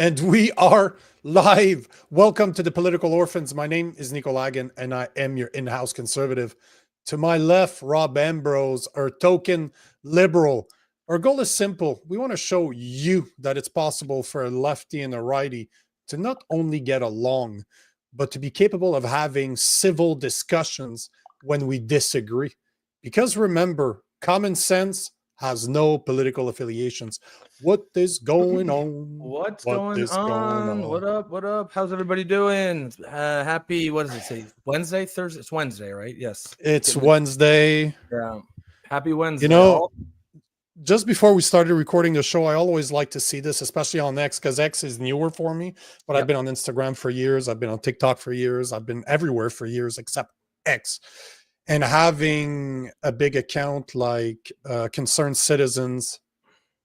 And we are live. Welcome to the Political Orphans. My name is Nico Lagan, and I am your in-house conservative. To my left, Rob Ambrose, our token liberal. Our goal is simple. We want to show you that it's possible for a lefty and a righty to not only get along, but to be capable of having civil discussions when we disagree. Because remember, common sense has no political affiliations. What is going on? What's going on? What up? What up? How's everybody doing? Happy, what does it say? Wednesday, Thursday? It's Wednesday, right? Yes. It's Wednesday. Yeah. Happy Wednesday. You know, just before we started recording the show, I always like to see this, especially on X, because X is newer for me. But I've been on Instagram for years. I've been on TikTok for years. I've been everywhere for years except X. And having a big account like Concerned Citizens,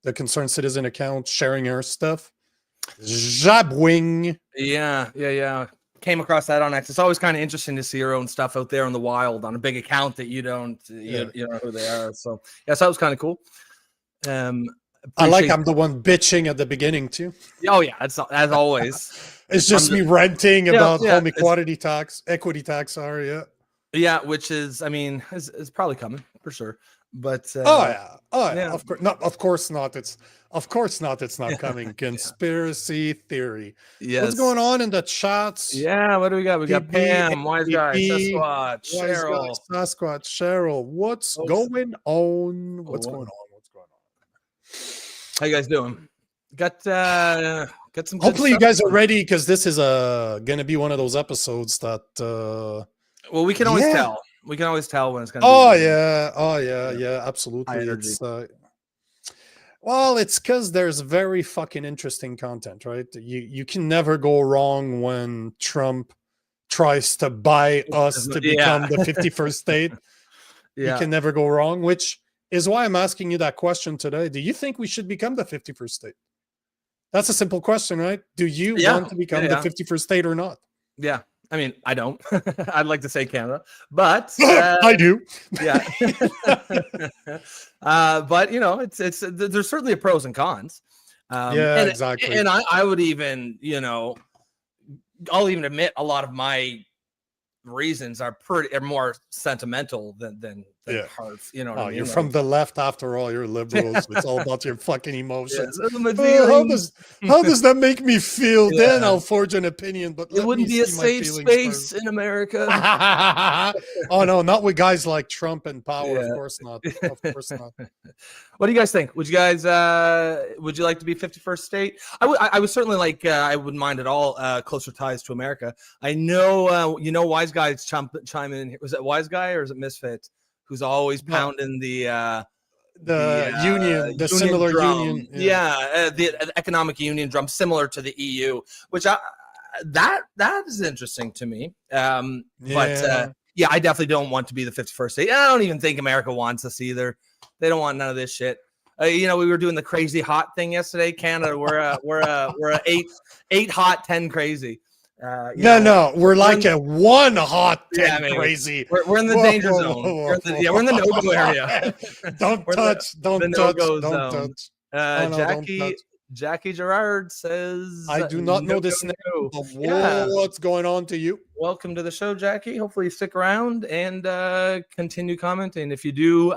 the Concerned Citizen account, sharing our stuff, Jabwing. Yeah. Came across that on X. It's always kind of interesting to see your own stuff out there in the wild on a big account that you don't, you know who they are. So, yes, that was kind of cool. I like I'm the one bitching at the beginning too. Oh yeah, it's as always. It's just me ranting about home equity tax. Yeah, which is, I mean, is probably coming for sure. But yeah. Of course not. Of course not. It's not coming. Conspiracy theory. Yes. What's going on in the chats? Yeah, what do we got? We got Pam, Wise Guy, Sasquatch, Cheryl. What's going on? What's going on? How you guys doing? Got some. Hopefully you guys are ready, because this is gonna be one of those episodes that. Well, we can always tell. We can always tell when it's gonna. Yeah, absolutely. It's it's because there's very fucking interesting content, right? You can never go wrong when Trump tries to buy us to become the 51st state. You can never go wrong, which is why I'm asking you that question today. Do you think we should become the 51st state? That's a simple question, right? Do you want to become the 51st state or not? Yeah. I mean, I don't. I'd like to say Canada, but I do. Yeah. But it's there's certainly a pros and cons. Exactly. And I would even, I'll even admit a lot of my reasons are more sentimental than hard. You're from the left after all. You're liberals. It's all about your fucking emotions. How does that make me feel? Then I'll forge an opinion. But it wouldn't be a safe space in America. Oh no, not with guys like Trump and power. Of course not. Of course not. What do you guys think? Would you guys would you like to be 51st state? I would certainly like. I wouldn't mind at all. Closer ties to America. I know. Wise Guys chime in. Was it Wise Guy or is it Misfit? Who's always pounding the union, the similar drum. Union. The economic union drum, similar to the EU, which that is interesting to me. But I definitely don't want to be the 51st state. I don't even think America wants us either. They don't want none of this shit. We were doing the crazy hot thing yesterday. Canada, we're a 8 hot, 10 crazy. We're like a 1 hot 10 crazy. We're in the danger zone. We're in the no-go area. Don't touch. Jackie Gerard says, I do not know this name. What's going on to you? Welcome to the show, Jackie. Hopefully you stick around and continue commenting. If you do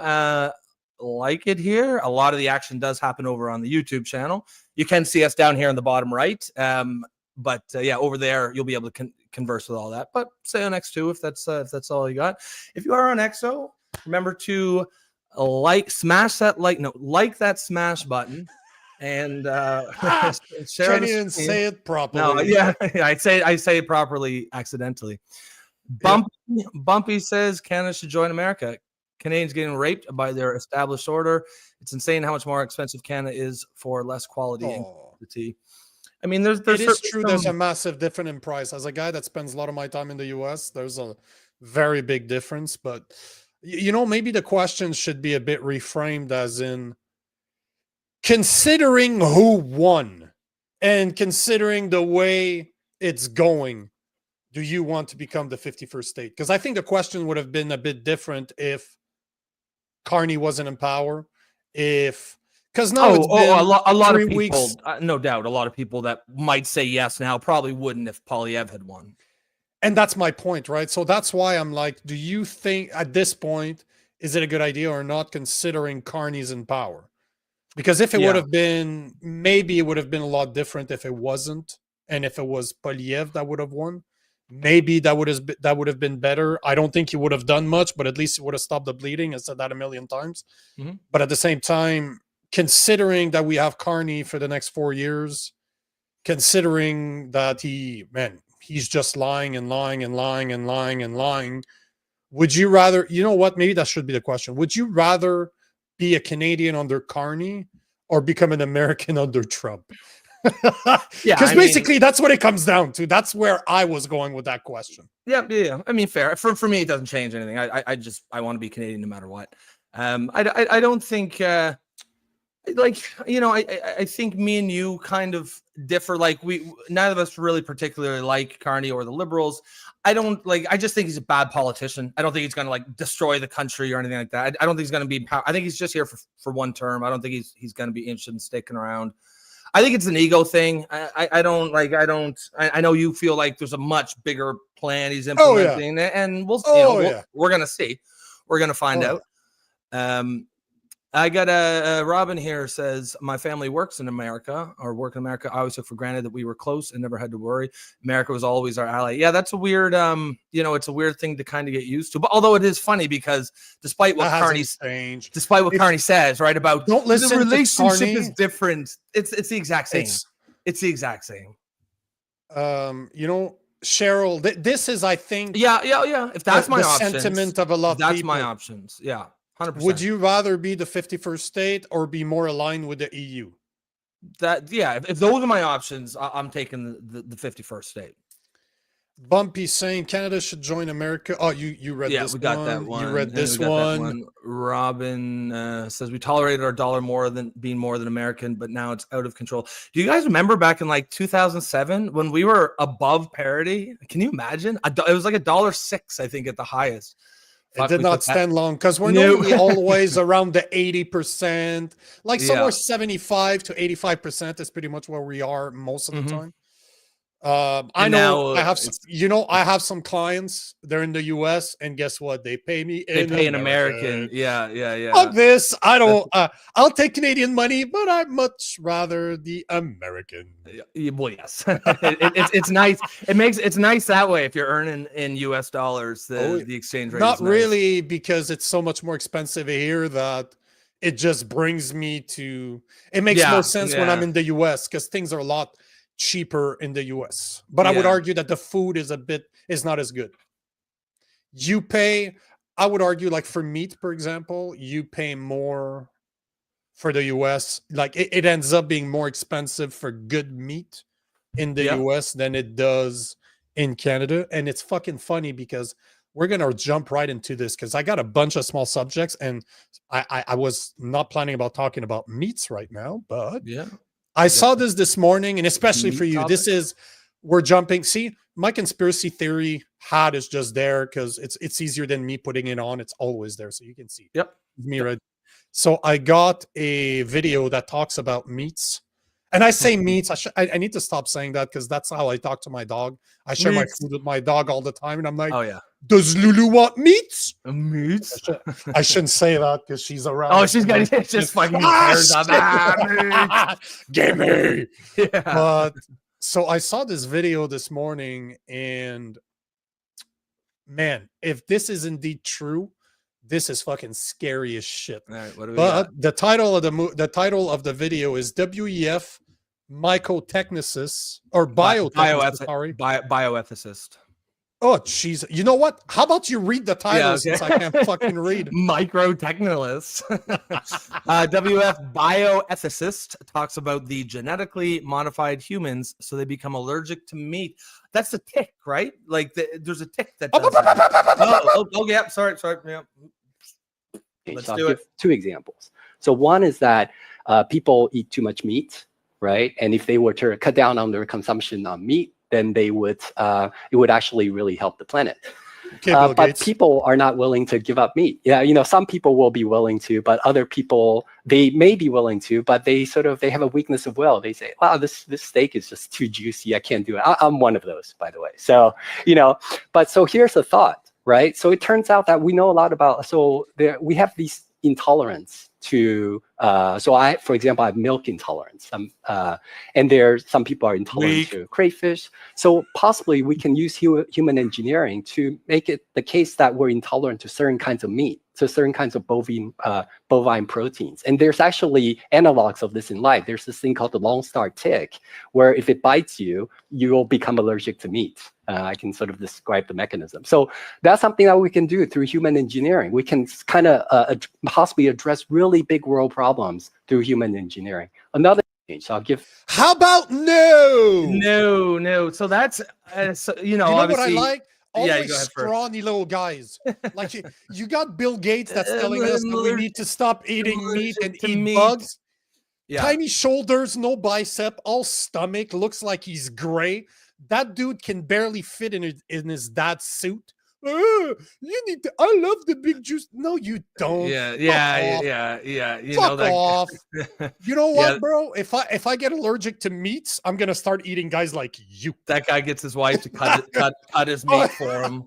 like it here, a lot of the action does happen over on the YouTube channel. You can see us down here in the bottom right. But over there, you'll be able to converse with all that. But say on X2 if that's all you got. If you are on XO, remember to like that smash button and share. Can't even say it properly. No, I say it properly accidentally. Bumpy says Canada should join America. Canadians getting raped by their established order. It's insane how much more expensive Canada is for less quality and quantity. I mean, it is true. There's a massive difference in price. As a guy that spends a lot of my time in the US, there's a very big difference. But, maybe the question should be a bit reframed, as in, considering who won and considering the way it's going, do you want to become the 51st state? Because I think the question would have been a bit different if Carney wasn't in power, if Because now it's been a lot of 3 people, weeks. no doubt, a lot of people that might say yes now probably wouldn't if Polyev had won. And that's my point, right? So that's why I'm like, do you think at this point, is it a good idea or not, considering Carney's in power? Because if it would Yeah. have been, maybe it would have been a lot different if it wasn't, and if it was Polyev that would have won, maybe that would have been better. I don't think he would have done much, but at least he would have stopped the bleeding. I said that a million times. Mhm. But at the same time, considering that we have Carney for the next 4 years, considering that he's just lying and lying and lying and lying and lying, would you rather, you know what, maybe that should be the question. Would you rather be a Canadian under Carney or become an American under Trump? Yeah, Because I mean- basically that's what it comes down to. That's where I was going with that question. Yeah. I mean, fair. For me, it doesn't change anything. I want to be Canadian no matter what. I don't think I think me and you kind of differ. Like neither of us really particularly like Carney or the Liberals. I just think he's a bad politician. I don't think he's going to like destroy the country or anything like that. I don't think he's going to be in power. I think he's just here for one term. I don't think he's going to be interested in sticking around. I think it's an ego thing. I know you feel like there's a much bigger plan he's implementing, and we're going to see. We're going to find out. I got a Robin here says, my family works in America or work in America. I always took for granted that we were close and never had to worry. America was always our ally. Yeah, that's a weird, it's a weird thing to kind of get used to. But although it is funny because despite what Carney says, right, about don't listen, the relationship to is different. It's the exact same. It's the exact same. Cheryl, this is, I think, yeah. If that's my options, sentiment of a lot of people. That's my options. Yeah. 100%. Would you rather be the 51st state or be more aligned with the EU? If those are my options, I'm taking the 51st state. Bumpy saying Canada should join America. Oh, you read this one. Yeah, we got that one. You read this one. Robin says we tolerated our dollar more than American, but now it's out of control. Do you guys remember back in like 2007 when we were above parity? Can you imagine? It was like $1.06, I think, at the highest. It did not stand long because we're normally always around the 80%, like somewhere 75 to 85% is pretty much where we are most of the time. I have some clients, they're in the US, and guess what? They pay me in American. Yeah. Fuck this. I don't, I'll take Canadian money, but I'd much rather the American. Well, yes. It's nice. It's nice that way if you're earning in US dollars, the exchange rate. Not really, because it's so much more expensive here that it just brings me to, it makes more sense when I'm in the US because things are a lot cheaper in the US. But I would argue that the food is not as good. You pay, I would argue, like for meat, for example, you pay more for the US. Like it ends up being more expensive for good meat in the US than it does in Canada. And it's fucking funny because we're gonna jump right into this because I got a bunch of small subjects and I was not planning about talking about meats right now, but I saw this morning, and especially for you, we're jumping. See, my conspiracy theory hat is just there because it's easier than me putting it on. It's always there, so you can see. Yep. Me right. So I got a video that talks about meats, and I say meats. I need to stop saying that because that's how I talk to my dog. I share my food with my dog all the time, and I'm like, oh yeah. Does Lulu want meats? Meats? I shouldn't say that because she's around. Oh, she's gonna just fucking give me. Yeah. But so I saw this video this morning, and man, if this is indeed true, this is fucking scary as shit. All right, what do we but got? the title of the video is WEF mycotechnicist or bioethicist. Oh, jeez. You know what? How about you read the title since I can't fucking read? Microtechnalist. WF bioethicist talks about the genetically modified humans so they become allergic to meat. That's the tick, right? Like there's a tick that does yeah. Sorry. Yeah. Let's do it. 2 examples. So one is that people eat too much meat, right? And if they were to cut down on their consumption on meat, then they would it would actually really help the planet. Okay, Bill but Gates. people are not willing to give up meat. Yeah, some people will be willing to, but other people, they may be willing to, but they have a weakness of will. They say, wow, this steak is just too juicy. I can't do it. I'm one of those, by the way. So, but so here's the thought, right? So it turns out that we know a lot about, we have these intolerance to, for example, I have milk intolerance. And some people are intolerant to crayfish. So possibly we can use human engineering to make it the case that we're intolerant to certain kinds of meat, to certain kinds of bovine proteins. And there's actually analogs of this in life. There's this thing called the Lone Star tick, where if it bites you, you will become allergic to meat. I can sort of describe the mechanism. So that's something that we can do through human engineering. We can kind of possibly address really big world problems through human engineering. Another change, so I'll give. How about no? No. So that's, You know what I like? Always Yeah, you go ahead first. scrawny little guys. Like you got Bill Gates that's telling us that we need to stop eating meat and eat bugs. Yeah. Tiny shoulders, no bicep, all stomach, looks like he's gray. That dude can barely fit in his dad's suit. You need to. I love the big juice. No, you don't. Yeah. Fuck off. You know what, bro? If I get allergic to meats, I'm gonna start eating guys like you. That guy gets his wife to cut his meat for him.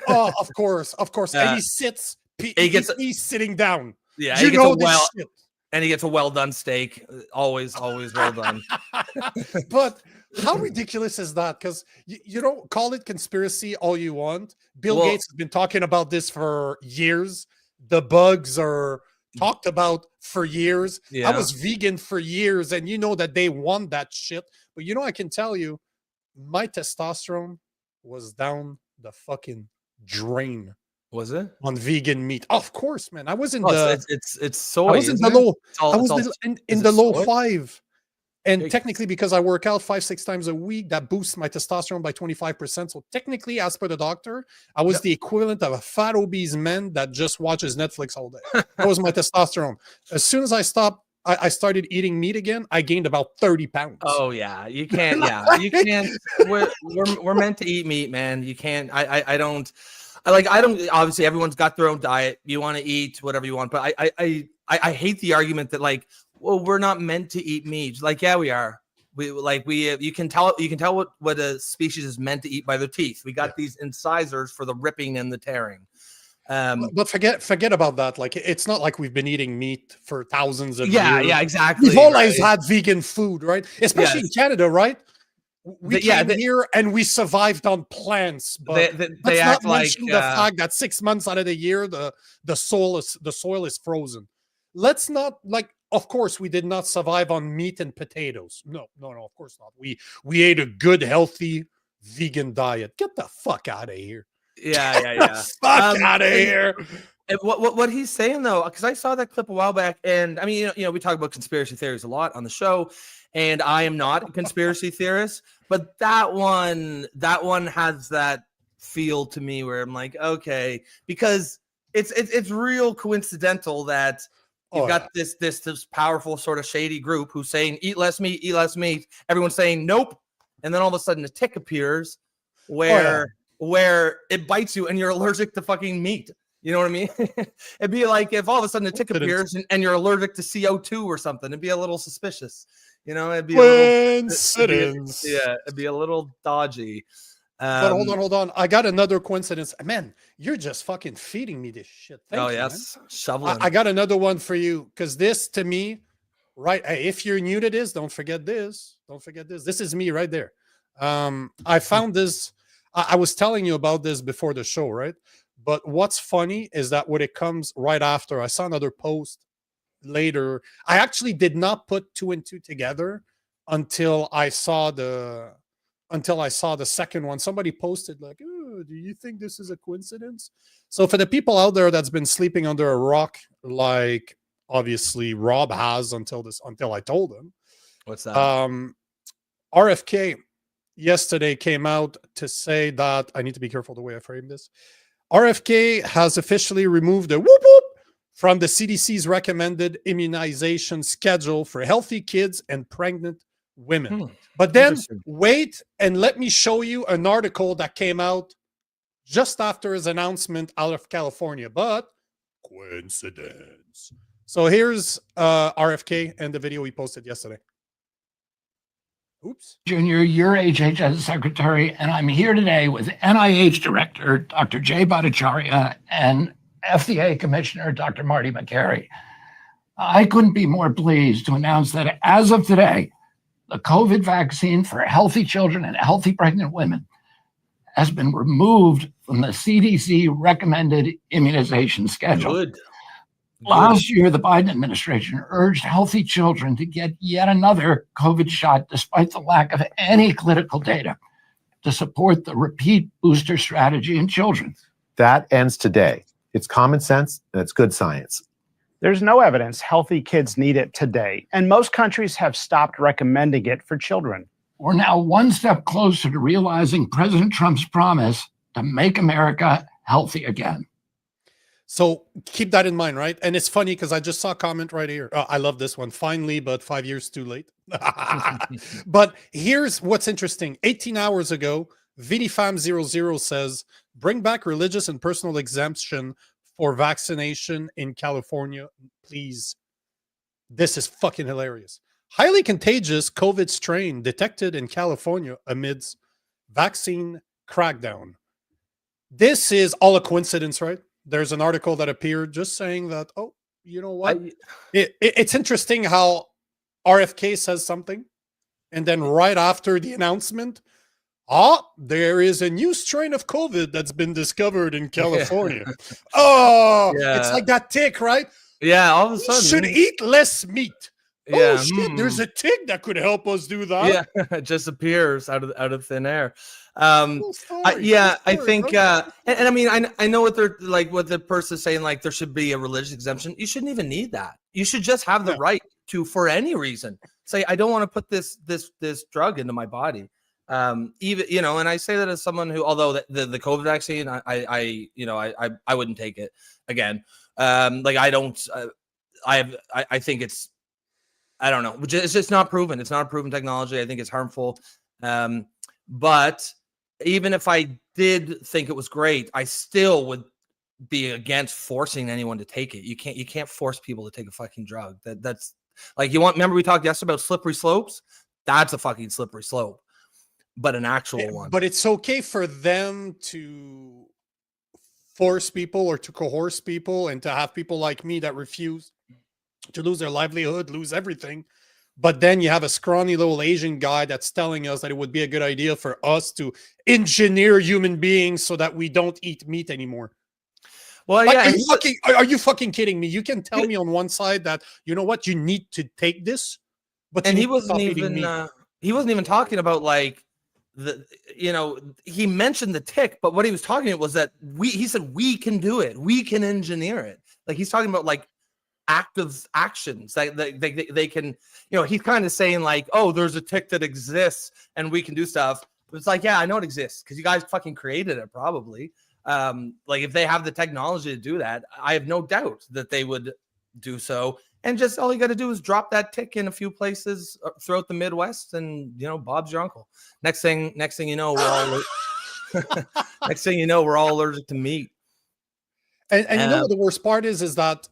Oh, of course. And he sits. He's sitting down. Yeah, you know this shit. And he gets a well done steak. Always well done. But how ridiculous is that? Because you don't call it conspiracy all you want. Bill Gates has been talking about this for years. The bugs are talked about for years. Yeah. I was vegan for years, and you know that they want that shit. But I can tell you, my testosterone was down the fucking drain. Was it on vegan meat? Of course, man. I was in it's soy. I was in the low. I was in the low 5. And technically, because I work out 5-6 times a week, that boosts my testosterone by 25%. So technically, as per the doctor, I was the equivalent of a fat obese man that just watches Netflix all day. That was my testosterone. As soon as I stopped, I started eating meat again. I gained about 30 pounds. Oh yeah, you can't. Yeah, you can't. We're meant to eat meat, man. You can't. I don't. Obviously, everyone's got their own diet. You want to eat whatever you want, but I hate the argument that we're not meant to eat meat. Yeah, we are. You can tell what a species is meant to eat by their teeth. We got these incisors for the ripping and the tearing. But forget about that. It's not like we've been eating meat for thousands of years. Yeah, exactly. We've always had vegan food, right? Especially in Canada, right? We came here and we survived on plants. But let's not mention the fact that 6 months out of the year the soil is frozen. Let's not of course we did not survive on meat and potatoes. No, of course not. We ate a good, healthy vegan diet. Get the fuck out of here. Yeah. Fuck out of here. And what he's saying though, because I saw that clip a while back, and I mean, we talk about conspiracy theories a lot on the show, and I am not a conspiracy theorist, but that one has that feel to me where I'm like, okay, because it's real coincidental that you've got this powerful sort of shady group who's saying eat less meat. Everyone's saying nope, and then all of a sudden a tick appears where it bites you and you're allergic to fucking meat. You know what I mean? It'd be like if all of a sudden a tick appears and you're allergic to CO2 or something. It'd be a little suspicious. It'd be it'd be a little dodgy. But hold on. I got another coincidence. Man, you're just fucking feeding me this shit. Thank you, yes. Shoveling. I got another one for you, because this to me, right? Hey, if you're new to this, don't forget this. This is me right there. I found this. I was telling you about this before the show, right? But what's funny is that when it comes right after, I saw another post later. I actually did not put 2 and 2 together until I saw the second one. Somebody posted "Oh, do you think this is a coincidence?" So for the people out there that's been sleeping under a rock, like obviously Rob has until I told him. What's that? RFK yesterday came out to say that, I need to be careful the way I frame this. RFK has officially removed the whoop whoop from the CDC's recommended immunization schedule for healthy kids and pregnant women. But then wait and let me show you an article that came out just after his announcement out of California. But coincidence. So here's RFK and the video he posted yesterday. Oops. Junior, your HHS secretary, and I'm here today with NIH Director Dr. Jay Bhattacharya and FDA Commissioner Dr. Marty Makary. I couldn't be more pleased to announce that as of today, the COVID vaccine for healthy children and healthy pregnant women has been removed from the CDC recommended immunization schedule. Good. Last year, the Biden administration urged healthy children to get yet another COVID shot despite the lack of any clinical data to support the repeat booster strategy in children. That ends today. It's common sense and it's good science. There's no evidence healthy kids need it today, and most countries have stopped recommending it for children. We're now one step closer to realizing President Trump's promise to make America healthy again. So keep that in mind, right? And it's funny because I just saw a comment right here. Oh, I love this one. Finally, but 5 years too late. But here's what's interesting. 18 hours ago, VDFam00 says, bring back religious and personal exemption for vaccination in California, please. This is fucking hilarious. Highly contagious COVID strain detected in California amidst vaccine crackdown. This is all a coincidence, right? There's an article that appeared just saying that, oh, you know what? It's interesting how RFK says something, and then right after the announcement, there is a new strain of COVID that's been discovered in California. It's like that tick, right? Yeah, all of a sudden. We should eat less meat. Yeah. Oh shit, there's a tick that could help us do that. Yeah, it just appears out of thin air. Cool story, I think, bro. and I mean, I know what they're like. What the person's saying, like there should be a religious exemption. You shouldn't even need that. You should just have the right to, for any reason, say I don't want to put this drug into my body. Even and I say that as someone who, although the COVID vaccine, I wouldn't take it again. I don't. I think it's. I don't know. It's just not proven. It's not a proven technology. I think it's harmful. But even if I did think it was great, I still would be against forcing anyone to take it. You can't force people to take a fucking drug. That's like remember we talked yesterday about slippery slopes? That's a fucking slippery slope. But an actual one. But it's okay for them to force people or to coerce people and to have people like me that refuse to lose their livelihood, lose everything. But then you have a scrawny little Asian guy that's telling us that it would be a good idea for us to engineer human beings so that we don't eat meat anymore. Well, Like, yeah. are you fucking kidding me? You can tell me on one side that, you know what, you need to take this, but And you he need to wasn't stop eating even meat. he wasn't even talking about like he mentioned the tick, but what he was talking about was that he said we can do it, we can engineer it. Like he's talking about like active actions that they can, he's kind of saying like, oh, there's a tick that exists and we can do stuff. But it's like, yeah, I know it exists because you guys fucking created it probably. Like if they have the technology to do that, I have no doubt that they would do so. And just all you got to do is drop that tick in a few places throughout the Midwest, and Bob's your uncle. Next thing you know, we're all next thing you know, we're all allergic to meat. And you know what the worst part is that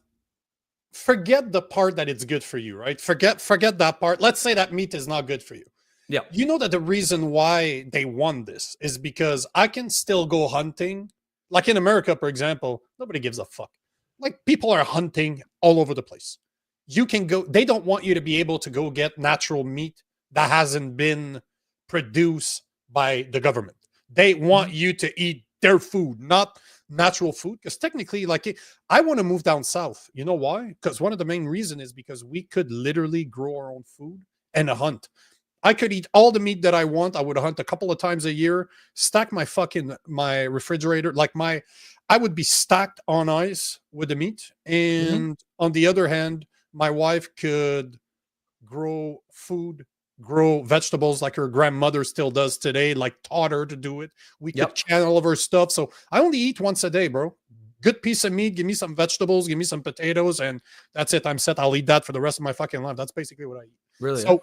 forget the part that it's good for you, right? Forget that part. Let's say that meat is not good for you. Yeah. You know that the reason why they want this is because I can still go hunting. Like in America, for example, nobody gives a fuck. Like people are hunting all over the place. You can go, they don't want you to be able to go get natural meat that hasn't been produced by the government. They want you to eat their food, not natural food. Because technically, like I want to move down south. You know why? Because one of the main reasons is because we could literally grow our own food and hunt. I could eat all the meat that I want. I would hunt a couple of times a year, stack my refrigerator, I would be stacked on ice with the meat. And on the other hand, my wife could grow food, grow vegetables like her grandmother still does today, like taught her to do it. We could channel all of her stuff. So I only eat once a day, bro. Good piece of meat. Give me some vegetables, give me some potatoes, and that's it. I'm set. I'll eat that for the rest of my fucking life. That's basically what I eat. Really? So,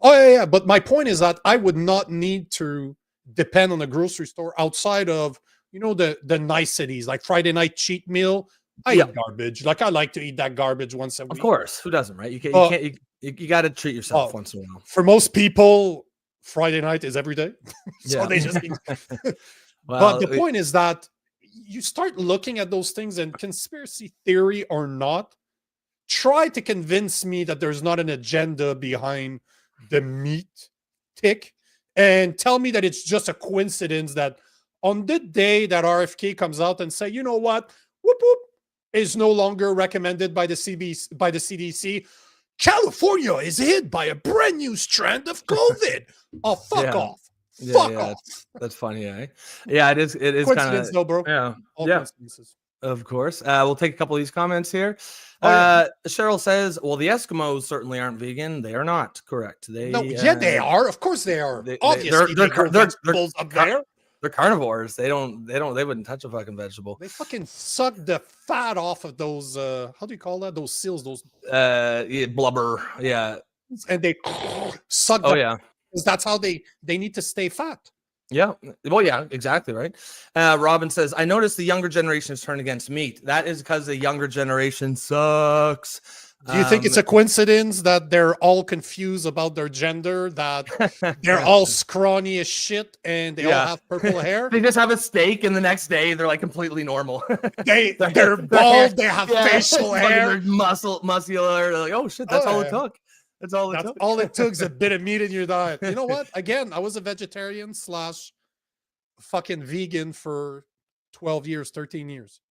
yeah. But my point is that I would not need to depend on a grocery store outside of, the niceties, like Friday night cheat meal. I Yeah. eat garbage. Like I like to eat that garbage once a week. Of course, who doesn't, right? You can't. Well- You got to treat yourself Well, once in a while. For most people, Friday night is every day. So Yeah. they just eat. Well, But the point is that you start looking at those things, and conspiracy theory or not, try to convince me that there's not an agenda behind the meat tick, and tell me that it's just a coincidence that on the day that RFK comes out and say, you know what, whoop whoop, is no longer recommended by the CDC. California is hit by a brand new strand of COVID. Oh, fuck Yeah. off. yeah, Fuck yeah, off. that's funny, eh? Yeah, it is. It is kind Coincidence, of. though, bro. Yeah. All Yeah. coincidences. Of course. We'll take a couple of these comments here. Oh, yeah. Cheryl says, well, the Eskimos certainly aren't vegan. They are not correct. They No, yeah, they are. Of course they are. Obviously, they're they grow vegetables up there. They're carnivores. They wouldn't touch a fucking vegetable. They fucking suck the fat off of those. How do you call that? Those seals. Those Yeah, blubber. Yeah. and they suck. Oh the, yeah. That's how they need to stay fat. Yeah. Well, yeah, exactly right. Robin says, I noticed the younger generation has turned against meat. That is because the younger generation sucks. Do you think it's a coincidence that they're all confused about their gender, that they're all scrawny as shit and they all Yeah. have purple hair? They just have a steak and the next day they're like completely normal. They're bald, they have Yeah. facial Fucking hair. they're muscular. They're like, oh shit, that's Oh, all yeah. it took. That's all it That's took. all it took is a bit of meat in your diet. You know what? Again, I was a vegetarian / fucking vegan for 12 years, 13 years.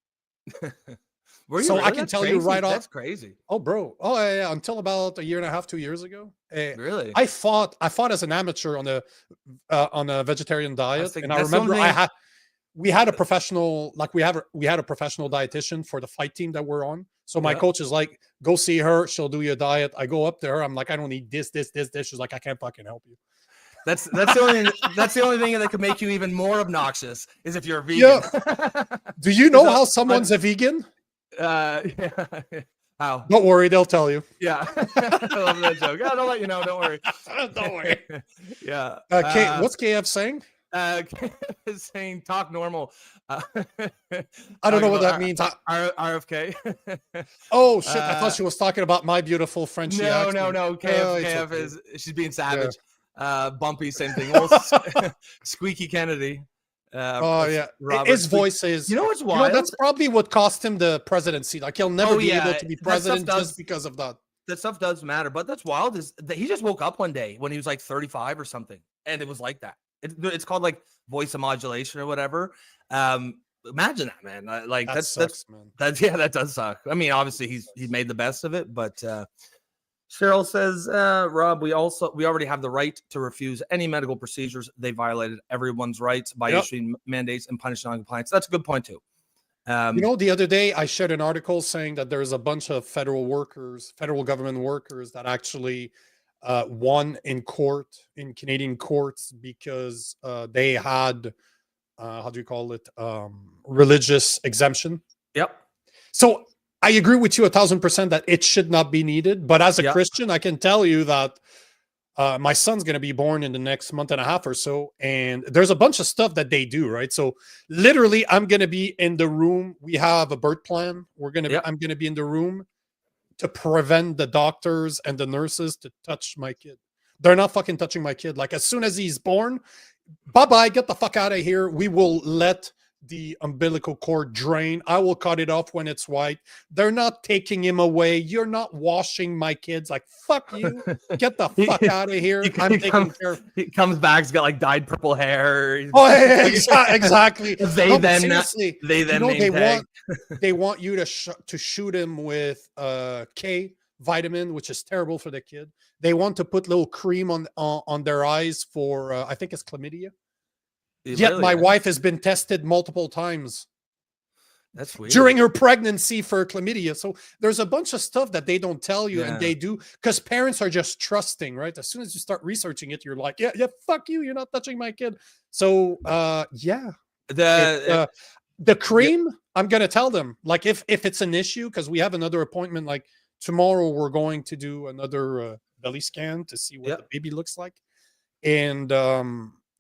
Were you So I really? can That's tell you crazy. right off- That's crazy. Oh, bro. Oh, yeah. Until about a year and a half, 2 years ago. Really? I fought as an amateur on a vegetarian diet, thinking- and I that's the remember only thing- we had a professional, like we had a professional dietitian for the fight team that we're on. So my Yeah. coach is like, go see her, she'll do your diet. I go up there, I'm like, I don't need this. She's like, I can't fucking help you. That's the only thing that could make you even more obnoxious is if you're a vegan. Do you know that- how someone's a vegan? Yeah. How? Don't worry, they'll tell you. Yeah. I love that joke. Yeah, I'll let you know. Don't worry. Don't worry. Yeah. What's KF saying? Is saying talk normal. I don't know what that means. RFK. Oh shit! I thought she was talking about my beautiful French No. Oh, KF, it's KF okay. is she's being savage. Bumpy, same thing. Well, Squeaky Kennedy. Oh yeah, Robert his Squeak- voice is. You know what's You know, wild? that's probably what cost him the presidency. Like he'll never Oh, be yeah, able to be that stuff president does- just because of that. That stuff does matter, but that's wild is that he just woke up one day when he was like 35 or something, and it was like that. It's called like voice modulation or whatever. Imagine that, man. Like That that's sucks, man. that does suck. I mean, obviously he's made the best of it, but Cheryl says, Rob, we already have the right to refuse any medical procedures. They violated everyone's rights by Yep. issuing mandates and punishing non-compliance. That's a good point too. You know, the other day I shared an article saying that there's a bunch of federal government workers that actually won in Canadian courts because they had, how do you call it, religious exemption. Yep. So I agree with you 1,000% that it should not be needed. But as a Yeah. Christian, I can tell you that my son's going to be born in the next month and a half or so. And there's a bunch of stuff that they do, right? So literally, I'm going to be in the room. We have a birth plan. Yep. I'm going to be in the room to prevent the doctors and the nurses to touch my kid. They're not fucking touching my kid. Like as soon as he's born, bye-bye, get the fuck out of here. We will let the umbilical cord drain. I will cut it off when it's white. They're not taking him away. You're not washing my kids. Like, fuck you. Get the fuck out of here. I'm taking care of. He comes back. He's got like dyed purple hair. Oh, yeah, exactly. They No, but then seriously, they then you know, name tag. they want you to shoot him with K vitamin, which is terrible for the kid. They want to put little cream on their eyes for I think it's chlamydia. Yet Really? my wife has been tested multiple times That's weird. during her pregnancy for chlamydia. So there's a bunch of stuff that they don't tell you Yeah. and they do because parents are just trusting, right? As soon as you start researching it, you're like, yeah, fuck you. You're not touching my kid. So yeah. The cream, I'm gonna tell them, like if it's an issue, because we have another appointment, like tomorrow we're going to do another belly scan to see what Yep. the baby looks like. And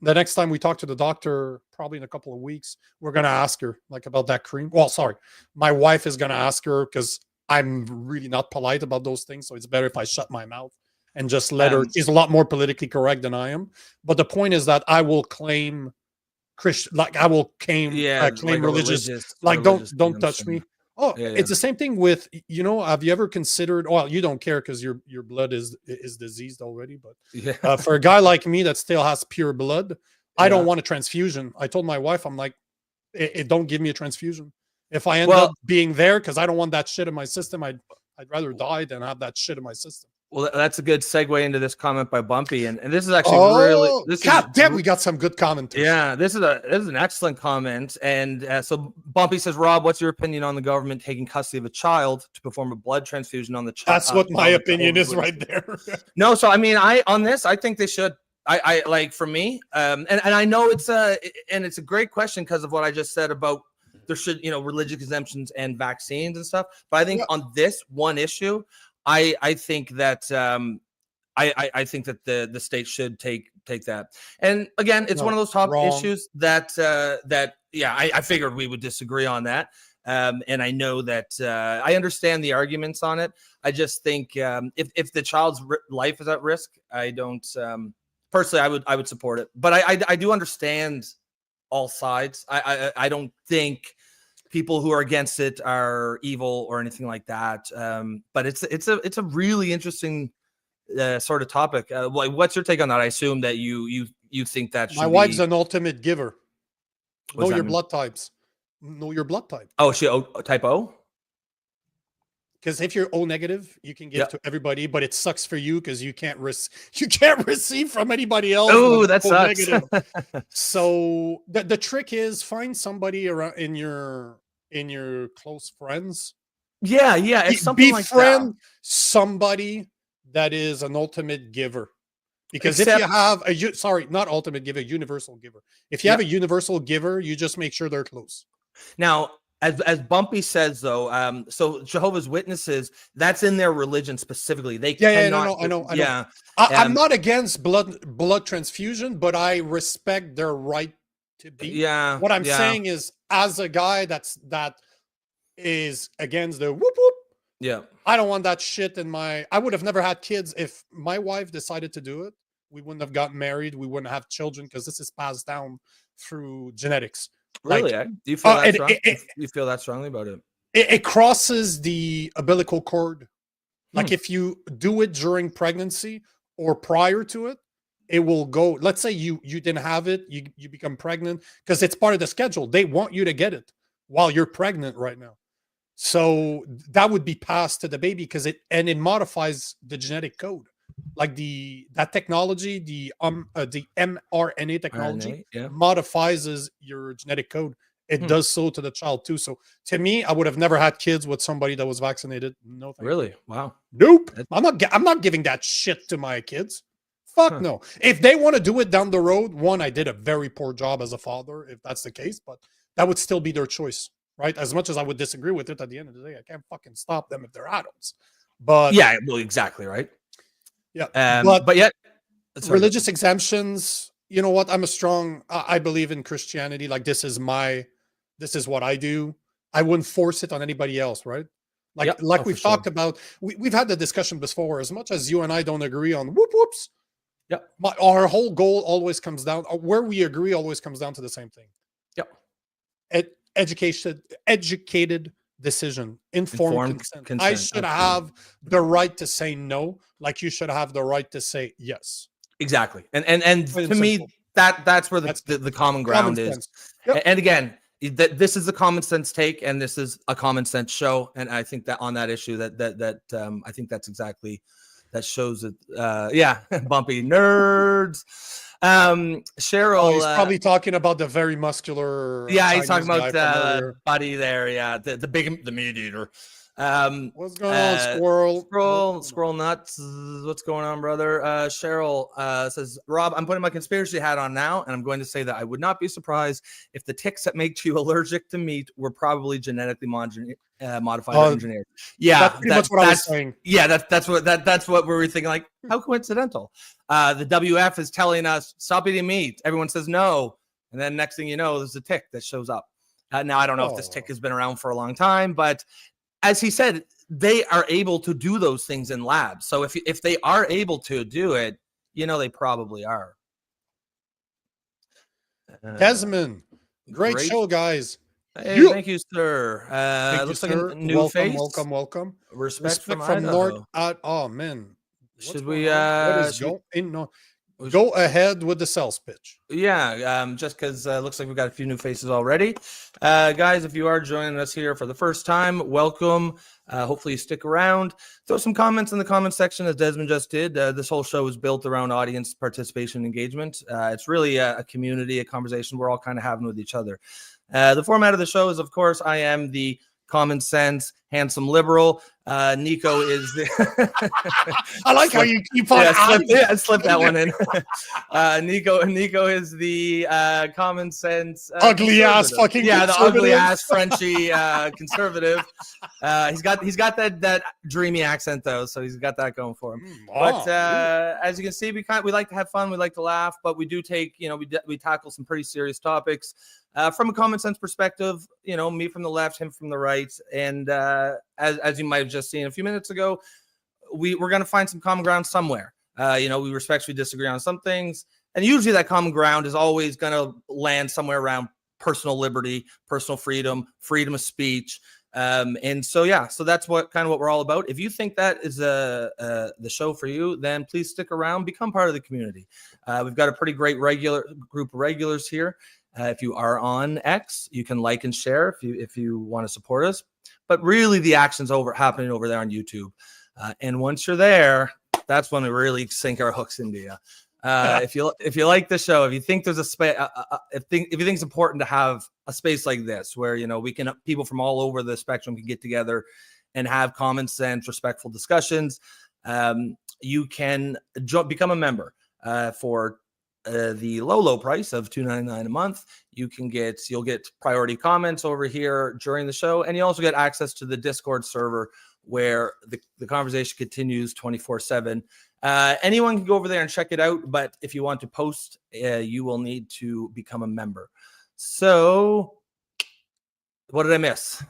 the next time we talk to the doctor, probably in a couple of weeks, we're gonna ask her like about that cream. Well, sorry, my wife is gonna ask her because I'm really not polite about those things. So it's better if I shut my mouth and just let her. She's a lot more politically correct than I am. But the point is that I will claim Christian, like I will claim, claim like a religious, like religious don't touch exemption. me. Oh, Yeah, it's the same thing with, you know, have you ever considered, well, you don't care because your blood is diseased already, but Yeah. for a guy like me that still has pure blood, I don't Yeah. want a transfusion. I told my wife, I'm like, it don't give me a transfusion. If I end Well- up being there because I don't want that shit in my system, I'd rather die than have that shit in my system. Well, that's a good segue into this comment by Bumpy, and this is actually Oh, this God is damn, we got some good commenters. yeah, this is an excellent comment, and so Bumpy says, Rob, what's your opinion on the government taking custody of a child to perform a blood transfusion on the child? That's what my opinion is right there. No, so I mean, I think they should. I like, for me, and I know it's a great question because of what I just said about there should, you know, religious exemptions and vaccines and stuff. But I think on this one issue, I think that I think that the state should take that. And again, it's one of those top issues that I figured we would disagree on that. And I know that I understand the arguments on it. I just think if the child's life is at risk, I don't personally, I would support it. But I do understand all sides. I don't think people who are against it are evil or anything like that. But it's a really interesting sort of topic. What's your take on that? I assume that you think that should my wife's an ultimate giver. Know your blood types. Know your blood type. Oh, she type O? Because if you're O negative, you can give to everybody, but it sucks for you because you can't receive from anybody else. Oh, that sucks. So the trick is find somebody around in your close friends. Yeah, it's something like that. Somebody that is an ultimate giver. Because if you have not ultimate giver, universal giver. If you have a universal giver, you just make sure they're close. Now, as Bumpy says, though, so Jehovah's Witnesses, that's in their religion specifically. They cannot. I know. Yeah, I'm not against blood transfusion, but I respect their right to be. Yeah. What I'm saying is, as a guy that is against the whoop whoop. Yeah. I don't want that shit in my. I would have never had kids if my wife decided to do it. We wouldn't have gotten married. We wouldn't have children because this is passed down through genetics. Really? Do you feel that strong? You feel that strongly about it? It crosses the umbilical cord. Like if you do it during pregnancy or prior to it, it will go. Let's say you didn't have it, you become pregnant because it's part of the schedule. They want you to get it while you're pregnant right now. So that would be passed to the baby because it modifies the genetic code. Like that technology, the mRNA technology modifies your genetic code. It does so to the child too. So to me, I would have never had kids with somebody that was vaccinated. No, really? Wow. Nope. I'm not giving that shit to my kids. Fuck no. If they want to do it down the road, I did a very poor job as a father, if that's the case, but that would still be their choice, right? As much as I would disagree with it, at the end of the day, I can't fucking stop them if they're adults. But yeah, well, exactly, right? Yeah. But yet religious exemptions, you know what? I believe in Christianity. Like this is what I do. I wouldn't force it on anybody else, right? Like we've talked about, we've had the discussion before. As much as you and I don't agree on whoops, our whole goal always comes down, where we agree always comes down to the same thing. Educated decision, informed consent. I should have the right to say no, like you should have the right to say yes. Exactly. And to me, that's where the common ground is. And again, this is a common sense take, and this is a common sense show. And I think that on that issue, that I think that's exactly that shows it. Bumpy nerds. Cheryl, he's probably talking about the very muscular. Yeah, he's talking about Buddy there. Yeah, the meat eater. What's going on, Squirrel? Squirrel nuts. What's going on, brother? Cheryl says, Rob, I'm putting my conspiracy hat on now, and I'm going to say that I would not be surprised if the ticks that make you allergic to meat were probably genetically modified or engineered. Yeah, that's pretty much what I was saying. Yeah, that's what we were thinking. Like, how coincidental? The WF is telling us stop eating meat. Everyone says no, and then next thing you know, there's a tick that shows up. Now I don't know if this tick has been around for a long time, but as he said, they are able to do those things in labs. So if they are able to do it, they probably are. Desmond, great show, guys. Hey, thank you, sir. Looks like a new face. Welcome. Respect from Lord. Oh man, should we? Go ahead with the sales pitch. Yeah, just because looks like we've got a few new faces already. Guys, if you are joining us here for the first time, welcome. Hopefully you stick around. Throw some comments in the comment section, as Desmond just did. This whole show is built around audience participation and engagement. It's really a community, a conversation we're all kind of having with each other. The format of the show is, of course, I am the common sense, handsome liberal. Nico is the I like how you keep on slip that one in. Nico is the common sense ugly ass fucking the ugly ass Frenchy conservative. He's got that dreamy accent though, so he's got that going for him. But as you can see, we like to have fun, we like to laugh, but we do take, we tackle some pretty serious topics from a common sense perspective, me from the left, him from the right. And as you might have just seen a few minutes ago, we're going to find some common ground somewhere. We respectfully disagree on some things, and usually that common ground is always going to land somewhere around personal liberty, personal freedom, freedom of speech. So that's what we're all about. If you think that is the show for you, then please stick around, become part of the community. We've got a pretty great group of regulars here. If you are on X, you can like and share if you want to support us. But really, the action's happening over there on YouTube. And once you're there, that's when we really sink our hooks into you. If you like the show, if you think there's a space, if you think it's important to have a space like this where people from all over the spectrum can get together and have common sense, respectful discussions, you can become a member for the low price of $2.99 a month. You'll get priority comments over here during the show, and you also get access to the Discord server where the conversation continues 24/7. Anyone can go over there and check it out, but if you want to post, you will need to become a member. So, what did I miss?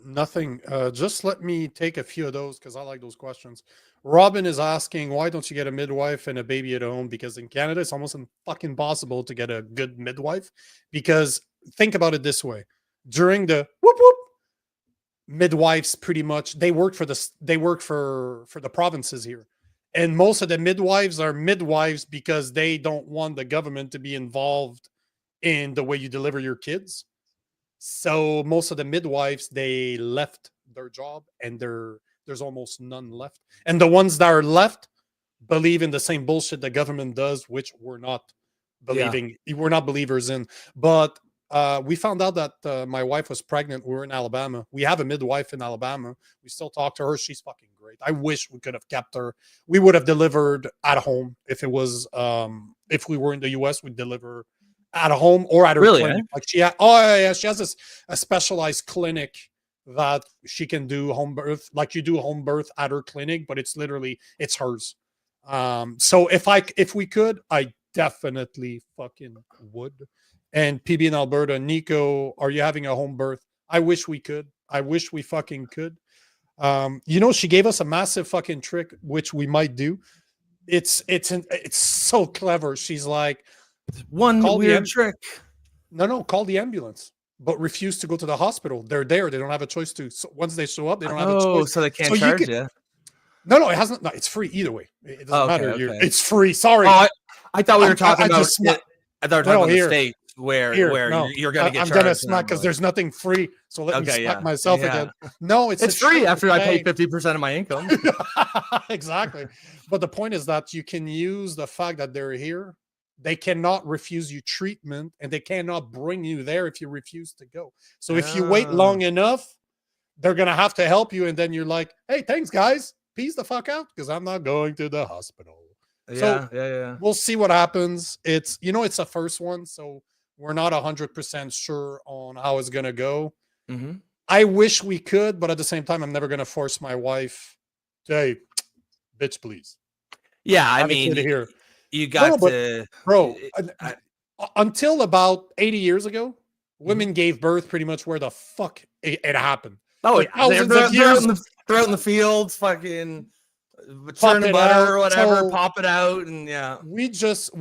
Nothing. Just let me take a few of those because I like those questions. Robin is asking, why don't you get a midwife and a baby at home? Because in Canada, it's almost fucking impossible to get a good midwife. Because think about it this way: during the whoop whoop, midwives pretty much they work for the provinces here, and most of the midwives are midwives because they don't want the government to be involved in the way you deliver your kids. So most of the midwives, they left their job, and there's almost none left. And the ones that are left believe in the same bullshit the government does, which we're not we're not believers in. But we found out that my wife was pregnant. We were in Alabama. We have a midwife in Alabama. We still talk to her. She's fucking great. I wish we could have kept her. We would have delivered at home if it was if we were in the US, we'd deliver at a home or at her clinic. Like she has a specialized clinic that she can do home birth, like you do home birth at her clinic, but it's hers. So if we could, I definitely fucking would. And PB in Alberta, Nico, are you having a home birth? I wish we could. I wish we fucking could. She gave us a massive fucking trick, which we might do. It's so clever. She's like, one weird trick. No, call the ambulance, but refuse to go to the hospital. They're there. They don't have a choice to. So once they show up, they don't have a choice. Oh, so they can't charge you. No, it hasn't. No, it's free either way. It doesn't matter. Okay. It's free. Sorry. I thought we were talking about. I thought we were talking about the state where you're going to get charged. I'm going to smack because there's nothing free. So let me smack myself again. No, it's free after I pay 50% of my income. Exactly. But the point is that you can use the fact that they're here. They cannot refuse you treatment, and they cannot bring you there if you refuse to go. So if you wait long enough, they're gonna have to help you, and then you're like, hey, thanks guys, peace the fuck out, because I'm not going to the hospital. So Yeah. we'll see what happens. It's it's the first one, so we're not 100% sure on how it's gonna go. Hmm. I wish we could, but at the same time, I'm never gonna force my wife to, hey, bitch, please. Yeah, I Have a kid mean, here. you got but to, Bro, I- until about 80 years ago, Mm-hmm. women gave birth pretty much where the fuck it happened. oh For yeah, they're, thousands they're, of they're out years. in the, they're out in the fields, fucking Pop churning it butter out, or whatever, so- pop it out, and yeah. we just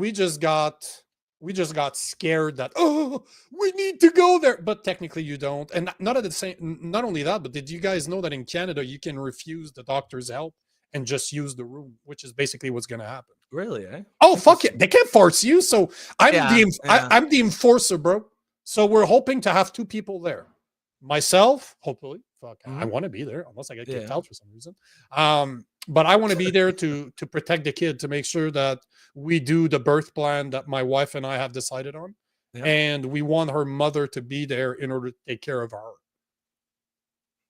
got scared that, oh, we need to go there, but technically you don't. And not at the same, not only that, but did you guys know that in Canada you can refuse the doctor's help and just use the room, which is basically what's going to happen. Really, eh? Oh, fuck it, they can't force you. So I'm Yeah, yeah. I'm the enforcer, bro. So we're hoping to have 2 people there, myself, hopefully. Fuck, I Mhm. want to be there unless I get kicked Yeah. out for some reason. But I want to be there to protect the kid, to make sure that we do the birth plan that my wife and I have decided on, Yeah. and we want her mother to be there in order to take care of her.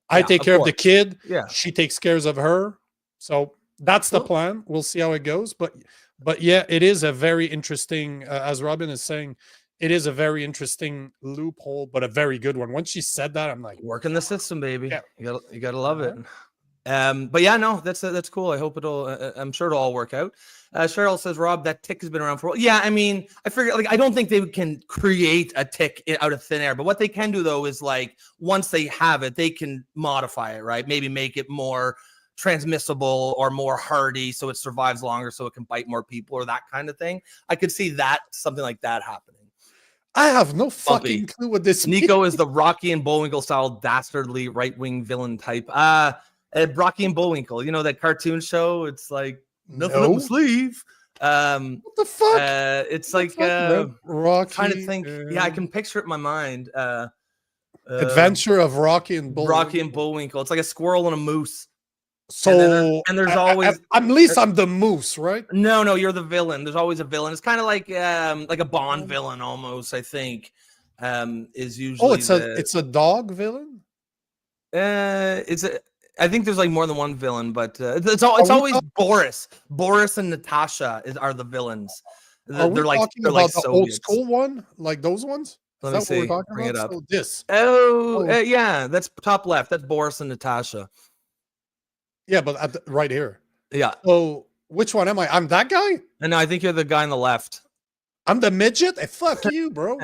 I Yeah, take of care of the course. kid. Yeah. She takes care of her. So that's the Cool. plan. We'll see how it goes. But yeah, it is a very interesting, as Robin is saying, it is a very interesting loophole, but a very good one. Once she said that, I'm like, Working the system, baby. Yeah. You gotta love it. But yeah, no, that's cool. I hope it'll. I'm sure it'll all work out. Cheryl says, Rob, that tick has been around for a while. Yeah, I mean, I figure, like, I don't think they can create a tick out of thin air, but what they can do though is, like, once they have it, they can modify it, right? Maybe make it more transmissible or more hardy so it survives longer, so it can bite more people or that kind of thing. I could see that, something like that happening. I have no Bumpy. fucking clue what this Nico means. is the Rocky and Bullwinkle style dastardly right-wing villain type. Rocky and Bullwinkle, you know that cartoon show? It's like nothing up No. the sleeve. What the fuck? It's What like the fuck? trying to Rocky, think. Yeah, I can picture it in my mind. Adventure of Rocky and Bull. Rocky and Bullwinkle. It's like a squirrel and a moose. So and there's always at least I'm the moose, right? no, you're the villain. There's always a villain. It's kind of like a Bond villain almost, I think. Is usually Oh, it's a dog villain. I think there's like more than one villain, but it's Are we always talking- Boris and Natasha are the villains. Are we They're like talking they're about like the old Soviets. school one, like those ones? Let me Is that what see. we're talking Bring it about? up. So this, Oh, Oh. yeah, that's top left. That's Boris and Natasha. yeah, but right here. Yeah, So which one am I? I'm that guy. and I think you're the guy on the left. I'm the midget. Hey, fuck you, bro.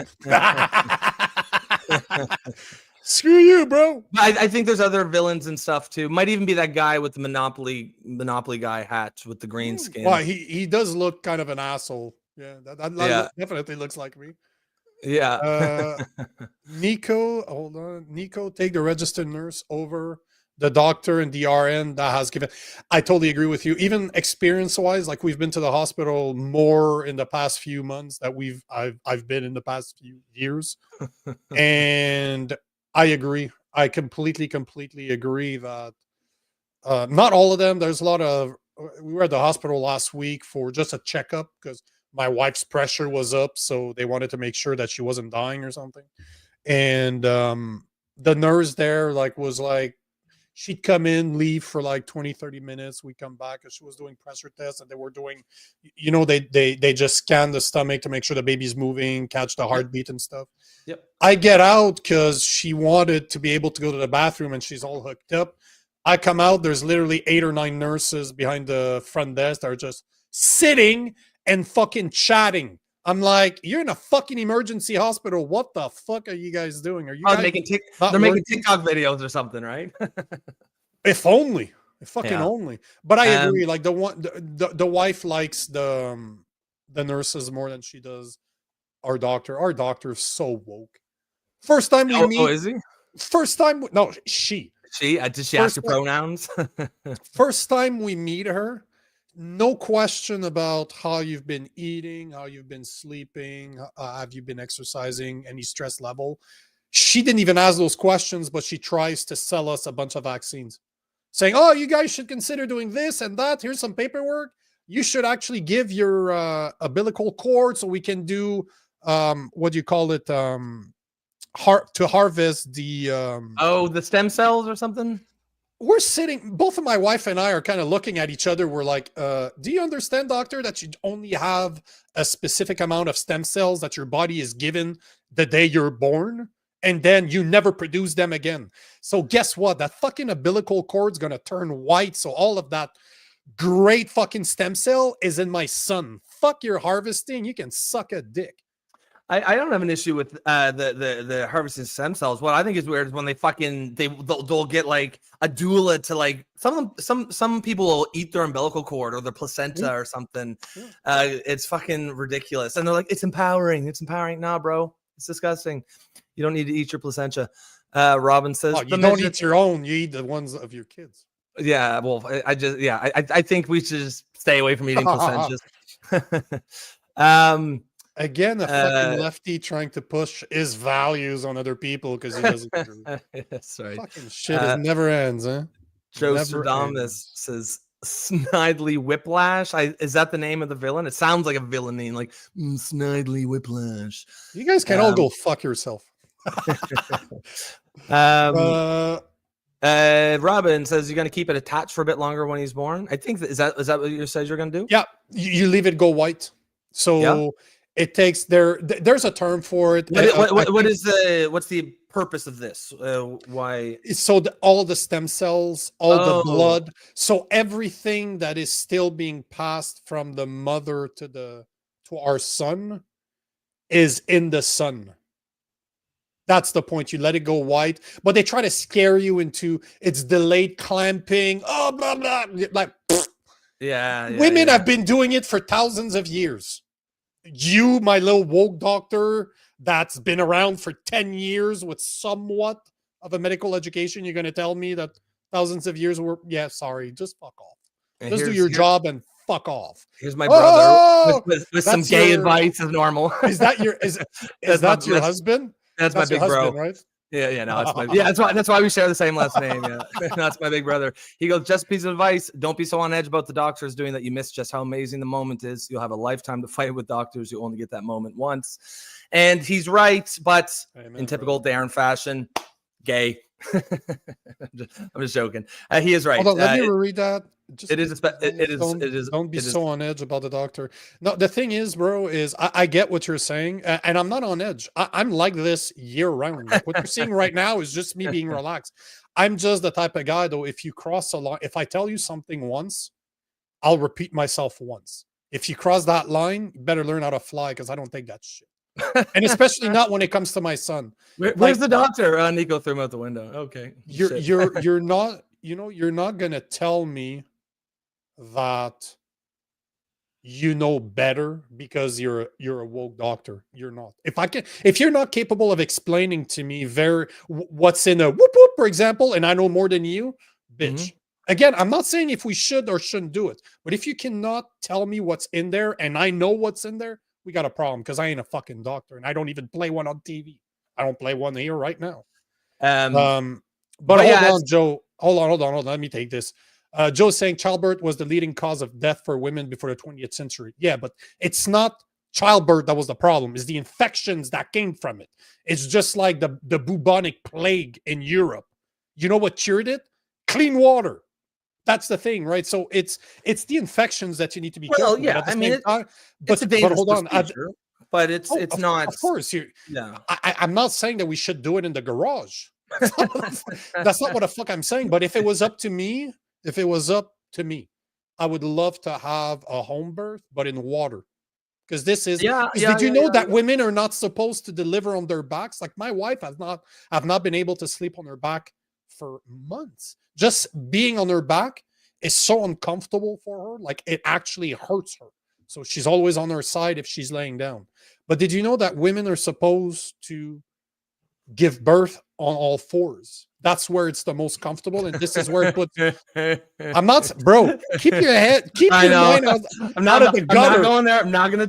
Screw you, bro. I think there's other villains and stuff too. Might even be that guy with the Monopoly guy hat with the green skin. Well, he does look kind of an asshole. Yeah, that Yeah. definitely looks like me. Yeah. Nico, hold on. Nico, take the registered nurse over the doctor and the RN that has given. I totally agree with you. Even experience-wise, like we've been to the hospital more in the past few months that I've been in the past few years, and I agree. I completely agree that not all of them. There's a lot of. We were at the hospital last week for just a checkup because my wife's pressure was up, so they wanted to make sure that she wasn't dying or something. And the nurse there was like, she'd come in, leave for like 20-30 minutes. We come back and she was doing pressure tests, and they were doing, they just scan the stomach to make sure the baby's moving, catch the heartbeat and stuff. Yep. I get out because she wanted to be able to go to the bathroom, and she's all hooked up. I come out, there's literally 8 or 9 nurses behind the front desk that are just sitting and fucking chatting. I'm like, you're in a fucking emergency hospital. What the fuck are you guys doing? Are you Oh, guys not they're making working? TikTok videos or something, right? If only. If fucking Yeah. only. But I Um, agree. Like the wife likes the nurses more than she does our doctor. Our doctor is so woke. First time we meet. is he? First time. No, she. Did she ask First your one- pronouns? First time we meet her, no question about how you've been eating, how you've been sleeping, have you been exercising, any stress level. She didn't even ask those questions, but she tries to sell us a bunch of vaccines, saying, oh, you guys should consider doing this and that. Here's some paperwork. You should actually give your umbilical cord so we can do what do you call it? harvest the Oh, the stem cells or something. we're sitting, both of my wife and I are kind of looking at each other. We're like, do you understand, doctor, that you only have a specific amount of stem cells that your body is given the day you're born, and then you never produce them again? So guess what? That fucking umbilical cord's gonna turn white. So all of that great fucking stem cell is in my son. Fuck your harvesting. You can suck a dick. I don't have an issue with the harvesting stem cells. What I think is weird is when they'll get like a doula to like some people will eat their umbilical cord or their placenta or something. It's fucking ridiculous, and they're like, it's empowering. It's empowering. Nah, bro, it's disgusting. You don't need to eat your placenta. Robin says, Oh, you don't eat your own. You eat the ones of your kids. Yeah, well, I think we should just stay away from eating placentas. Again, a fucking lefty trying to push his values on other people because he doesn't agree. That's right. Fucking shit, it never ends, huh? Joe Never Stradamus ends. says Snidely Whiplash. Is that the name of the villain? It sounds like a villain name, like Snidely Whiplash. You guys can all go fuck yourself. Robin says you're going to keep it attached for a bit longer when he's born. I think is that what you said you're going to do? Yeah, you leave it go white. So it takes there's a term for it. What's the purpose of this? Why? So all the stem cells, all the blood, so everything that is still being passed from the mother to our son is in the son. That's the point. You let it go white, but they try to scare you into it's delayed clamping. Oh, blah blah. Like, women have been doing it for thousands of years. You, my little woke doctor, that's been around for 10 years with somewhat of a medical education, you're going to tell me that thousands of years were, sorry, just fuck off. Just do your job and fuck off. Here's my brother with some gay advice as normal. Is that your that your husband? That's my big husband, bro, right? That's why we share the same last name. Yeah, that's my big brother. He goes, just a piece of advice: don't be so on edge about the doctors doing that. You miss just how amazing the moment is. You'll have a lifetime to fight with doctors. You only get that moment once, and he's right. But in typical Darren fashion, gay. I'm just joking. He is right. Hold on, let me read that. Don't be so on edge about the doctor. No, the thing is, bro, is I get what you're saying, and I'm not on edge. I'm like this year round. Like what you're seeing right now is just me being relaxed. I'm just the type of guy, though, if you cross a line, if I tell you something once, I'll repeat myself once. If you cross that line, you better learn how to fly, because I don't take that shit. And especially not when it comes to my son. Where's the doctor? Nico threw him out the window. Okay. You're not, you're not gonna tell me that you know better because you're a woke doctor. You're not. If you're not capable of explaining to me what's in a whoop whoop, for example, and I know more than you, bitch. Mm-hmm. Again, I'm not saying if we should or shouldn't do it, but if you cannot tell me what's in there and I know what's in there, we got a problem, because I ain't a fucking doctor and I don't even play one on TV. I don't play one here right now. But hold on, Joe. Hold on. Let me take this. Joe's saying childbirth was the leading cause of death for women before the 20th century. Yeah, but it's not childbirth that was the problem. It's the infections that came from it. It's just like the bubonic plague in Europe. You know what cured it? Clean water. That's the thing, right? So it's the infections that you need to be careful. Yeah, I mean, but hold on. But it's not. Of course, I'm not saying that we should do it in the garage. That's not what the fuck I'm saying. But if it was up to me, I would love to have a home birth, but in water. Because this is. Did you know that women are not supposed to deliver on their backs? Like my wife have not been able to sleep on her back for months. Just being on her back is so uncomfortable for her. Like it actually hurts her. So she's always on her side if she's laying down. But did you know that women are supposed to give birth on all fours? That's where it's the most comfortable, and this is where it puts. I'm not, bro. Keep your mind out. I'm not at the gutter. I'm not going there. I'm not going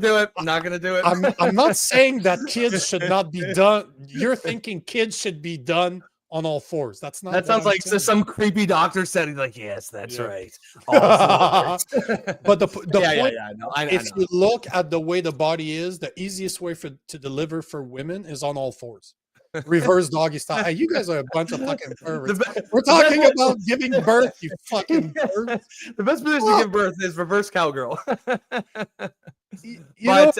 to do it. I'm not saying that kids should not be done. You're thinking kids should be done on all fours. That's not. That sounds like some creepy doctor said. He's like, yes, that's right. All fours. But the point, if you look at the way the body is, the easiest way to deliver for women is on all fours. reverse doggy style. Hey, you guys are a bunch of fucking perverts. The We're talking about giving birth, you fucking pervert. the best position to give birth is reverse cowgirl. You know,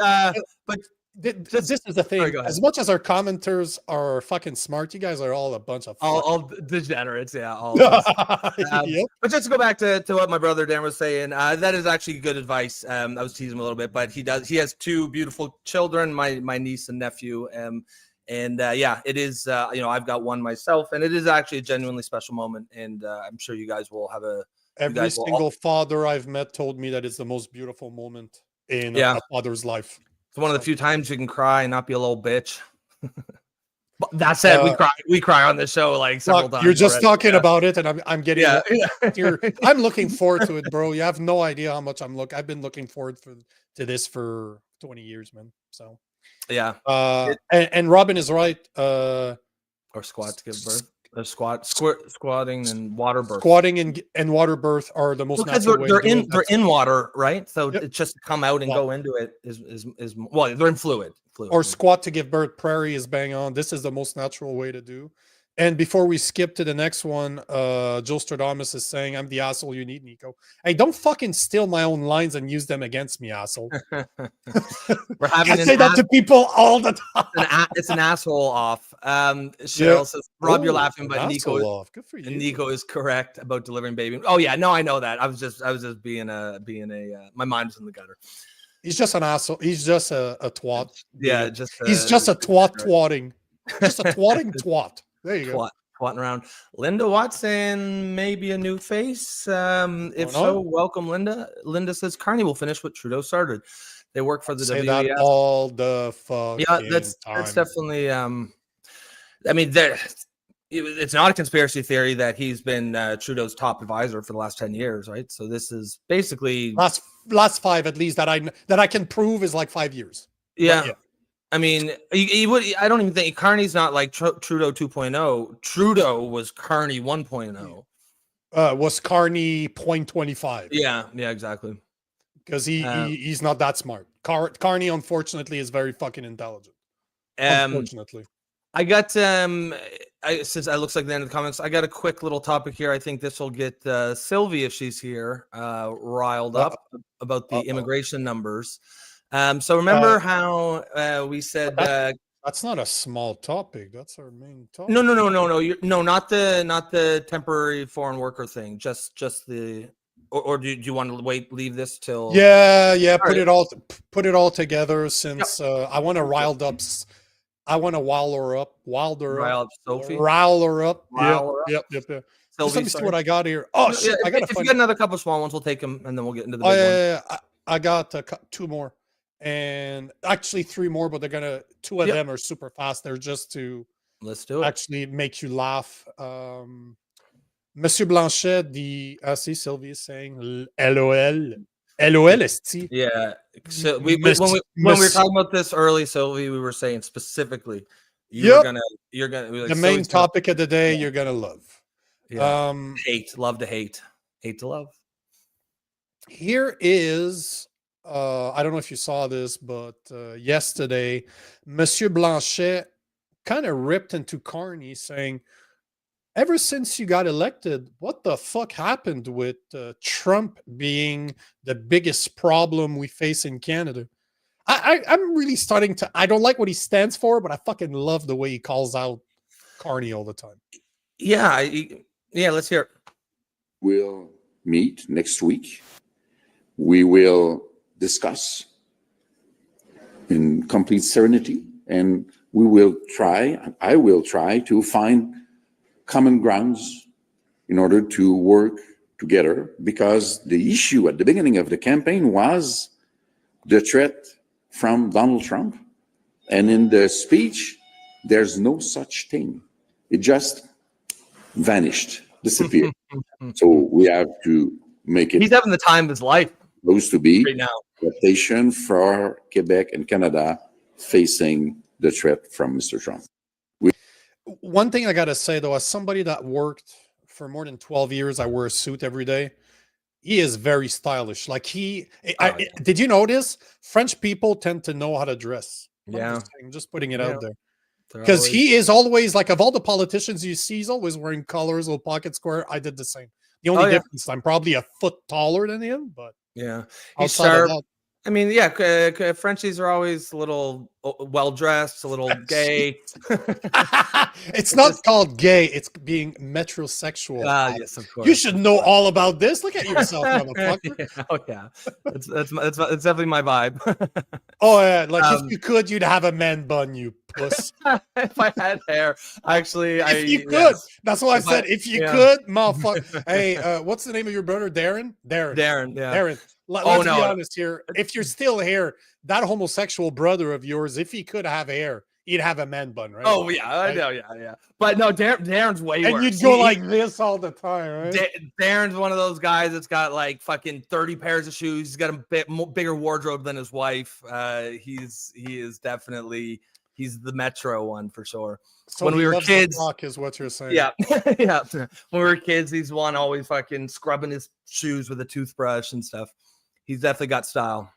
But this is the thing. Sorry, go ahead. As much as our commenters are fucking smart, you guys are all a bunch of all degenerates, yeah. All of us. Yep. But just to go back to what my brother Dan was saying, that is actually good advice. I was teasing him a little bit, but he has two beautiful children, my niece and nephew. Yeah, it is. I've got one myself, and it is actually a genuinely special moment. And I'm sure you guys will have Every guys will single father I've met told me that it's the most beautiful moment in a father's life. It's one of the few times you can cry and not be a little bitch. But that said, we cry on the show like several times. You're just already. talking about it, and I'm getting. Yeah. I'm looking forward to it, bro. You have no idea how much I've been looking forward to this for 20 years, man. So Yeah. And Robin is right. Or squat to give birth. Squatting and water birth. Squatting and water birth are the most Because natural way to do it. they're in water, right? So Yep. it's just to come out and go into it is well, they're in fluid. Or squat to give birth. Prairie is bang on. This is the most natural way to do. And before we skip to the next one, Joe Stradamus is saying, I'm the asshole you need, Nico. Hey, don't fucking steal my own lines and use them against me, asshole. We're having I say that to people all the time. it's an asshole off. Cheryl says, Rob, you're laughing, but Nico off. Good for you. Nico is correct about delivering baby. Oh yeah, no, I know that. I was just being a my mind was in the gutter. He's just an asshole. He's just a twat. Yeah, he's just a twatting. Just a twatting twat. There you go. Twatting around. Linda Watson may be a new face. If so, welcome, Linda. Linda says Carney will finish what Trudeau started. They work for the Say WEF. that all the fucking that's definitely. I mean, it's not a conspiracy theory that he's been Trudeau's top advisor for the last 10 years, right? So this is basically last 5 at least that I can prove is like 5 years. Yeah. I mean, he would. I don't even think Carney's not like Trudeau 2.0. Trudeau was Carney 1.0. Was Carney 0.25? Yeah, exactly. Because he's not that smart. Carney, unfortunately, is very fucking intelligent. Unfortunately. I got since it looks like the end of the comments, I got a quick little topic here. I think this will get Sylvie, if she's here, riled up about the immigration numbers. So remember how we said that's not a small topic. That's our main topic. No. Not the temporary foreign worker thing. Just the. Or do you want to leave this till? Yeah. Put it all together since I want to rile up Sophie. Rile her up. Yep. Just let me see what I got here. Oh shit! If you got another couple small ones, we'll take them and then we'll get into the big one. Yeah. I got 2 more, and actually 3 more, but two of them are super fast. They're just to let's do it. Actually, make you laugh. Monsieur Blanchet, Sylvie is saying LOL. LOL esti. Yeah. So when we were talking about this early, Sylvie, we were saying specifically you're gonna like, the main topic of the day you're gonna love. Yeah. Love to hate to love. Here is I don't know if you saw this, but yesterday Monsieur Blanchet kind of ripped into Carney saying, ever since you got elected, what the fuck happened with Trump being the biggest problem we face in Canada? I'm really starting to, I don't like what he stands for, but I fucking love the way he calls out Carney all the time. Yeah, let's hear it. We'll meet next week. We will discuss in complete serenity, and I will try to find common grounds in order to work together, because the issue at the beginning of the campaign was the threat from Donald Trump. And in the speech, there's no such thing. It just vanished, disappeared. So we have to make it. He's having the time of his life. Supposed to be right now. Adaptation for Quebec and Canada facing the threat from Mr. Trump. One thing I got to say, though, as somebody that worked for more than 12 years, I wear a suit every day. He is very stylish. Like did you notice French people tend to know how to dress? Yeah. I'm just putting it out there. They're Because always- he is always like, of all the politicians you see, he's always wearing colors, little pocket square. I did the same. The only Oh, yeah. difference, I'm probably a foot taller than him, but yeah, he's outside of sharp. that, I mean, yeah, Frenchies are always a little well dressed, a little gay. it's not called gay. It's being metrosexual. Yes, of course. You should know all about this. Look at yourself, motherfucker. Yeah, oh yeah, that's definitely my vibe. Oh yeah, like Um, if you could, you'd have a man bun, you puss. If I had hair, actually, If you could, yes. that's why I If I- said if you yeah. could, motherfucker. Hey, what's the name of your brother? Darren. Darren, yeah. Darren. Let's Oh, be no. honest here. If you're still here, that homosexual brother of yours, if he could have hair, he'd have a man bun, right? Oh yeah, I Right? know, yeah. But no, Darren's way and worse. you'd go He- like this all the time, right? Darren's one of those guys that's got like fucking 30 pairs of shoes. He's got a bit bigger wardrobe than his wife. He is definitely he's the metro one for sure. So when he we were loves the kids- rock is what you're saying. Yeah, yeah. When we were kids, he's one always fucking scrubbing his shoes with a toothbrush and stuff. He's definitely got style.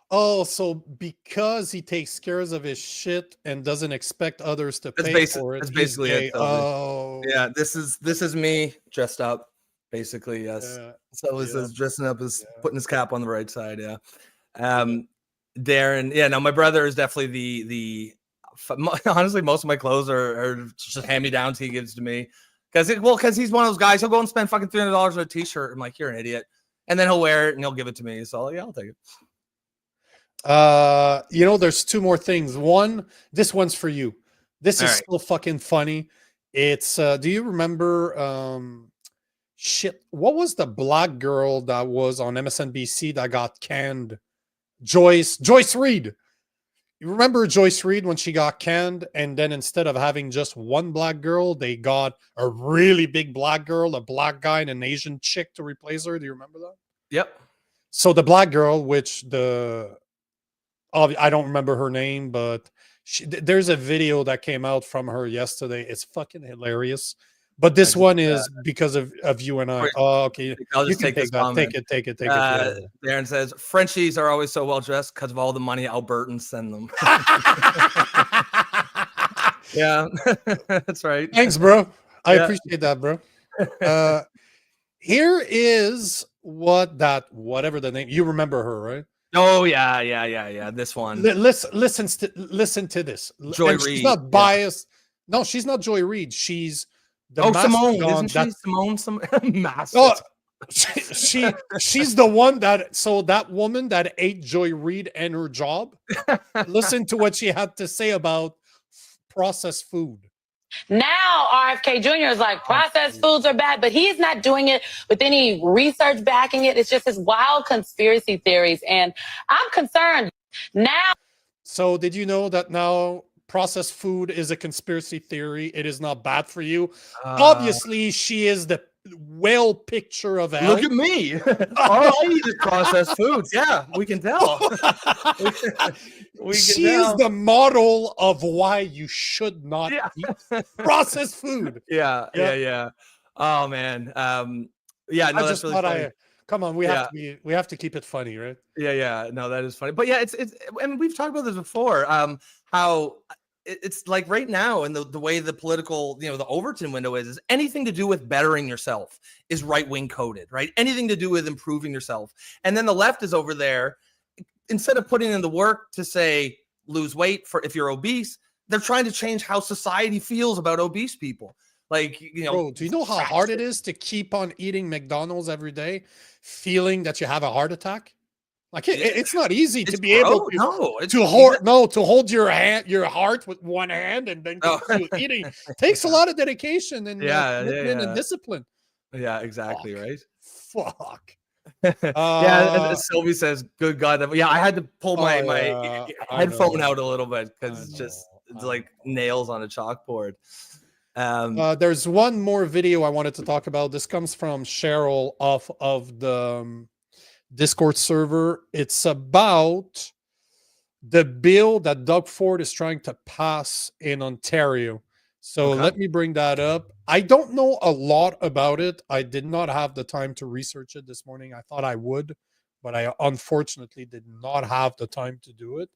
Oh, so because he takes cares of his shit and doesn't expect others to That's pay basic- for it. that's he's basically it, gay. Toby. Oh, Yeah, this is me dressed up, basically. Yes. yeah. So this Yeah. is dressing up as Yeah. putting his cap on the right side. Yeah. Darren. Yeah. No, my brother is definitely honestly, most of my clothes are just hand me downs he gives to me because he's one of those guys. He'll go and spend fucking $300 on a t-shirt. I'm like, you're an idiot, and then he'll wear it and he'll give it to me. So yeah, I'll take it. There's two more things. One, this one's for you. This is All so fucking funny. It's do you remember shit, what was the black girl that was on MSNBC that got canned? Joyce Reed. You remember Joyce Reed when she got canned, and then instead of having just one black girl, they got a really big black girl, a black guy, and an Asian chick to replace her. Do you remember that? Yep. So the black girl, which I don't remember her name, but there's a video that came out from her yesterday. It's fucking hilarious. But this one is because of you and I. Wait, Oh, okay. I'll You just can take this that. comment. Take it. Yeah. Darren says Frenchies are always so well dressed because of all the money Albertans send them. Yeah, that's right. Thanks, bro. I Yeah. appreciate that, bro. Here is whatever the name. You remember her, right? Oh yeah. This one. Listen to this. Joy And she's Reid, not yeah. biased. No, she's not Joy Reid. She's the Simone, mastodon isn't she? that- Simone, some massive. Oh, she's the one that woman that ate Joy Reid and her job. Listen to what she had to say about processed food. Now RFK Jr. is like, processed foods are bad, but he's not doing it with any research backing it. It's just his wild conspiracy theories. And I'm concerned now. So did you know that now processed food is a conspiracy theory? It is not bad for you. Obviously, she is the well picture of health. Look at me. All I eat is processed foods. Yeah, we can tell. She is the model of why you should not Yeah. eat processed food. Yeah. Oh man. Yeah. No, I that's just really thought funny. come on, we have to keep it funny, right? Yeah. No, that is funny. But yeah, it's and we've talked about this before. How it's like right now, and the way the political, the Overton window is anything to do with bettering yourself is right wing coded, right? Anything to do with improving yourself, and then the left is over there. Instead of putting in the work to say lose weight for if you're obese, they're trying to change how society feels about obese people. Like, Bro, do you know how hard it is to keep on eating McDonald's every day, feeling that you have a heart attack? Like it's not easy to be able to hold your heart with one hand and then continue eating. Takes a lot of dedication and commitment and discipline. Yeah, exactly. Fuck. Right. Fuck. Yeah, Sylvie says, "Good God!" Yeah, I had to pull my headphone out a little bit because it's like nails on a chalkboard. There's one more video I wanted to talk about. This comes from Cheryl off of the Discord server. It's about the bill that Doug Ford is trying to pass in Ontario. So let me bring that up. I don't know a lot about it. I did not have the time to research it this morning. I thought I would, but I unfortunately did not have the time to do it.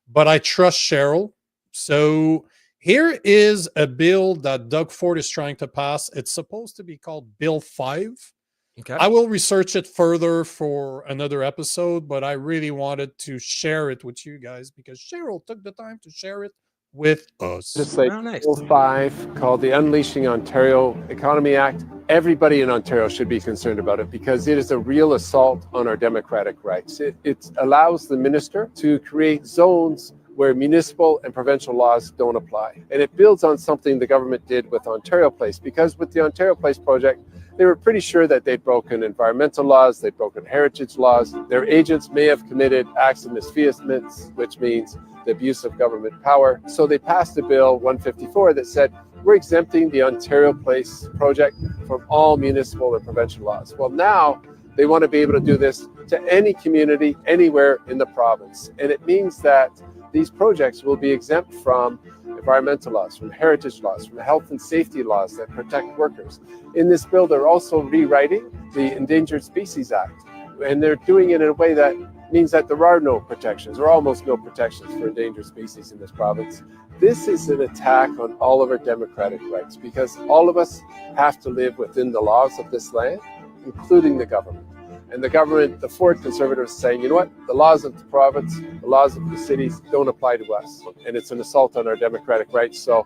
But I trust Cheryl. So Here is a bill that Doug Ford is trying to pass. It's supposed to be called Bill 5. Okay. I will research it further for another episode, but I really wanted to share it with you guys because Cheryl took the time to share it with us. Legislation Oh, nice. Bill 5 called the Unleashing Ontario Economy Act. Everybody in Ontario should be concerned about it because it is a real assault on our democratic rights. It allows the minister to create zones where municipal and provincial laws don't apply. And it builds on something the government did with Ontario Place, because with the Ontario Place project, they were pretty sure that they'd broken environmental laws, they'd broken heritage laws. Their agents may have committed acts of misfeasance, which means the abuse of government power. So they passed a bill 154 that said, we're exempting the Ontario Place project from all municipal and provincial laws. Well, now they want to be able to do this to any community anywhere in the province. And it means that these projects will be exempt from environmental laws, from heritage laws, from health and safety laws that protect workers. In this bill, they're also rewriting the Endangered Species Act. And they're doing it in a way that means that there are no protections, or almost no protections for endangered species in this province. This is an attack on all of our democratic rights because all of us have to live within the laws of this land, including the government. And the government, the Ford Conservatives, saying, you know what, the laws of the province, the laws of the cities don't apply to us. And it's an assault on our democratic rights. So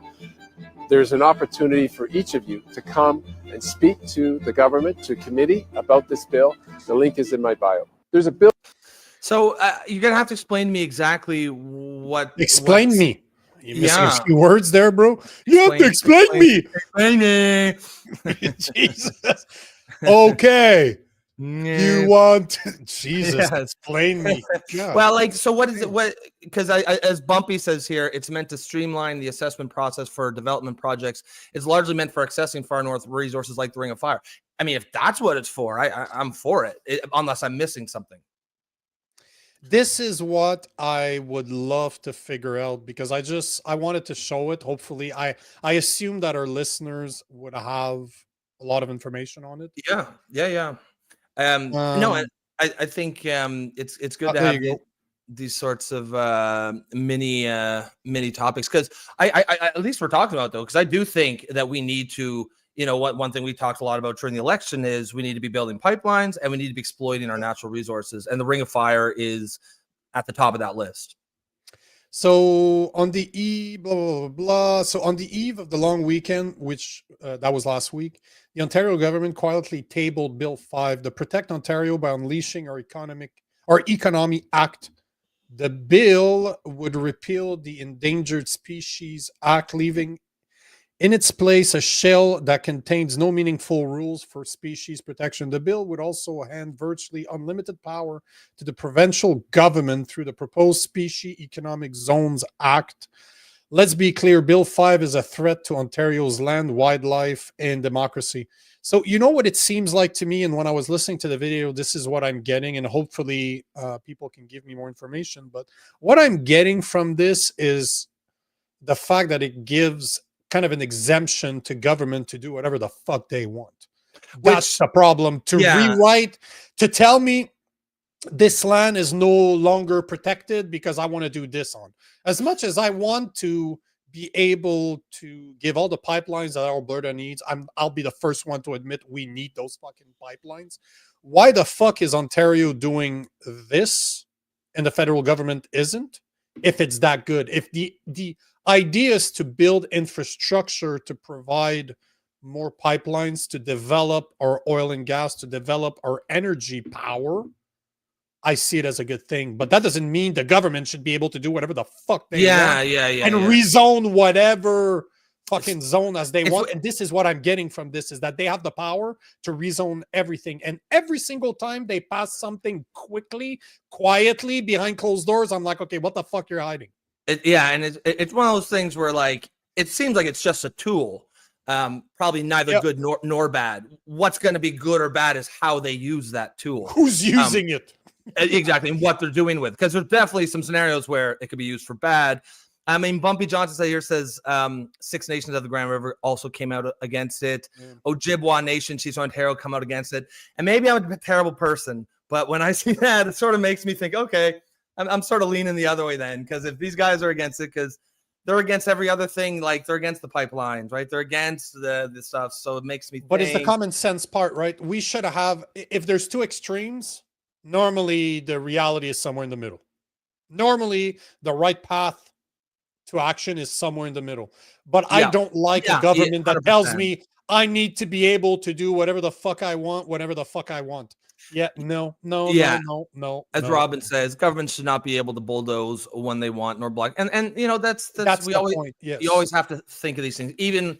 there's an opportunity for each of you to come and speak to the government, to committee about this bill. The link is in my bio. There's a bill. So you're going to have to explain to me exactly what. Explain what's- me. You're missing Yeah. a few words there, bro. You have to explain me. Explain it. Jesus. Okay. Yeah. You want Jesus, Yes. explain me. God. Well, like, so what is it? What, because I, as Bumpy says here, it's meant to streamline the assessment process for development projects. It's largely meant for accessing far north resources like the Ring of Fire. I mean, if that's what it's for, I'm for it, unless I'm missing something. This is what I would love to figure out because I wanted to show it. Hopefully, I assume that our listeners would have a lot of information on it. Yeah. No, I think it's good to there have you go. these sorts of mini topics because I at least we're talking about though because I do think that we need to, you know, what one thing we talked a lot about during the election is we need to be building pipelines and we need to be exploiting our natural resources, and the Ring of Fire is at the top of that list. So on the eve, blah, blah, blah, blah. So on the eve of the long weekend, which that was last week, the Ontario government quietly tabled Bill 5, the Protect Ontario by Unleashing Our Economy Act. The bill would repeal the Endangered Species Act, leaving in its place a shell that contains no meaningful rules for species protection. The bill would also hand virtually unlimited power to the provincial government through the proposed Species Economic Zones Act. Let's be clear, Bill 5 is a threat to Ontario's land, wildlife, and democracy. So you know what it seems like to me, and when I was listening to the video, this is what I'm getting, and hopefully people can give me more information. But what I'm getting from this is the fact that it gives kind of an exemption to government to do whatever the fuck they want. That's the problem. To rewrite, to tell me this land is no longer protected because I want to do this on. As much as I want to be able to give all the pipelines that Alberta needs, I'll be the first one to admit we need those fucking pipelines. Why the fuck is Ontario doing this and the federal government isn't? If it's that good, if the idea is to build infrastructure to provide more pipelines, to develop our oil and gas, to develop our energy power, I see it as a good thing. But that doesn't mean the government should be able to do whatever the fuck they want and rezone whatever fucking zone as they want. And this is what I'm getting from this, is that they have the power to rezone everything. And every single time they pass something quickly, quietly, behind closed doors, I'm like, okay, what the fuck you're hiding? And it's one of those things where, like, it seems like it's just a tool, probably neither good nor bad. What's going to be good or bad is how they use that tool. Who's using it? Exactly, and what they're doing with, because there's definitely some scenarios where it could be used for bad. I mean, Bumpy Johnson here says 6 Nations of the Grand River also came out against it. Ojibwa Nation, Chiefs of Ontario, come out against it. And maybe I'm a terrible person, but when I see that, it sort of makes me think, okay, I'm sort of leaning the other way then, because if these guys are against it, because they're against every other thing. Like they're against the pipelines, right? They're against the stuff. So it makes me But it's the think, common sense part, right? We should have, if there's two extremes, normally the reality is somewhere in the middle. Normally, the right path to action is somewhere in the middle. But I Yeah. don't like Yeah, a government that tells 100%. me I need to be able to do whatever the fuck I want, whenever the fuck I want. Yeah, no, Yeah. no. as no. Robin says, government should not be able to bulldoze when they want nor block. And you know, that's That's we the always point. Yes. you always have to think of these things, even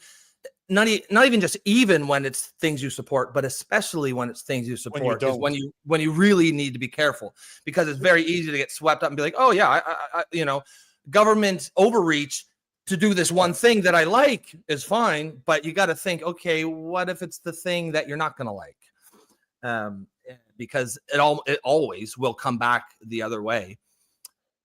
not even just even when it's things you support, but especially when it's things you support is when you really need to be careful, because it's very easy to get swept up and be like, oh yeah, I you know, government overreach to do this one thing that I like is fine, but you got to think, okay, what if it's the thing that you're not going to like? Because it always will come back the other way.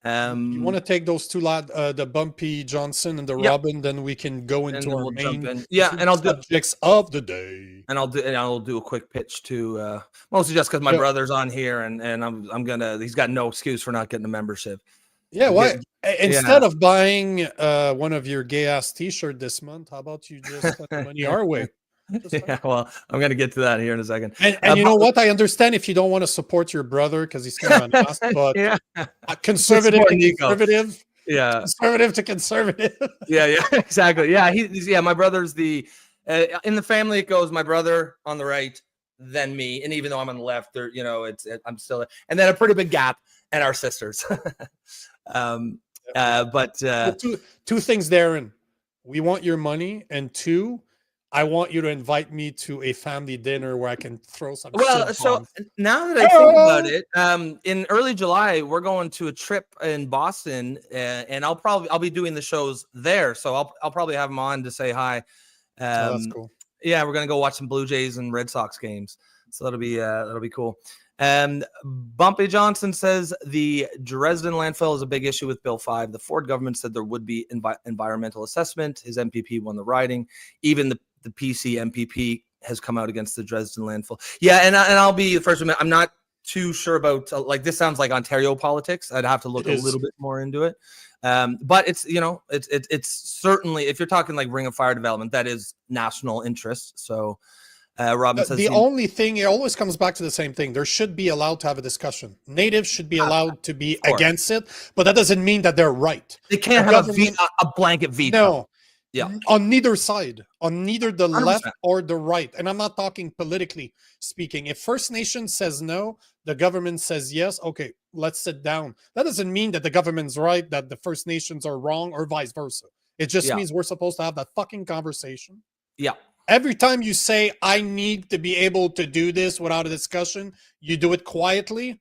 You want to take those two the Bumpy Johnson and the Yep. Robin, then we can go and into then our we'll jump main in. Yeah, and I'll do subjects of the day. and I'll do a quick pitch to mostly just because my Yeah. brother's on here, and I'm gonna, he's got no excuse for not getting a membership. Yeah, why instead Yeah. of buying one of your gay ass t-shirt this month, how about you just send the money our way? Yeah, well, I'm gonna get to that here in a second. And you know what? I understand if you don't want to support your brother because he's kind of an ass, but Yeah, conservative Support to Nico. conservative, yeah, conservative to conservative. yeah, exactly. Yeah, my brother's the in the family. It goes my brother on the right, then me, and even though I'm on the left, there, you know, I'm still, and then a pretty big gap, and our sisters. But two things, Darren. We want your money, and two, I want you to invite me to a family dinner where I can throw some. well, shit so on. now that I think about it, in early July we're going to a trip in Boston, and I'll be doing the shows there, so I'll probably have them on to say hi. Oh, that's cool. Yeah, we're gonna go watch some Blue Jays and Red Sox games, so that'll be cool. Bumpy Johnson says the Dresden landfill is a big issue with Bill 5. The Ford government said there would be environmental assessment. His MPP won the riding. Even the PC MPP has come out against the Dresden landfill. Yeah, and I'll be the first one. I'm not too sure about like this sounds like Ontario politics. I'd have to look a little bit more into it. But it's, you know, it's certainly, if you're talking like Ring of Fire development, that is national interest. So Robin says the only thing, it always comes back to the same thing. There should be allowed to have a discussion. Natives should be allowed to be against it, but that doesn't mean that they're right. They can't have a blanket veto. No. Yeah. On neither side, on neither the 100%. left or the right. And I'm not talking politically speaking. If First Nation says no, the government says yes. Okay, let's sit down. That doesn't mean that the government's right, that the First Nations are wrong, or vice versa. It just means we're supposed to have that fucking conversation. Yeah. Every time you say, I need to be able to do this without a discussion, you do it quietly.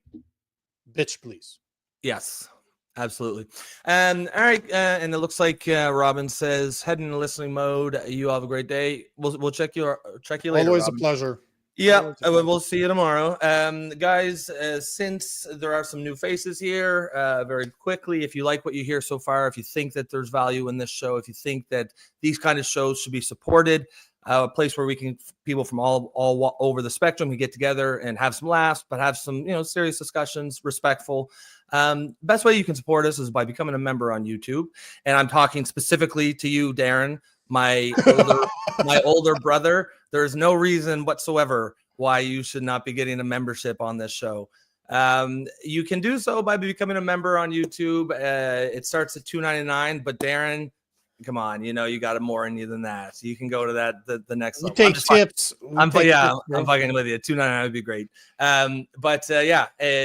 Bitch, please. Yes, absolutely. All right. And it looks like Robin says, head into listening mode. You all have a great day. We'll check you later. Always Robin. a pleasure. Yeah, we'll see you tomorrow. Guys, since there are some new faces here, very quickly, if you like what you hear so far, if you think that there's value in this show, if you think that these kind of shows should be supported, a place where we can, people from all over the spectrum can get together and have some laughs, but have some, you know, serious discussions, respectful. Best way you can support us is by becoming a member on YouTube. And I'm talking specifically to you, Darren, my older brother. There's no reason whatsoever why you should not be getting a membership on this show. You can do so by becoming a member on YouTube. It starts at $2.99, but Darren, come on, you know, you got more in you than that. So you can go to the next level. Take tips. I'm fucking with you. $2.99 would be great.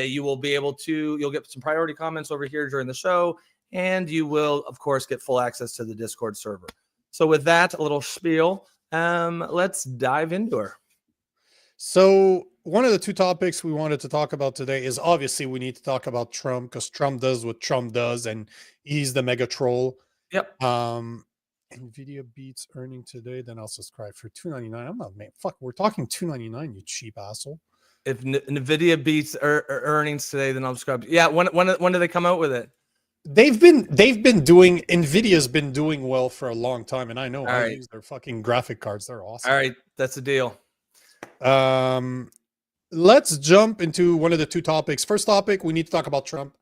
You will be able to, you'll get some priority comments over here during the show, and you will, of course, get full access to the Discord server. So with that, a little spiel, let's dive into her. So one of the two topics we wanted to talk about today is obviously we need to talk about Trump, because Trump does what Trump does, and he's the mega troll. Yep. Nvidia beats earning today, then I'll subscribe for $2.99. I'm not, man. Fuck, we're talking $2.99, you cheap asshole. If Nvidia beats earnings today, then I'll subscribe. Yeah. When do they come out with it? They've been doing, Nvidia's been doing well for a long time, and I know I use their fucking graphic cards. They're awesome. All right, that's the deal. Let's jump into one of the two topics. First topic, we need to talk about Trump.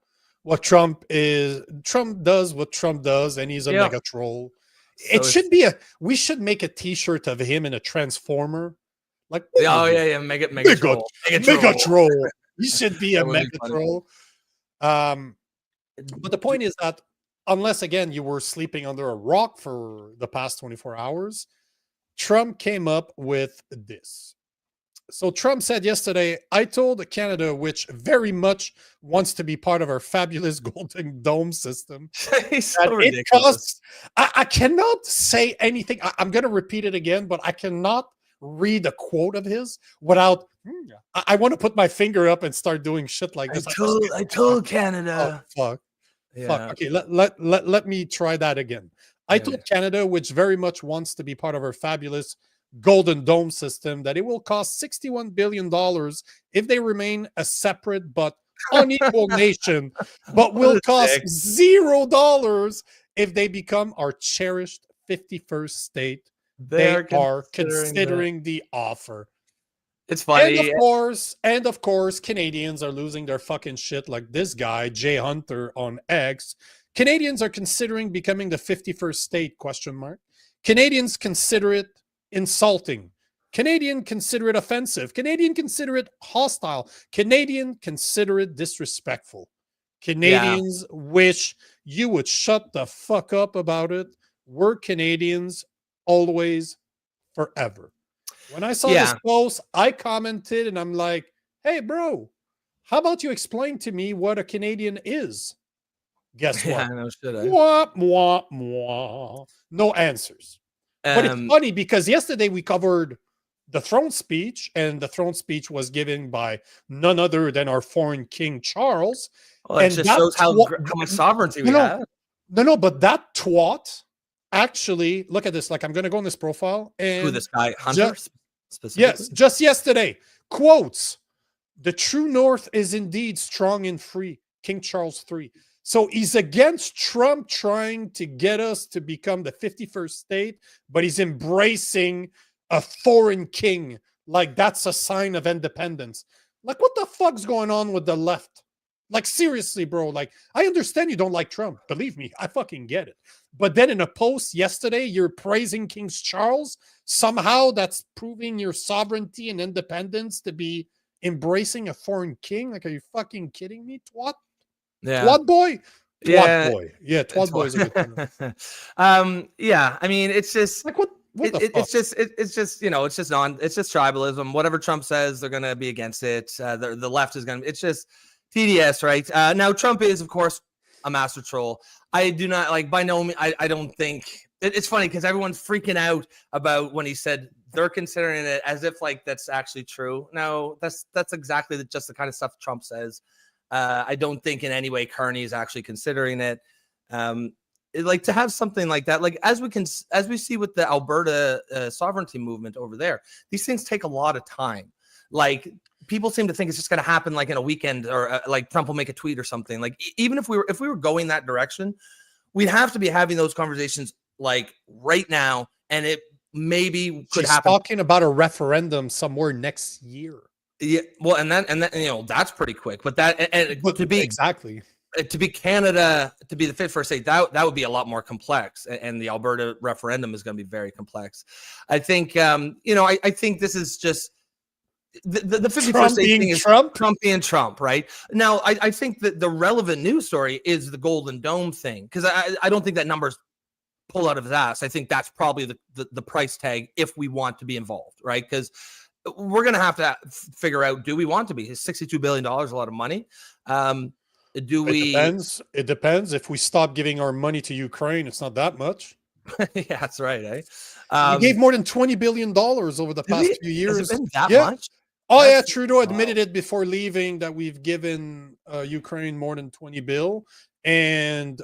what Trump does what Trump does, and he's a Yeah. mega troll. So It should be we should make a t-shirt of him in a transformer. Like, Oh yeah, mega Mega- troll. mega troll. He should be a That would be mega funny. troll. But the point is that unless again you were sleeping under a rock for the past 24 hours, Trump came up with this. So Trump said yesterday, I told Canada, which very much wants to be part of our fabulous Golden Dome system, He's that so it ridiculous. costs. I cannot say anything. I'm going to repeat it again, but I cannot read a quote of his without. I want to put my finger up and start doing shit like this. I told Oh, Canada. fuck. Yeah. Fuck. Okay, let me try that again. I Yeah. told Canada, which very much wants to be part of our fabulous Golden Dome system, that it will cost $61 billion if they remain a separate but unequal nation, but will What a cost dick. $0 if they become our cherished 51st state. They are considering considering the offer. that. It's funny. And of course, Canadians are losing their fucking shit like this guy, Jay Hunter on X. Canadians are considering becoming the 51st state, question mark. Canadians consider it insulting. Canadian consider it offensive. Canadian consider it hostile. Canadian consider it disrespectful. Canadians wish you would shut the fuck up about it. We're Canadians always, forever. When I saw this post, I commented and I'm like, hey, bro, how about you explain to me what a Canadian is? Guess Yeah, what? no shit. Eh? Mwah, mwah, mwah. No answers. But it's funny because yesterday we covered the throne speech, and the throne speech was given by none other than our foreign King Charles. Well, it and just that shows how twa- much sovereignty we No, no. have. No, but that twat actually, look at this. Like, I'm going to go on this profile. And Who this guy, Hunter? Ju- specifically? yes, just yesterday, quotes, the true North is indeed strong and free. King Charles III. So he's against Trump trying to get us to become the 51st state, but he's embracing a foreign king. Like that's a sign of independence. Like, what the fuck's going on with the left? Like, seriously, bro. Like, I understand you don't like Trump. Believe me, I fucking get it. But then in a post yesterday, you're praising King Charles. Somehow that's proving your sovereignty and independence to be embracing a foreign king. Like, are you fucking kidding me? Twat? Yeah. Twat boy? Twat Yeah. boy. Yeah, twat boy is a good term. Yeah. I mean, it's just Like, what the fuck? it's just it's just it's just tribalism. Whatever Trump says, they're gonna be against it. The left is gonna. It's just TDS, right? Now Trump is, of course, a master troll. I do not like by no means. I don't think it's funny because everyone's freaking out about when he said they're considering it as if like that's actually true. No, that's exactly just the kind of stuff Trump says. I don't think in any way Kearney is actually considering it. Like to have something like that, like as we see with the Alberta sovereignty movement over there, these things take a lot of time. Like people seem to think it's just going to happen like in a weekend, or like Trump will make a tweet or something. Like even if we were going that direction, we'd have to be having those conversations like right now, and it maybe could She's happen. talking about a referendum somewhere next year. Yeah, well, and then that's pretty quick. But But to be exactly. To be Canada, to be the 51st state, that would be a lot more complex, and the Alberta referendum is going to be very complex. I think, I think this is just the 51st Trump state being thing is Trump? Trump being Trump, right? Now, I think that the relevant news story is the Golden Dome thing, because I don't think that number's pulled out of his ass. I think that's probably the price tag if we want to be involved, right? Because we're going to have to figure out, do we want to be? Is $62 billion a lot of money? It depends. It depends. If we stop giving our money to Ukraine, it's not that much. Yeah, that's right. We gave more than $20 billion over the past few years. Has it been that Yeah. much? Oh yeah, That's- Trudeau admitted it before leaving that we've given Ukraine more than 20 bill, and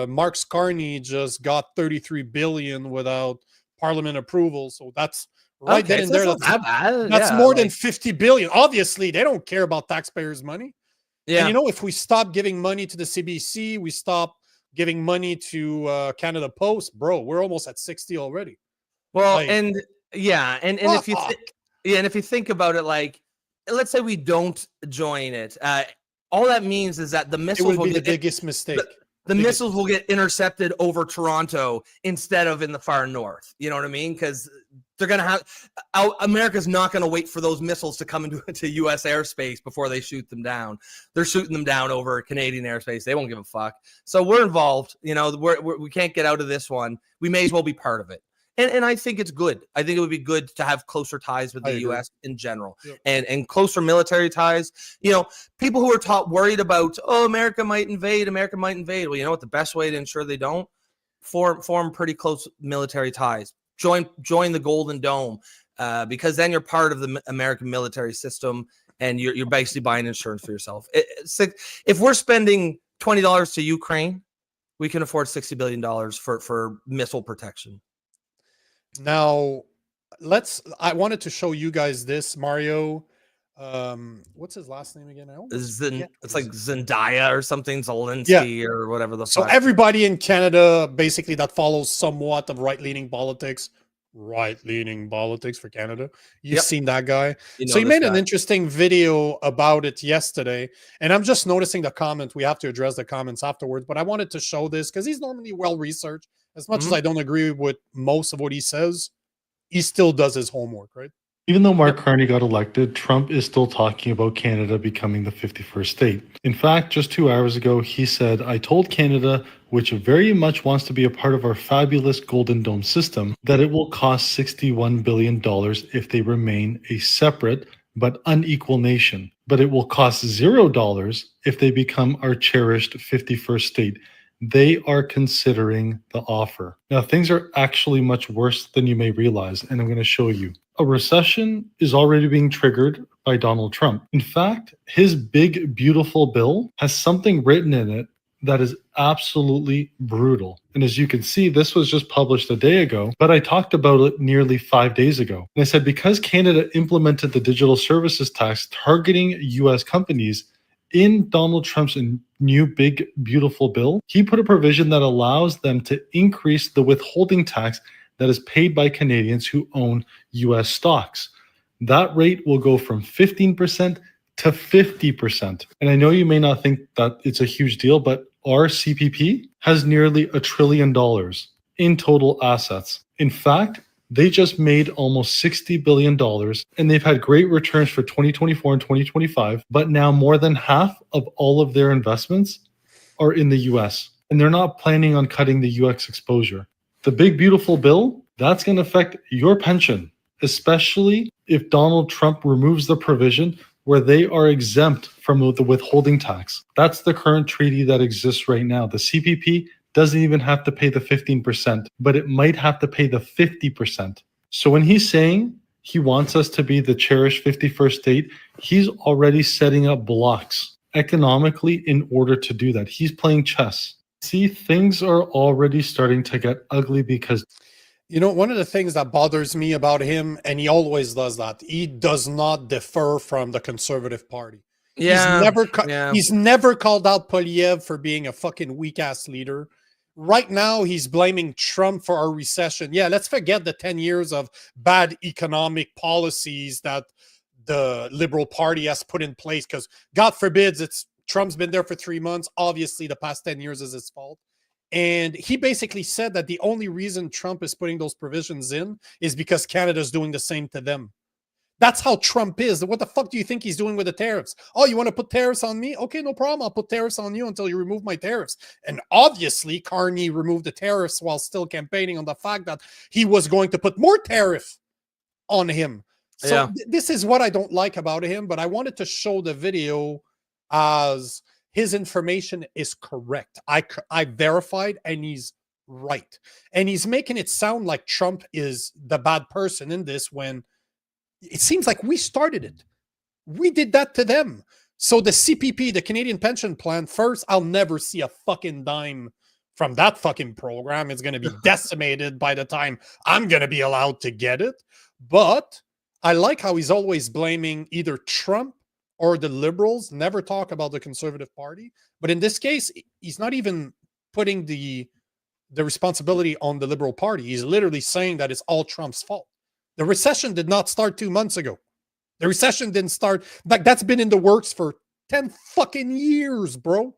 Mark Carney just got 33 billion without Parliament approval. So that's right then and so there. it's not that bad. That's Yeah, more than like- 50 billion. Obviously, they don't care about taxpayers' money. Yeah. And if we stop giving money to the CBC, we stop giving money to Canada Post, bro, we're almost at 60 already. Well, Like- and if you Fuck. and if you think about it, like let's say we don't join it, all that means is that the It missiles would will be the get biggest mistake. the biggest- missiles will get intercepted over Toronto instead of in the far north. You know what I mean? Because they're going to have America's not going to wait for those missiles to come into U.S. airspace before they shoot them down. They're shooting them down over Canadian airspace. They won't give a fuck. So we're involved. You know, we can't get out of this one. We may as well be part of it. And I think it's good. I think it would be good to have closer ties with I the agree. U.S. in general, Yep. and closer military ties. You know, people who are worried about, oh, America might invade. Well, you know what? The best way to ensure they don't form pretty close military ties. Join the Golden Dome, because then you're part of the American military system, and you're basically buying insurance for yourself. If we're spending $20 to Ukraine, we can afford $60 billion for missile protection. Now, I wanted to show you guys this, Mario. What's his last name again? It's like Zendaya or something, Zelensky or whatever the So fuck. everybody in Canada, basically, that follows somewhat of right-leaning politics for Canada. You've Yep. seen that guy. You know So he this made an guy. interesting video about it yesterday, and I'm just noticing the comment. We have to address the comments afterwards, but I wanted to show this because he's normally well-researched. As much as Mhm. I don't agree with most of what he says, he still does his homework, right? Even though Mark Carney got elected, Trump is still talking about Canada becoming the 51st state. In fact, just 2 hours ago, he said, I told Canada, which very much wants to be a part of our fabulous Golden Dome system, that it will cost $61 billion if they remain a separate but unequal nation. But it will cost $0 if they become our cherished 51st state. They are considering the offer. Now, things are actually much worse than you may realize, and I'm going to show you. A recession is already being triggered by Donald Trump. In fact, his big, beautiful bill has something written in it that is absolutely brutal. And as you can see, this was just published a day ago, but I talked about it nearly 5 days ago. And I said, because Canada implemented the digital services tax targeting US companies in Donald Trump's new big, beautiful bill, he put a provision that allows them to increase the withholding tax that is paid by Canadians who own US stocks. That rate will go from 15% to 50%. And I know you may not think that it's a huge deal, but our CPP has nearly $1 trillion in total assets. In fact, they just made almost $60 billion, and they've had great returns for 2024 and 2025, but now more than half of all of their investments are in the US, and they're not planning on cutting the US exposure. The big, beautiful bill, that's going to affect your pension, especially if Donald Trump removes the provision where they are exempt from the withholding tax. That's the current treaty that exists right now. The CPP doesn't even have to pay the 15%, but it might have to pay the 50%. So when he's saying he wants us to be the cherished 51st state, he's already setting up blocks economically in order to do that. He's playing chess. See, things are already starting to get ugly because You know, one of the things that bothers me about him, and he always does that, he does not differ from the Conservative Party. Yeah, He's never called out Polyev for being a fucking weak-ass leader. Right now, he's blaming Trump for our recession. Yeah, let's forget the 10 years of bad economic policies that the Liberal Party has put in place, because God forbids Trump's been there for 3 months. Obviously, the past 10 years is his fault. And he basically said that the only reason Trump is putting those provisions in is because Canada's doing the same to them. That's how Trump is. What the fuck do you think he's doing with the tariffs? Oh, you want to put tariffs on me? Okay, no problem. I'll put tariffs on you until you remove my tariffs. And obviously, Carney removed the tariffs while still campaigning on the fact that he was going to put more tariff on him. So Yeah. this is what I don't like about him, but I wanted to show the video as his information is correct. I verified, and he's right. And he's making it sound like Trump is the bad person in this when it seems like we started it. We did that to them. So the CPP, the Canadian Pension Plan, first, I'll never see a fucking dime from that fucking program. It's going to be decimated by the time I'm going to be allowed to get it. But I like how he's always blaming either Trump or the Liberals, never talk about the Conservative Party. But in this case, he's not even putting the responsibility on the Liberal Party. He's literally saying that it's all Trump's fault. The recession did not start 2 months ago. The recession didn't start. Like, that's been in the works for 10 fucking years, bro.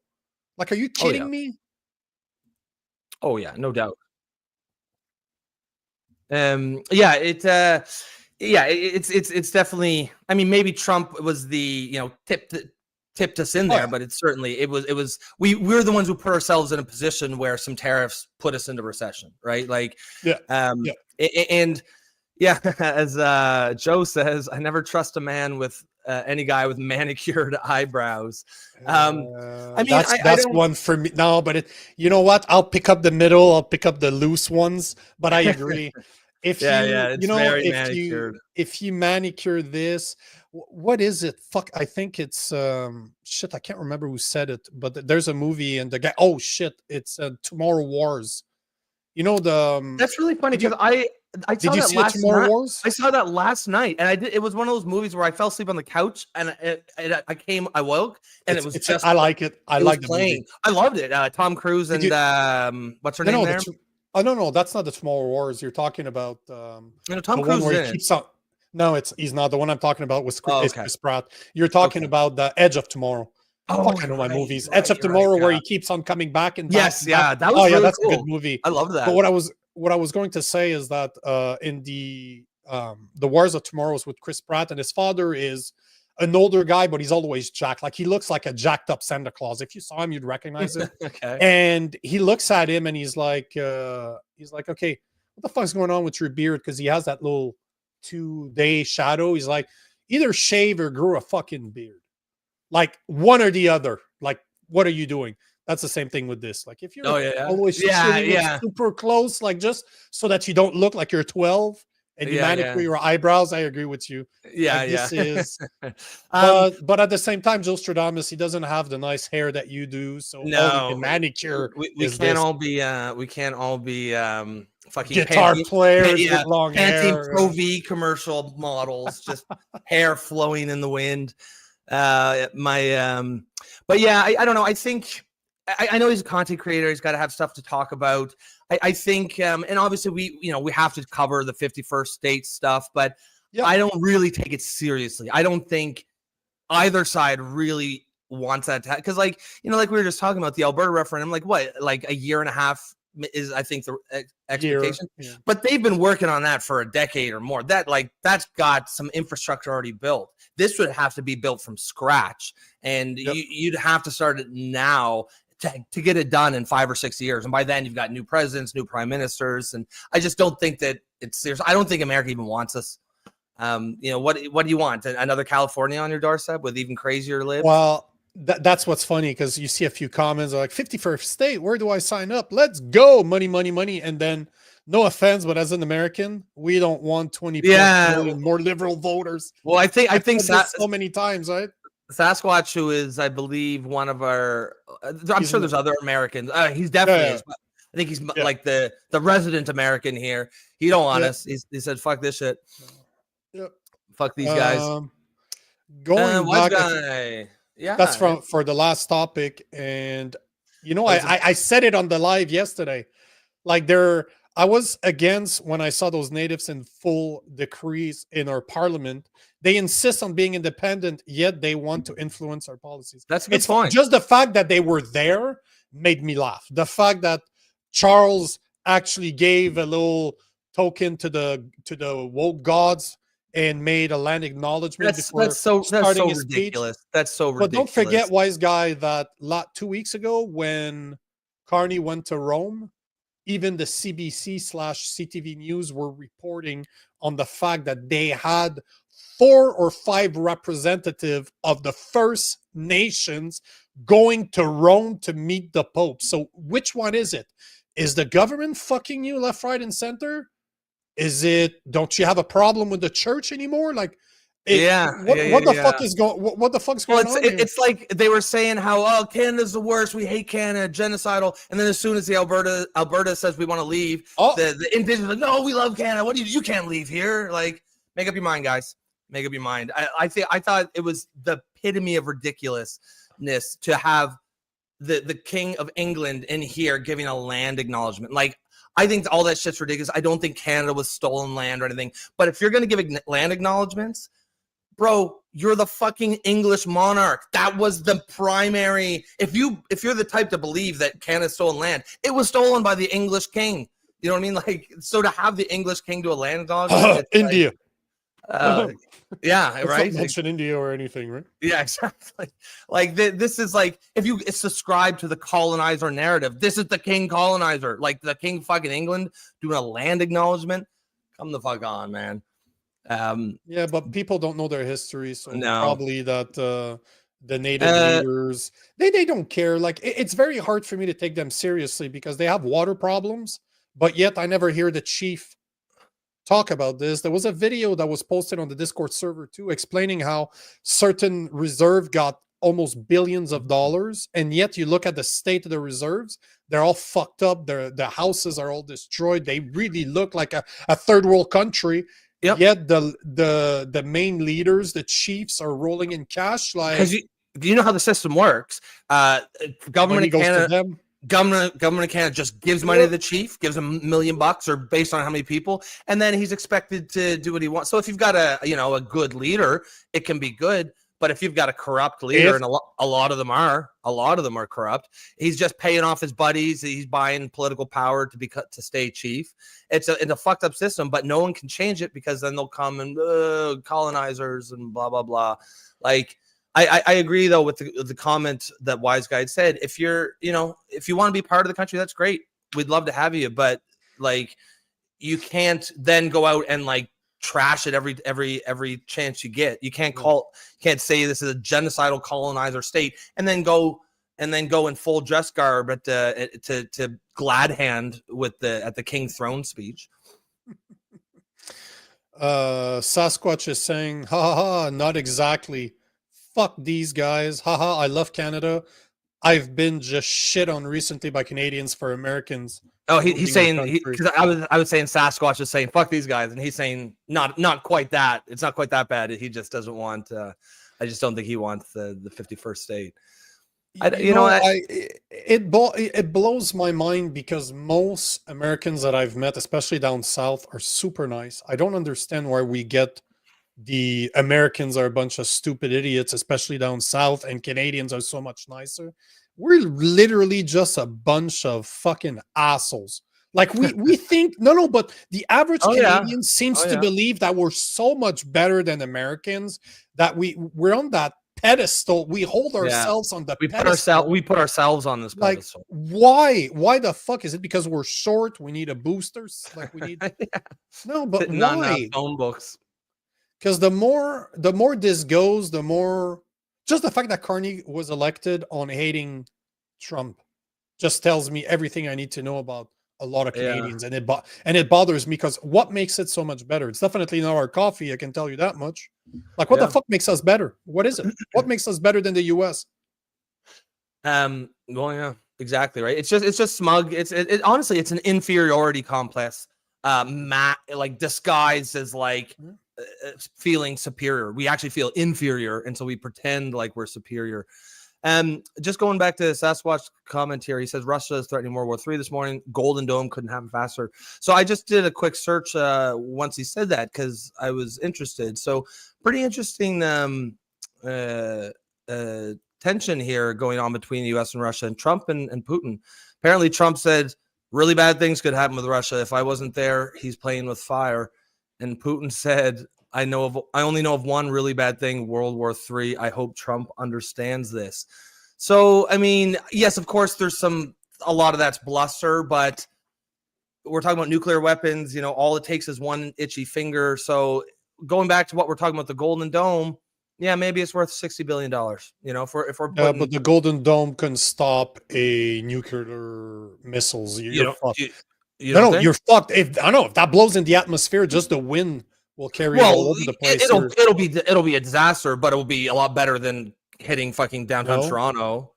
Like, are you Oh, yeah. kidding me? Oh yeah, no doubt. Yeah, it's definitely. I mean, maybe Trump was the tipped us in Oh, there, yeah. but it was we're the ones who put ourselves in a position where some tariffs put us into recession, right? Like, Yeah. And yeah, as Joe says, I never trust a man with any guy with manicured eyebrows. I mean, that's I don't. one for me. No, but you know what? I'll pick up the middle. I'll pick up the loose ones. But I agree. If Yeah, you, it's you know, very if manicured. you manicure this, what is it? Fuck, I think it's shit. I can't remember who said it, but there's a movie and the guy. Oh shit! It's Tomorrow Wars. You know the. That's really funny did you- because I Did saw you that see last Tomorrow night. Wars? I saw that last night, and I did. It was one of those movies where I fell asleep on the couch, and I woke, and it was just. I like it. I it like was the playing. movie. I loved it. Tom Cruise Did and what's her name there? No, that's not the Tomorrow Wars. You're talking about Tom the Cruise one is where in he it. keeps on. No, he's not. The one I'm talking about was Oh, is okay. Chris Pratt. You're talking Okay. about the Edge of Tomorrow. Oh, Fuck, I know my right, movies. right, Edge of you're right, Tomorrow, where yeah. he keeps on coming back and back. Yes, and yeah, back. that was Oh yeah, really that's a cool. good movie. I love that. But what I was going to say is that in the Wars of Tomorrows with Chris Pratt, and his father is an older guy, but he's always jacked. Like, he looks like a jacked up Santa Claus. If you saw him, you'd recognize him. Okay. And he looks at him and he's like, okay, what the fuck's going on with your beard? Because he has that little 2-day shadow. He's like, either shave or grow a fucking beard. Like, one or the other. Like, what are you doing? That's the same thing with this. Like, if you're always chilling super close, like, just so that you don't look like you're 12 and you manicure your eyebrows, I agree with you. Yeah, Like, yeah. this is but at the same time, Joe Stradamus, he doesn't have the nice hair that you do, so all he can manicure we is can't this. all be fucking Guitar players with long Pantene hair. Pro V commercial models, just hair flowing in the wind. But yeah, I don't know. I think I know he's a content creator. He's got to have stuff to talk about. I think, and obviously we have to cover the 51st state stuff, but I don't really take it seriously. I don't think either side really wants that to, because like we were just talking about the Alberta referendum, like a year and a half is I think the expectation, but they've been working on that for a decade or more. That's got some infrastructure already built. This would have to be built from scratch, and you'd have to start it now to get it done in 5 or 6 years. And by then you've got new presidents, new prime ministers. And I just don't think that it's serious. I don't think America even wants us. What do you want? Another California on your doorstep with even crazier libs? Well, that's what's funny, because you see a few comments like 51st state, where do I sign up? Let's go. Money, money, money. And then, no offense, but as an American, we don't want 20 million more liberal voters. Well, I think so many times, right? Sasquatch, who is, I believe, one of our, I'm sure there's other Americans. He's definitely is. But I think he's like the resident American here. He don't want us. He said, fuck this shit. Fuck these guys. Going back, guy. Yeah, that's for the last topic. And I said it on the live yesterday. Like, I was against when I saw those natives in full decrees in our parliament. They insist on being independent, yet they want to influence our policies. That's a good point. Just the fact that they were there made me laugh. The fact that Charles actually gave a little token to the woke gods and made a land acknowledgement that's so ridiculous. That's so ridiculous. But don't forget, wise guy, that 2 weeks ago when Carney went to Rome, even the CBC/CTV News were reporting on the fact that they had 4 or 5 representatives of the First Nations going to Rome to meet the Pope. So which one is it? Is the government fucking you left, right, and center? Is it, don't you have a problem with the church anymore? Like, what the fuck is going? What the fuck's going on? It's like they were saying how Canada's the worst. We hate Canada, genocidal. And then as soon as the Alberta says we want to leave, the Indigenous are like, no, we love Canada. What do you can't leave here? Like, make up your mind, guys. Make up your mind. I thought it was the epitome of ridiculousness to have the King of England in here giving a land acknowledgement. Like, I think all that shit's ridiculous. I don't think Canada was stolen land or anything. But if you're going to give land acknowledgements, bro, you're the fucking English monarch. That was the primary. If you're the type to believe that Canada's stolen land, it was stolen by the English king. You know what I mean? Like, so to have the English king do a land acknowledgement, it's India. like, yeah, Let's right. not mention India or anything, right? Yeah, exactly. Like this is like if you subscribe to the colonizer narrative, this is the king colonizer, like the king fucking England doing a land acknowledgement. Come the fuck on, man. Yeah, but people don't know their history, so No. probably that the native leaders they don't care. Like it's very hard for me to take them seriously because they have water problems, but yet I never hear the chief talk about this. There was a video that was posted on the Discord server too, explaining how certain reserve got almost billions of dollars, and yet you look at the state of the reserves, they're all fucked up. The houses are all destroyed. They really look like a third world country. Yep. Yet the main leaders, the chiefs, are rolling in cash. Like, Because you know how the system works. Government money of goes to Canada. them. Government of Canada just gives money to the chief, gives him $1 million or based on how many people, and then he's expected to do what he wants. So if you've got a good leader, it can be good. But if you've got a corrupt leader, and a lot of them are corrupt, he's just paying off his buddies. He's buying political power to stay chief. It's a fucked up system, but no one can change it because then they'll come and colonizers and blah blah blah. Like I agree though with the comment that Wise Guy said. If you want to be part of the country, that's great. We'd love to have you, but like you can't then go out and like trash it every chance you get. You can't say this is a genocidal colonizer state and then go in full dress garb to glad hand at the King throne speech. Sasquatch is saying, ha ha ha, not exactly. Fuck these guys. Haha, I love Canada. I've been just shit on recently by Canadians for Americans. Oh, he's saying because I was saying Sasquatch is saying fuck these guys, and he's saying not quite that. It's not quite that bad. He just doesn't want. I just don't think he wants the 51st state. It blows my mind because most Americans that I've met, especially down south, are super nice. I don't understand why we get the Americans are a bunch of stupid idiots, especially down south, and Canadians are so much nicer. We're literally just a bunch of fucking assholes. Like we think but the average Canadian seems to believe that we're so much better than Americans, that we're on that pedestal. We hold ourselves on the pedestal. We put ourselves on this pedestal. Like, why the fuck is it? Because we're short, we need a booster? Like we need no, but why? Phone books. Because the more this goes, the more just the fact that Carney was elected on hating Trump just tells me everything I need to know about a lot of Canadians, and it bothers me because what makes it so much better? It's definitely not our coffee, I can tell you that much. Like, what the fuck makes us better? What is it? What makes us better than the U.S.? Well, yeah, exactly right. It's just smug. Honestly, it's an inferiority complex, like disguised as like feeling superior. We actually feel inferior, and so we pretend like we're superior. Just going back to Sasquatch's comment here, he says Russia is threatening World War III this morning. Golden Dome couldn't happen faster. So I just did a quick search once he said that because I was interested. So pretty interesting tension here going on between the U.S. and Russia and Trump and Putin. Apparently, Trump said really bad things could happen with Russia. If I wasn't there, he's playing with fire. And Putin said, I only know of one really bad thing, World War III. I hope Trump understands this. So, I mean, yes, of course, there's a lot of that's bluster, but we're talking about nuclear weapons. All it takes is one itchy finger. So going back to what we're talking about, the Golden Dome, yeah, maybe it's worth $60 billion. If we're putting, but the Golden Dome can stop a nuclear missiles. You're fucked. You're fucked. If that blows in the atmosphere, just the wind will carry it all over the place. It'll be a disaster, but it will be a lot better than hitting fucking downtown Toronto.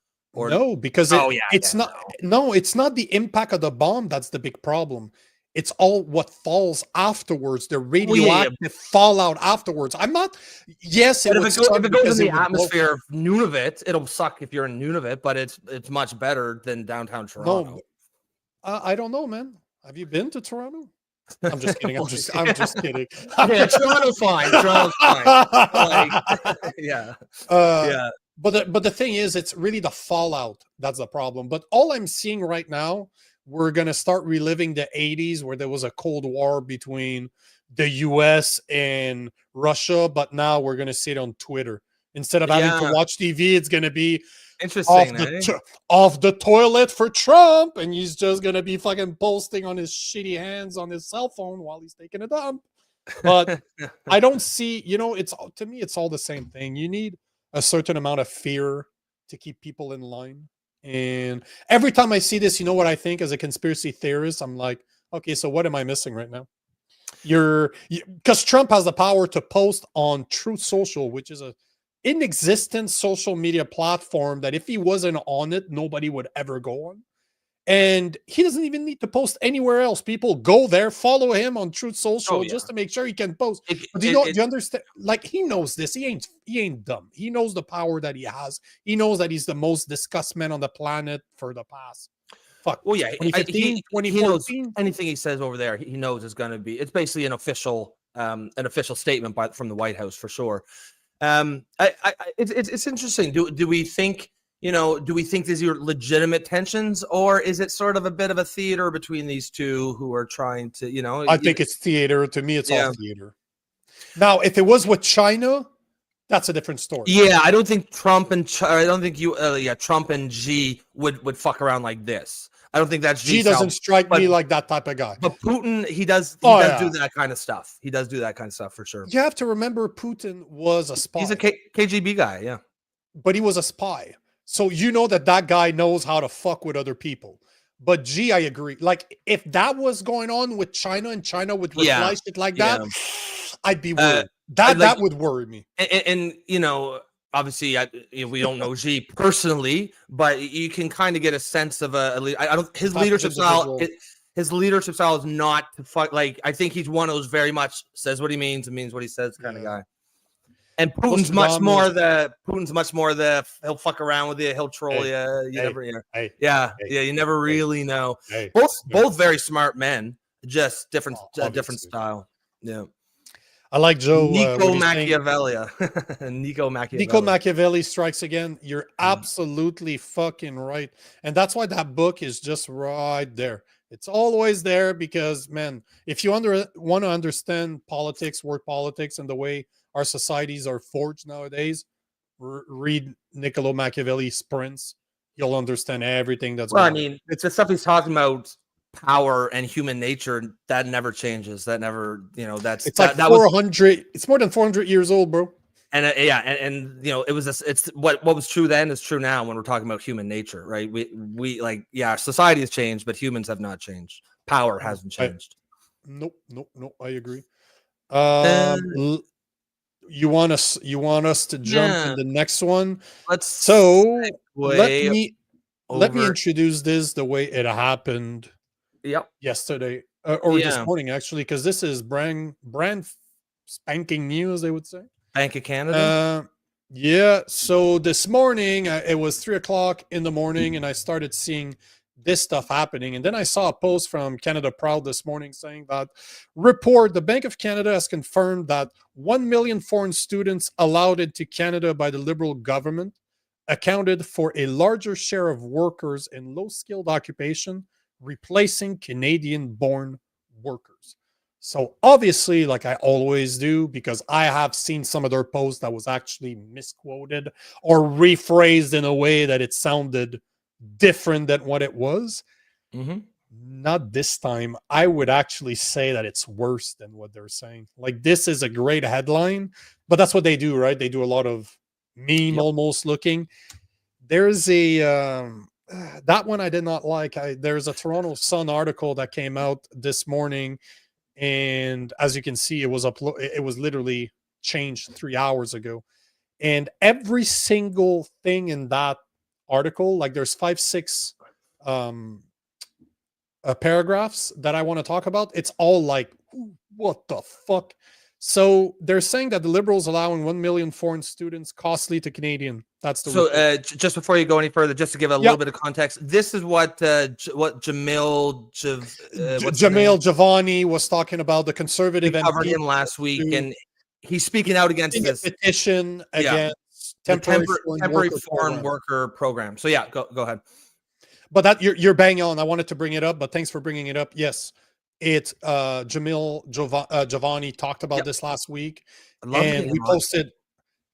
Because it's not the impact of the bomb that's the big problem. It's all what falls afterwards, the radioactive fallout afterwards. I'm not. Yes, if it goes in the atmosphere of Nunavut, it'll suck if you're in Nunavut, but it's much better than downtown Toronto. No, I don't know, man. Have you been to Toronto? I'm just kidding. I'm just kidding. Yeah, Toronto's fine. Toronto's fine. Like, yeah. Yeah. But the thing is, it's really the fallout that's the problem. But all I'm seeing right now, we're gonna start reliving the 80s where there was a Cold War between the US and Russia, but now we're gonna see it on Twitter. Instead of having Yeah. to watch TV, it's gonna be Interesting. Eh? off the toilet for Trump, and he's just gonna be fucking posting on his shitty hands on his cell phone while he's taking a dump. But I don't see, it's to me, it's all the same thing. You need a certain amount of fear to keep people in line. And every time I see this, you know what I think as a conspiracy theorist? I'm like, okay, so what am I missing right now? Because Trump has the power to post on Truth Social, which is a inexistent social media platform that if he wasn't on it, nobody would ever go on. And he doesn't even need to post anywhere else. People go there, follow him on Truth Social just to make sure he can post. Do you understand? Like, he knows this. He ain't dumb. He knows the power that he has. He knows that he's the most discussed man on the planet for the past. Fuck. Well, yeah, 2015, he knows 2014. anything he says over there. He knows is going to be. It's basically an official statement from the White House for sure. It's interesting. Do we think? Do we think these are legitimate tensions, or is it sort of a bit of a theater between these two who are trying to, I think it's theater. To me, it's all theater. Now, if it was with China, that's a different story. Yeah, I don't think Trump and Trump and Xi would fuck around like this. I don't think that's Xi doesn't strike me like that type of guy. But Putin, he does do that kind of stuff. He does do that kind of stuff for sure. You have to remember, Putin was a spy. He's a KGB guy, yeah. But he was a spy. So you know that guy knows how to fuck with other people. But Xi, I agree. Like, if that was going on with China and China would reply shit like that, I'd be worried. That would worry me. And obviously, we don't know Xi personally, but you can kind of get a sense of his leadership style. His leadership style is not to fuck. Like, I think he's one of those very much says what he means and means what he says kind of guy. And Putin's much more the he'll fuck around with you, he'll troll you. You never really know. Both very smart men, just different style. Yeah. I like Joe. Nico Machiavelli. Nico Machiavelli strikes again. You're absolutely fucking right. And that's why that book is just right there. It's always there because, man, if you want to understand politics, world politics, and the way our societies are forged nowadays, read Niccolo Machiavelli's Prince. You'll understand everything that's going on. I mean, it's the stuff he's talking about, power and human nature, that never changes. That never, that's it's like 400. It's more than 400 years old, bro. And it was it's what was true then is true now when we're talking about human nature, right? We society has changed, but humans have not changed. Power hasn't changed. Nope. I agree. You want us to jump to the next one? Let me introduce this the way it happened. Yep. Yesterday or this morning, actually, because this is brand spanking news, they would say. Bank of Canada. So this morning, it was 3:00 in the morning, and I started seeing this stuff happening. And then I saw a post from Canada Proud this morning saying that the Bank of Canada has confirmed that 1 million foreign students allowed into Canada by the Liberal government accounted for a larger share of workers in low-skilled occupation, replacing Canadian-born workers. So obviously, like I always do, because I have seen some of their posts that was actually misquoted or rephrased in a way that it sounded different than what it was. Not this time. I would actually say that it's worse than what they're saying. Like, this is a great headline, but that's what they do, right? They do a lot of meme almost looking. There's a that one I did not like. There's a Toronto Sun article that came out this morning, and as you can see, it was literally changed 3 hours ago, and every single thing in that article, like there's 5-6 paragraphs that I want to talk about. It's all like, what the fuck? So they're saying that the Liberals allowing 1 million foreign students costly to Canadian. That's the So report. just before you go any further, just to give a little bit of context, this is what Jamil what's his name? Jamil Javani was talking about, the conservative We covered MP him last week, to- and he's speaking out against a this petition Yeah. against the temporary, temporary worker foreign program. worker program. So yeah, go ahead. But that you're bang on. I wanted to bring it up, but thanks for bringing it up. Yes, it Jamil Javani talked about this last week, I'd love to get and we him on. posted.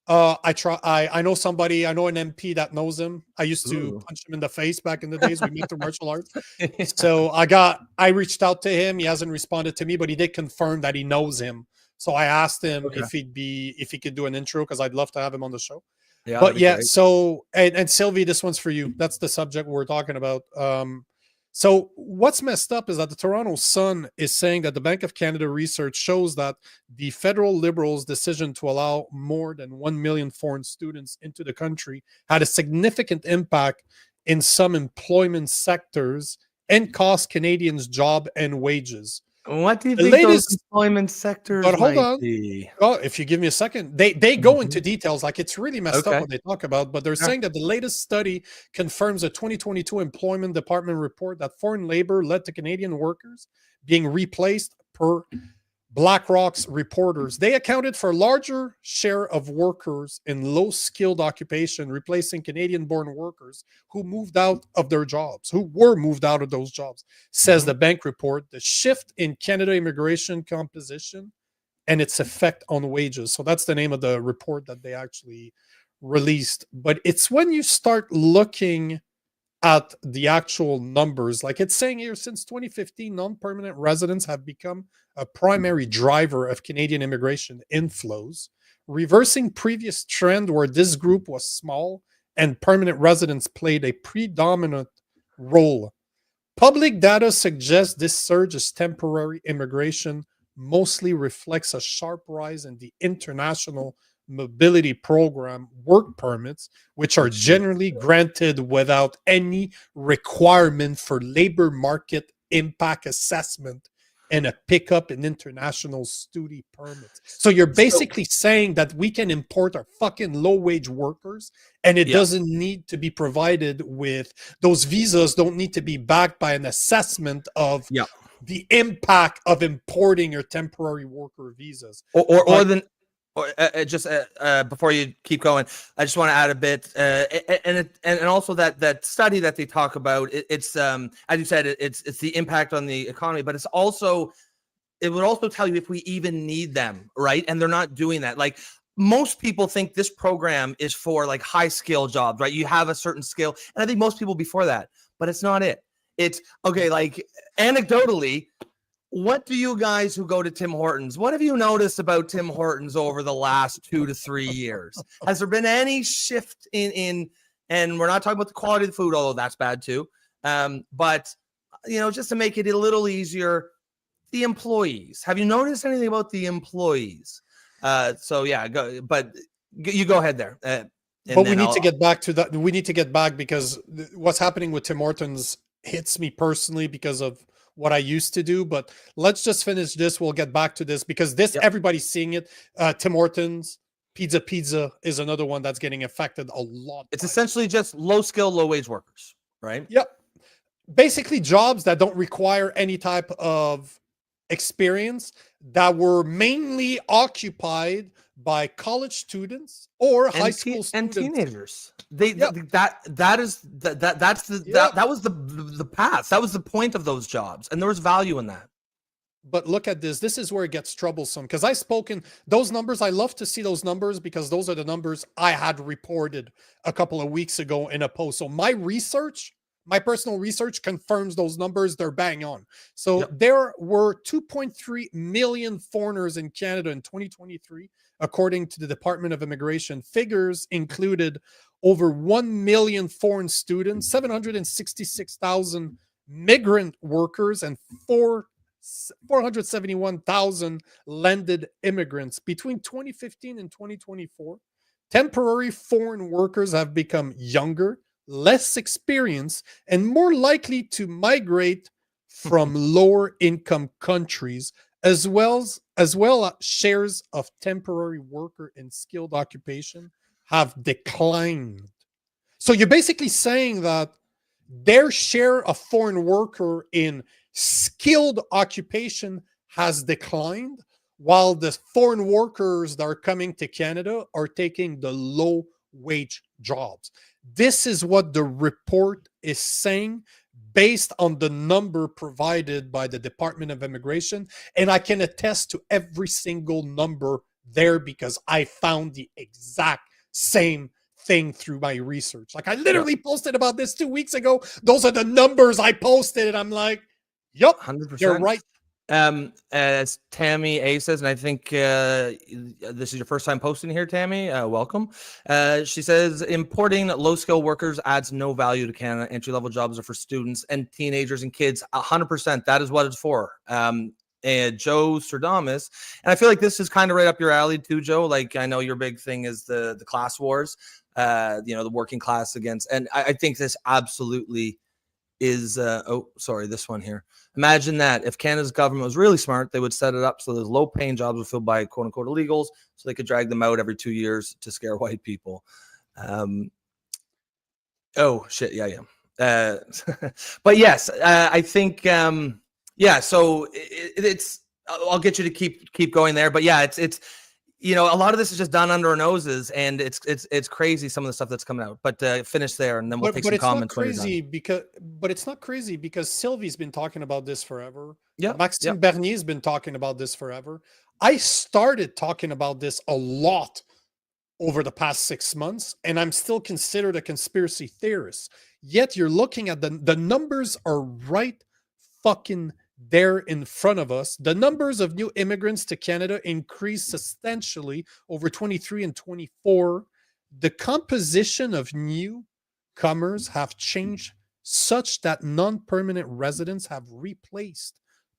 I know somebody. I know an MP that knows him. I used to Ooh. punch him in the face back in the days we met through martial arts. So I reached out to him. He hasn't responded to me, but he did confirm that he knows him. So I asked him Okay. if he could do an intro, because I'd love to have him on the show. Yeah, But that'd be yeah, great. so and Sylvie, this one's for you. That's the subject we're talking about. So what's messed up is that the Toronto Sun is saying that the Bank of Canada research shows that the federal Liberals' decision to allow more than 1 million foreign students into the country had a significant impact in some employment sectors and cost Canadians job and wages. What do you The think those latest- employment sectors But hold might on. be? Oh, if you give me a second, they go into details. Like, it's really messed Okay. up what they talk about. But they're Sure. saying that the latest study confirms a 2022 Employment Department report that foreign labor led to Canadian workers being replaced per BlackRock's reporters. They accounted for a larger share of workers in low-skilled occupation, replacing Canadian-born workers who moved out of their jobs, who were moved out of those jobs, says the bank report. The shift in Canada immigration composition and its effect on wages. So that's the name of the report that they actually released. But it's when you start looking at the actual numbers, like it's saying here, since 2015, non-permanent residents have become a primary driver of Canadian immigration inflows, reversing previous trend where this group was small and permanent residents played a predominant role. Public data suggests this surge is temporary. Immigration mostly reflects a sharp rise in the international mobility program work permits, which are generally granted without any requirement for labor market impact assessment and a pickup in international student permits. So you're basically saying that we can import our fucking low-wage workers, and it doesn't need to be provided with, those visas don't need to be backed by an assessment of the impact of importing your temporary worker visas. Before you keep going, I just want to add a bit, and also that study that they talk about. It's as you said, it's the impact on the economy, but it would also tell you if we even need them, right? And they're not doing that. Like, most people think this program is for like high skill jobs, right? You have a certain skill, and I think most people before that, but it's not it. It's okay. Like, anecdotally, what do you guys who go to Tim Hortons, what have you noticed about Tim Hortons over the last 2 to 3 years? Has there been any shift in and we're not talking about the quality of the food, although that's bad too. But just to make it a little easier, the employees. Have you noticed anything about the employees? So yeah, you go ahead there. But we need to get back to that. We need to get back, because what's happening with Tim Hortons hits me personally because of what I used to do. But let's just finish this. We'll get back to this, because everybody's seeing it. Tim Hortons, Pizza is another one that's getting affected a lot. It's essentially just low skill, low wage workers, right? Yep. Basically jobs that don't require any type of experience, that were mainly occupied by college students or high school students and teenagers. That was the past. That was the point of those jobs, and there was value in that. But look at this. This is where it gets troublesome, because those numbers. I love to see those numbers, because those are the numbers I had reported a couple of weeks ago in a post. So my personal research confirms those numbers. They're bang on. So there were 2.3 million foreigners in Canada in 2023, according to the Department of Immigration. Figures included over 1 million foreign students, 766,000 migrant workers, and 471,000 landed immigrants. Between 2015 and 2024, temporary foreign workers have become younger, less experienced, and more likely to migrate from lower income countries, as well, shares of temporary worker in skilled occupation have declined. So you're basically saying that their share of foreign worker in skilled occupation has declined, while the foreign workers that are coming to Canada are taking the low wage jobs. This is what the report is saying based on the number provided by the Department of Immigration. And I can attest to every single number there because I found the exact same thing through my research. Like I literally posted about this 2 weeks ago. Those are the numbers I posted. And I'm like, yup, 100%. you're right. As Tammy A says, and I think this is your first time posting here, Tammy. Welcome. She says importing low-skill workers adds no value to Canada. Entry-level jobs are for students and teenagers and kids. 100%. That is what it's for. And Joe Stradamus, and I feel like this is kind of right up your alley too, Joe. Like I know your big thing is the class wars. The working class against, and I think this absolutely is this one here. Imagine that if Canada's government was really smart, they would set it up so those low paying jobs were filled by quote unquote illegals, so they could drag them out every 2 years to scare white people. Oh shit, yeah. But yes, I think so it's I'll get you to keep going there, but yeah, it's a lot of this is just done under our noses, and it's crazy some of the stuff that's coming out. But finish there, and then we'll take some comments. But it's not crazy because Sylvie's been talking about this forever. Yeah, Maxime Bernier's been talking about this forever. I started talking about this a lot over the past 6 months, and I'm still considered a conspiracy theorist. Yet you're looking at the numbers are right fucking there in front of us. The numbers of new immigrants to Canada increased substantially over 23 and 24. The composition of newcomers have changed such that non-permanent residents have replaced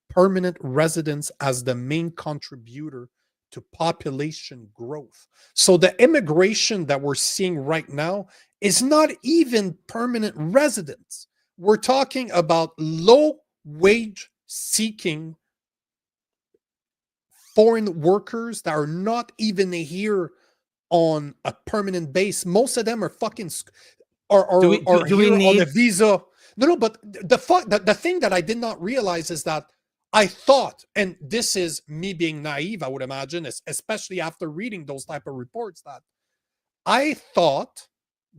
permanent residents as the main contributor to population growth. So the immigration that we're seeing right now is not even permanent residents. We're talking about low wage seeking foreign workers that are not even here on a permanent base. Most of them are fucking are we here need on a visa. No, but the thing that I did not realize is that I thought, and this is me being naive, I would imagine, especially after reading those type of reports, that I thought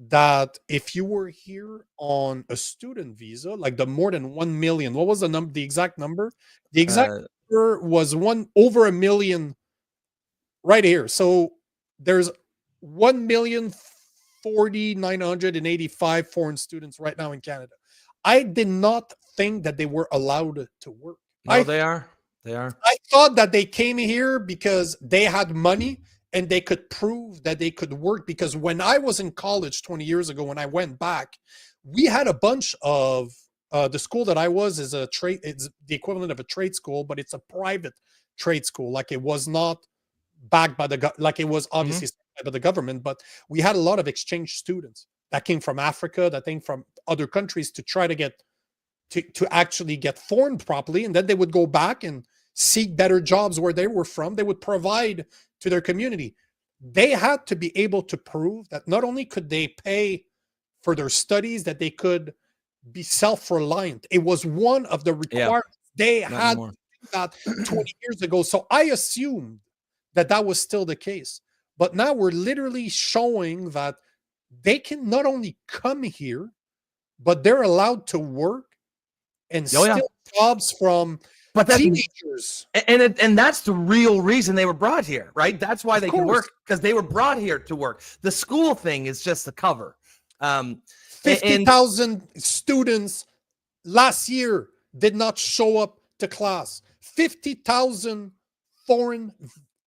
that if you were here on a student visa, like the more than 1 million, what was the number? The exact number? The exact number was over 1 million right here. So there's 1,040,985 foreign students right now in Canada. I did not think that they were allowed to work. No, they are. I thought that they came here because they had money and they could prove that they could work. Because when I was in college 20 years ago, when I went back, we had a bunch of the school that I was is a trade. It's the equivalent of a trade school, but it's a private trade school. Like it was not backed by like it was obviously by the government, but we had a lot of exchange students that came from Africa, that came from other countries to try to get to actually get formed properly. And then they would go back and seek better jobs where they were from. They would provide to their community. They had to be able to prove that not only could they pay for their studies, that they could be self-reliant. It was one of the requirements. They had that 20 years ago. So I assumed that was still the case. But now we're literally showing that they can not only come here, but they're allowed to work and steal jobs from teenagers. And that's the real reason they were brought here, right? That's why they can work, because they were brought here to work. The school thing is just the cover. 50,000 students last year did not show up to class. 50,000 foreign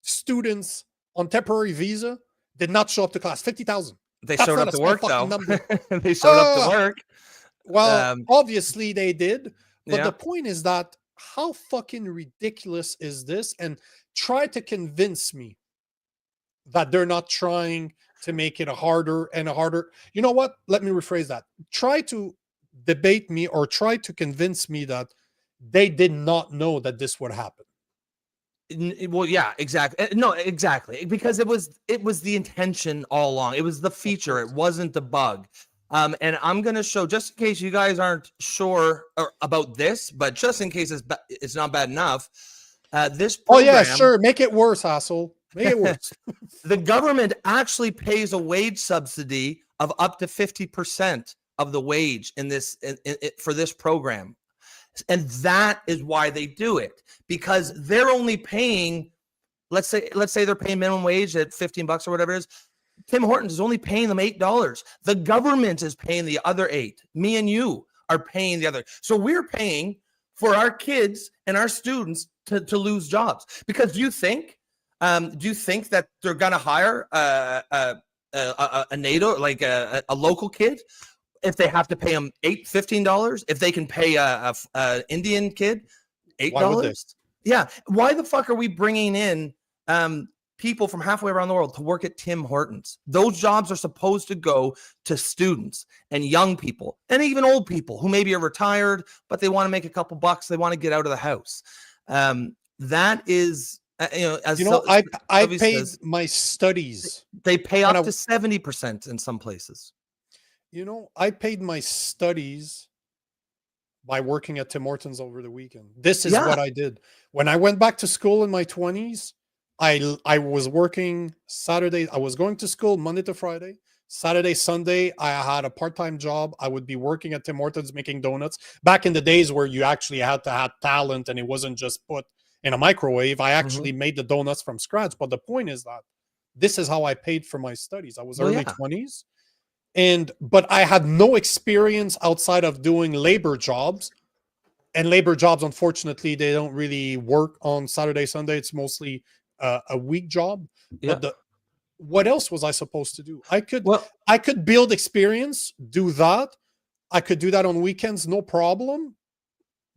students on temporary visa did not show up to class. 50,000. They showed up to work, though. They showed up to work. Well, obviously they did. But the point is that how fucking ridiculous is this? And try to convince me that they're not trying to make it harder and harder. You know what? Let me rephrase that. Try to debate me or try to convince me that they did not know that this would happen. Well, yeah, exactly. No, exactly, because it was the intention all along. It was the feature. It wasn't the bug. And I'm gonna show, just in case you guys aren't sure about this, but just in case it's not bad enough. This Oh program, yeah, sure. Make it worse, asshole. Make it worse. the government actually pays a wage subsidy of up to 50% of the wage in this for this program. And that is why they do it, because they're only paying, let's say they're paying minimum wage at $15 or whatever it is. Tim Hortons is only paying them $8. The government is paying the other $8. Me and you are paying the other. So we're paying for our kids and our students to lose jobs. Because do you think that they're gonna hire a NATO, like a local kid, if they have to pay them $15? If they can pay a Indian kid $8? Yeah. Why the fuck are we bringing in people from halfway around the world to work at Tim Hortons? Those jobs are supposed to go to students and young people and even old people who maybe are retired, but they want to make a couple bucks. They want to get out of the house. That is, I paid my studies. They pay up to 70% in some places. I paid my studies by working at Tim Hortons over the weekend. This is what I did. When I went back to school in my 20s, I was working Saturday. I was going to school Monday to Friday. Saturday, Sunday, I had a part-time job. I would be working at Tim Hortons making donuts. Back in the days where you actually had to have talent and it wasn't just put in a microwave, I actually made the donuts from scratch. But the point is that this is how I paid for my studies. I was early 20s. But I had no experience outside of doing labor jobs. And labor jobs, unfortunately, they don't really work on Saturday, Sunday. It's mostly a week job. Yeah. But what else was I supposed to do? I could build experience, do that. I could do that on weekends, no problem.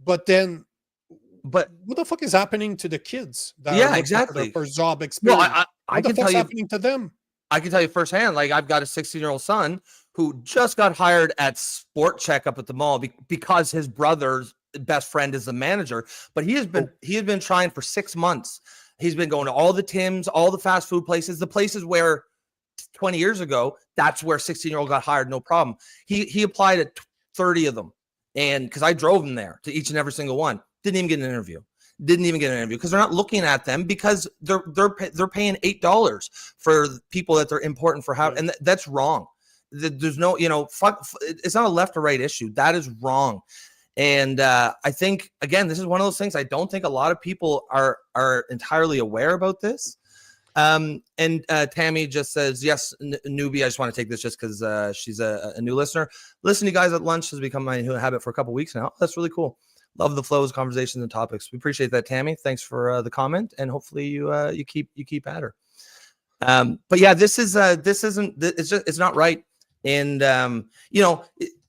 But what the fuck is happening to the kids that are exactly their first job experience? Well, what the fuck's happening to them? I can tell you firsthand, like I've got a 16-year-old son who just got hired at Sport Check up at the mall because his brother's best friend is the manager. But he has been trying for 6 months. He's been going to all the Tims, all the fast food places, the places where 20 years ago, that's where 16-year-old got hired, no problem. He applied at 30 of them. And because I drove him there to each and every single one, didn't even get an interview because they're not looking at them, because they're paying $8 for people that they're important for how, and that's wrong. There's no, it's not a left or right issue. That is wrong. And I think, again, this is one of those things I don't think a lot of people are entirely aware about this. And Tammy just says, yes, newbie. I just want to take this just because she's a new listener. Listening to you guys at lunch has become my new habit for a couple weeks now. That's really cool. Love the flows, conversations, and topics. We appreciate that, Tammy. Thanks for the comment, and hopefully you keep at her. But yeah, it's not right. And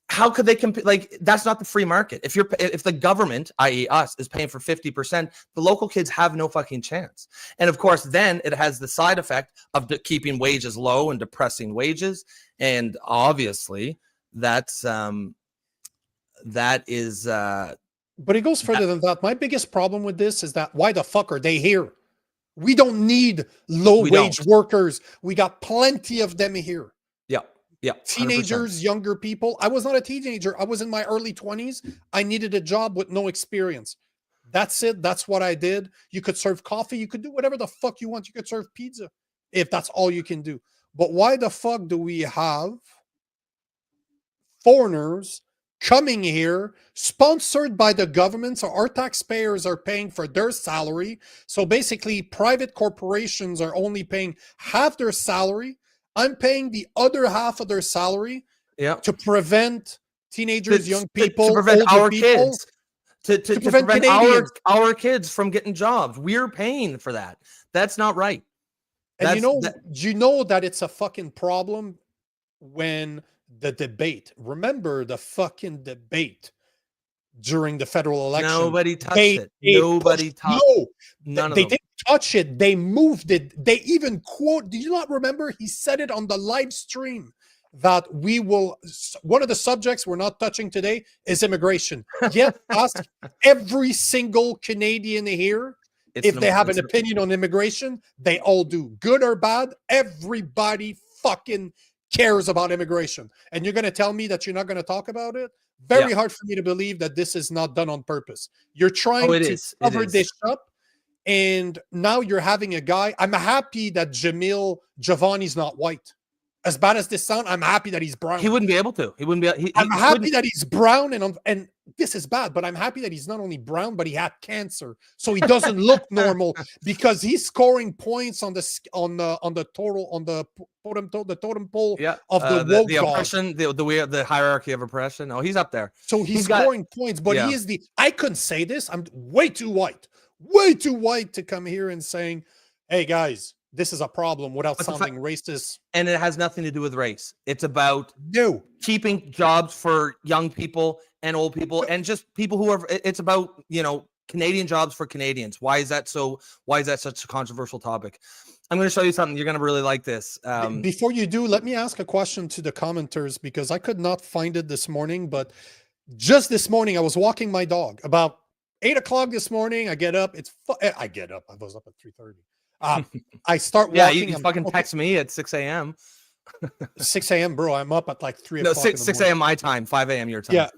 how could they compete? Like, that's not the free market. If the government, i.e. us, is paying for 50%, the local kids have no fucking chance. And of course, then it has the side effect of keeping wages low and depressing wages. And obviously, that is. But it goes further than that. My biggest problem with this is that why the fuck are they here? We don't need low-wage workers. We got plenty of them here. Yeah. Teenagers, 100%. Younger people. I was not a teenager. I was in my early 20s. I needed a job with no experience. That's it. That's what I did. You could serve coffee. You could do whatever the fuck you want. You could serve pizza if that's all you can do. But why the fuck do we have foreigners coming here, sponsored by the government? So our taxpayers are paying for their salary. So basically, private corporations are only paying half their salary. I'm paying the other half of their salary to prevent teenagers, young people, to prevent our people, kids, to prevent our kids from getting jobs. We're paying for that. That's not right. And you know that it's a fucking problem when the debate. Remember the fucking debate during the federal election. Nobody touched it. Nobody touched it. None of them. They didn't touch it. They moved it. They even quote. Do you not remember? He said it on the live stream that one of the subjects we're not touching today is immigration. Yet ask every single Canadian here if they have an opinion on immigration, they all do, good or bad. Everybody fucking cares about immigration. And you're going to tell me that you're not going to talk about it? Very hard for me to believe that this is not done on purpose. You're trying to cover this up, and now you're having a guy. I'm happy that Giovanni's not white. As bad as this sounds, I'm happy that he's brown. He wouldn't be able to. He wouldn't be. I'm happy that he's brown, and this is bad, but I'm happy that he's not only brown, but he had cancer, so he doesn't look normal because he's scoring points on the totem pole of the oppression, the hierarchy of oppression. Oh, he's up there. So he's scoring points, but he is I couldn't say this. I'm way too white to come here and saying, "Hey guys, this is a problem," without sounding racist. And it has nothing to do with race. It's about keeping jobs for young people and old people and just people who are, it's about, Canadian jobs for Canadians. Why is that such a controversial topic? I'm going to show you something. You're going to really like this. Before you do, let me ask a question to the commenters, because I could not find it this morning, but just this morning, I was walking my dog about 8 o'clock this morning. I get up. I was up at 3:30. I start walking. Yeah, you fucking text me at 6 a.m. 6 a.m., bro. I'm up at like 3 o'clock. No, 6 a.m. my time, 5 a.m. your time. Yeah.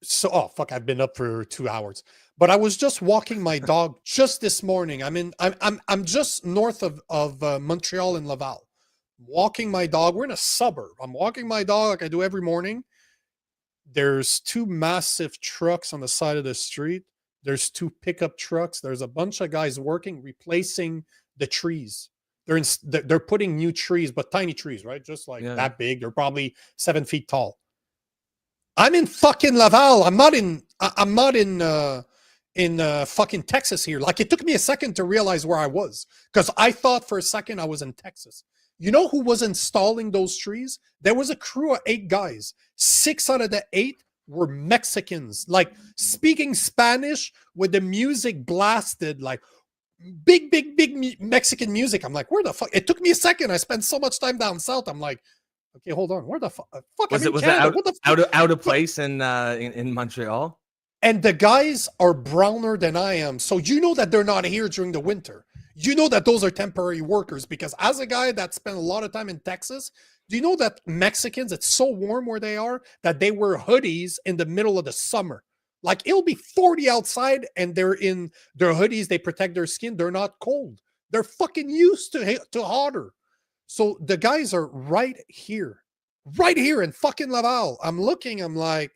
So, I've been up for 2 hours. But I was just walking my dog just this morning. I'm just north of Montreal and Laval. Walking my dog. We're in a suburb. I'm walking my dog like I do every morning. There's 2 massive trucks on the side of the street. There's 2 pickup trucks. There's a bunch of guys working, replacing the trees. They're putting new trees, but tiny trees, right? Just like that big. They're probably 7 feet tall. I'm in fucking Laval. I'm not in fucking Texas here. Like, it took me a second to realize where I was, because I thought for a second I was in Texas. You know who was installing those trees? There was a crew of 8 guys. 6 out of the 8 were Mexicans, like speaking Spanish with the music blasted, like big Mexican music. I'm like, where the fuck? It took me a second. I spent so much time down south. I'm like, okay, hold on. Where the fuck? Was it out of place in Montreal? And the guys are browner than I am, so you know that they're not here during the winter. You know that those are temporary workers, because as a guy that spent a lot of time in Texas, do you know that Mexicans, it's so warm where they are that they wear hoodies in the middle of the summer? Like, it'll be 40 outside and they're in their hoodies. They protect their skin. They're not cold. They're fucking used to hotter. So the guys are right here in fucking Laval. I'm looking, I'm like,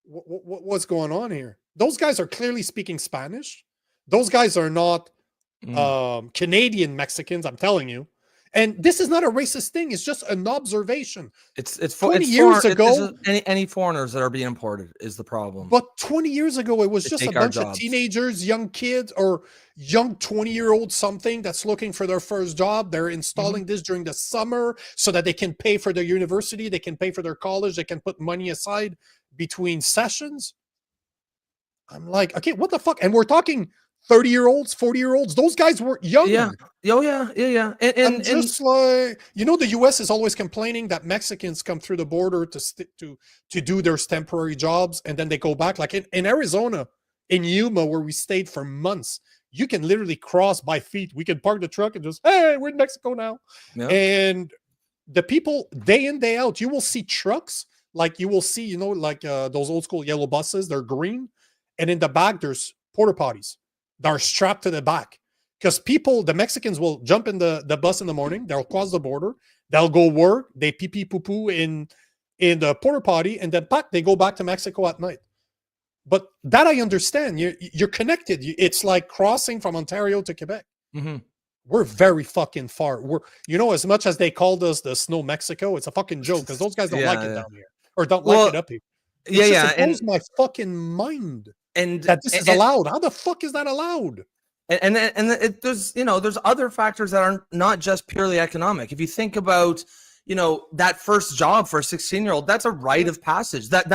what's going on here? Those guys are clearly speaking Spanish. Those guys are not Canadian Mexicans, I'm telling you. And this is not a racist thing. It's just an observation. It's 20 years ago. Any foreigners that are being imported is the problem. But 20 years ago, it was just a bunch of teenagers, young kids, or young 20-year-old something that's looking for their first job. They're installing this during the summer so that they can pay for their university. They can pay for their college. They can put money aside between sessions. I'm like, okay, what the fuck? And we're talking 30-year-olds, 40-year-olds. Those guys were young. Yeah. And just like, the U.S. is always complaining that Mexicans come through the border to do their temporary jobs, and then they go back. Like in Arizona, in Yuma, where we stayed for months, you can literally cross by feet. We can park the truck and just, hey, we're in Mexico now. Yeah. And the people, day in, day out, you will see trucks. Like you will see, those old school yellow buses. They're green. And in the back, there's porta potties that are strapped to the back, because the Mexicans will jump in the bus in the morning, they'll cross the border, they'll go work, they pee poo poo in the porta potty, and then they go back to Mexico at night. But that I understand. You're connected. It's like crossing from Ontario to Quebec. Mm-hmm. We're very fucking far. As much as they called us the Snow Mexico, it's a fucking joke, because those guys don't like it down here, or don't like it up here. It blows my fucking mind. And that this is allowed. How the fuck is that allowed? And there's other factors that are not just purely economic. If you think about, that first job for a 16-year-old, that's a rite of passage. That's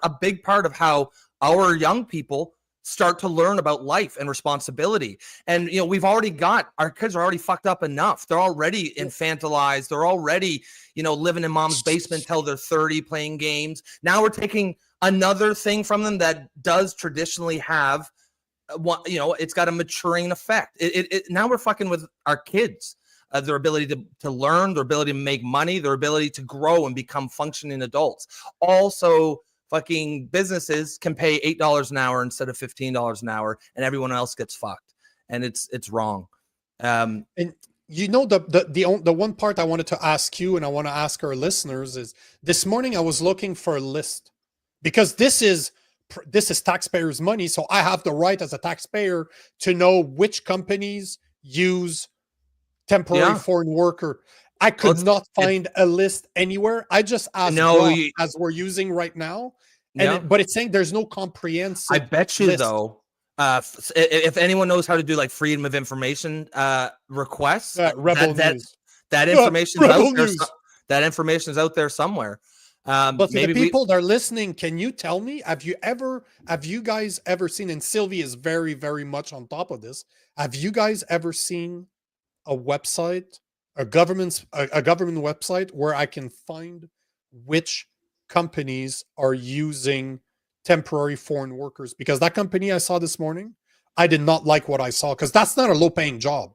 a big part of how our young people start to learn about life and responsibility. And, we've already got, our kids are already fucked up enough. They're already infantilized. They're already, living in mom's basement till they're 30 playing games. Now we're taking another thing from them that does traditionally have, it's got a maturing effect. Now we're fucking with our kids. Their ability to learn, their ability to make money, their ability to grow and become functioning adults. Also, fucking businesses can pay $8 an hour instead of $15 an hour, and everyone else gets fucked. And it's wrong. And the one part I wanted to ask you, and I want to ask our listeners, is this morning I was looking for a list, because this is taxpayers' money, so I have the right as a taxpayer to know which companies use temporary foreign worker. I could not find a list anywhere. I just asked as we're using right now, but it's saying there's no comprehensive. I bet you list. though, if anyone knows how to do like freedom of information requests, that information's out there. That information's out there somewhere. But for the people that are listening, can you tell me, have you guys ever seen, and Sylvie is very, very much on top of this, have you guys ever seen a website, a government website where I can find which companies are using temporary foreign workers? Because that company I saw this morning, I did not like what I saw, because that's not a low-paying job.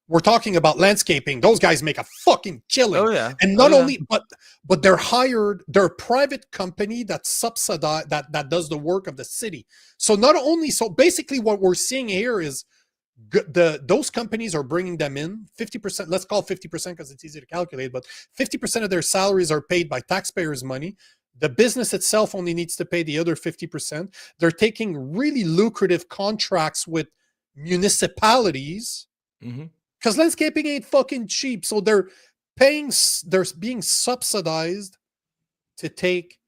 We're talking about landscaping. Those guys make a fucking killing. Oh yeah. And not only, but they're hired. They're a private company that subsidize that does the work of the city. So not only, so basically what we're seeing here is those companies are bringing them in 50%. Let's call 50% because it's easy to calculate. But 50% of their salaries are paid by taxpayers' money. The business itself only needs to pay the other 50%. They're taking really lucrative contracts with municipalities. Mm-hmm. Because landscaping ain't fucking cheap. So they're being subsidized to take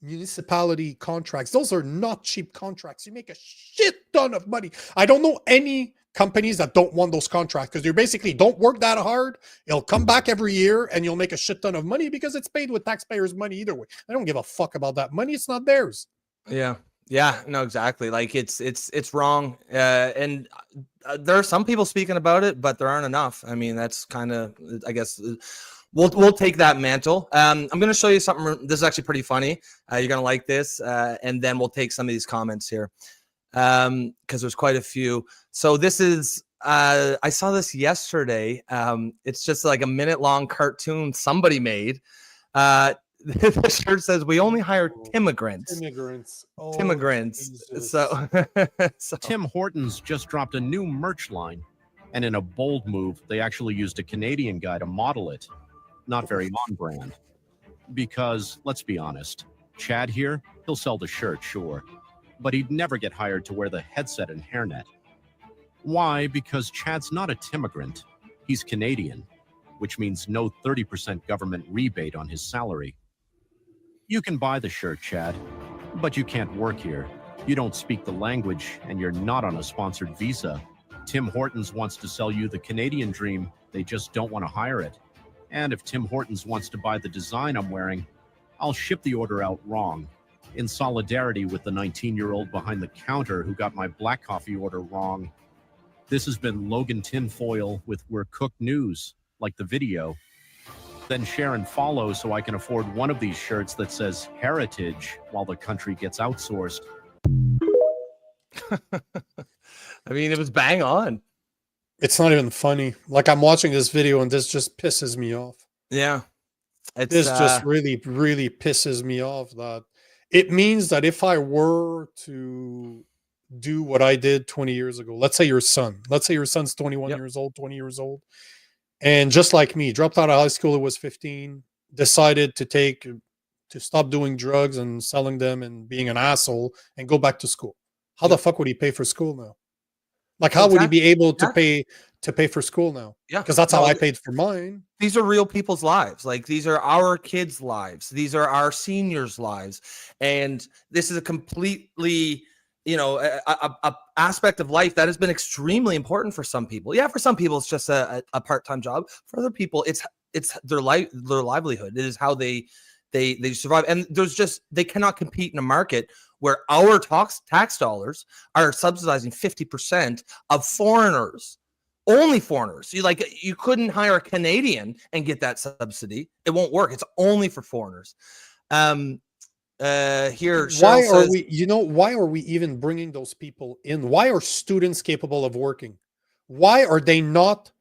municipality contracts. Those are not cheap contracts. You make a shit ton of money. I don't know any companies that don't want those contracts, because you basically don't work that hard. It'll come back every year and you'll make a shit ton of money because it's paid with taxpayers' money either way. I don't give a fuck about that money. It's not theirs. Yeah. Yeah, no, exactly. Like it's wrong. And there are some people speaking about it, but there aren't enough. I mean, that's kind of, I guess we'll take that mantle. I'm going to show you something. This is actually pretty funny. You're going to like this. And then we'll take some of these comments here. Because there's quite a few. So this is, I saw this yesterday. It's just like a minute-long cartoon somebody made. The shirt says, "We only hire Timmigrants." Timmigrants. So Tim Hortons just dropped a new merch line, and in a bold move, they actually used a Canadian guy to model it. Not very on brand. Because, let's be honest, Chad here, he'll sell the shirt, sure, but he'd never get hired to wear the headset and hairnet. Why? Because Chad's not a Timmigrant. He's Canadian, which means no 30% government rebate on his salary. You can buy the shirt, Chad, but you can't work here. You don't speak the language, and you're not on a sponsored visa. Tim Hortons wants to sell you the Canadian dream. They just don't want to hire it. And if Tim Hortons wants to buy the design I'm wearing, I'll ship the order out wrong, in solidarity with the 19-year-old behind the counter who got my black coffee order wrong. This has been Logan Tinfoil with We're Cooked News, like the video. Then share and follow so I can afford one of these shirts that says heritage while the country gets outsourced. I mean, it was bang on. It's not even funny. Like, I'm watching this video and this just pisses me off. Yeah. This just really, really pisses me off. That it means that if I were to do what I did 20 years ago, let's say your son's 21 years old, 20 years old. And just like me, dropped out of high school, it was 15, decided to stop doing drugs and selling them and being an asshole and go back to school. How the fuck would he pay for school now? Like, how would he be able to pay for school now? Yeah. Because that's how I paid for mine. These are real people's lives. Like, these are our kids' lives. These are our seniors' lives. And this is a completely, a aspect of life that has been extremely important for some people. Yeah, for some people it's just a part-time job. For other people, it's their livelihood. It is how they survive. And they cannot compete in a market where our tax dollars are subsidizing 50% of foreigners. Only foreigners. You couldn't hire a Canadian and get that subsidy. It won't work. It's only for foreigners. Here, Why Cheryl are says, why are we even bringing those people in? Why are students capable of working? Why are they not?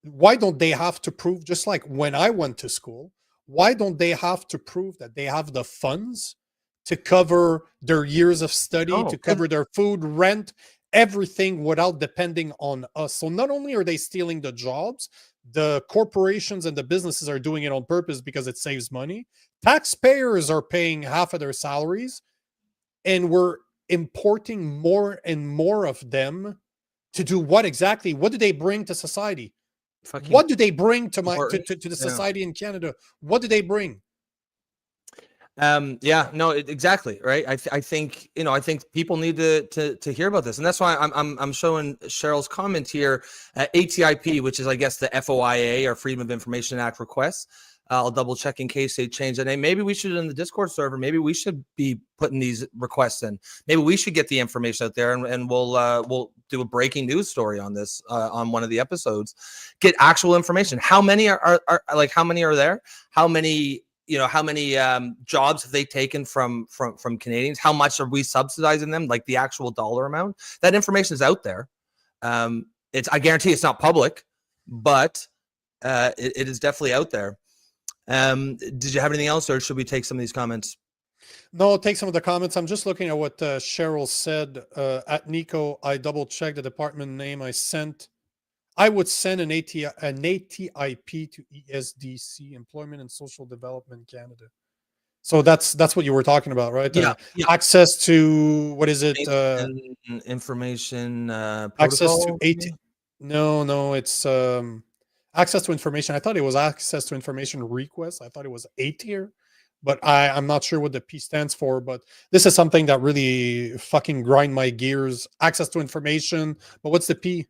Why don't they have to prove, just like when I went to school, why don't they have to prove that they have the funds to cover their years of study, No, to cover their food, rent, everything without depending on us? So not only are they stealing the jobs, the corporations and the businesses are doing it on purpose because it saves money. Taxpayers are paying half of their salaries, and we're importing more and more of them to do what exactly? What do they bring to society? fucking What do they bring to important. to the Yeah. society in Canada? What do they bring? Yeah, no, exactly, right. I think I think people need to hear about this, and that's why I'm showing Cheryl's comment here. ATIP, which is I guess the FOIA or Freedom of Information Act requests. I'll double check in case they change the name. Maybe we should, in the Discord server, maybe we should be putting these requests in. Maybe we should get the information out there, and we'll do a breaking news story on this on one of the episodes. Get actual information. How many are like? How many are there? How many? How many jobs have they taken from Canadians? How much are we subsidizing them? Like the actual dollar amount. That information is out there. I guarantee it's not public, but it is definitely out there. Did you have anything else, or should we take some of these comments? No, take some of the comments. I'm just looking at what Cheryl said. At Nico, I double checked the department name I sent. I would send an ATIP to ESDC, Employment and Social Development Canada. So that's what you were talking about, right? Yeah. Access to, what is it? Information Access protocol, to No, it's access to information. I thought it was access to information request. I thought it was A tier, but I'm not sure what the P stands for. But this is something that really fucking grind my gears. Access to information, but what's the P?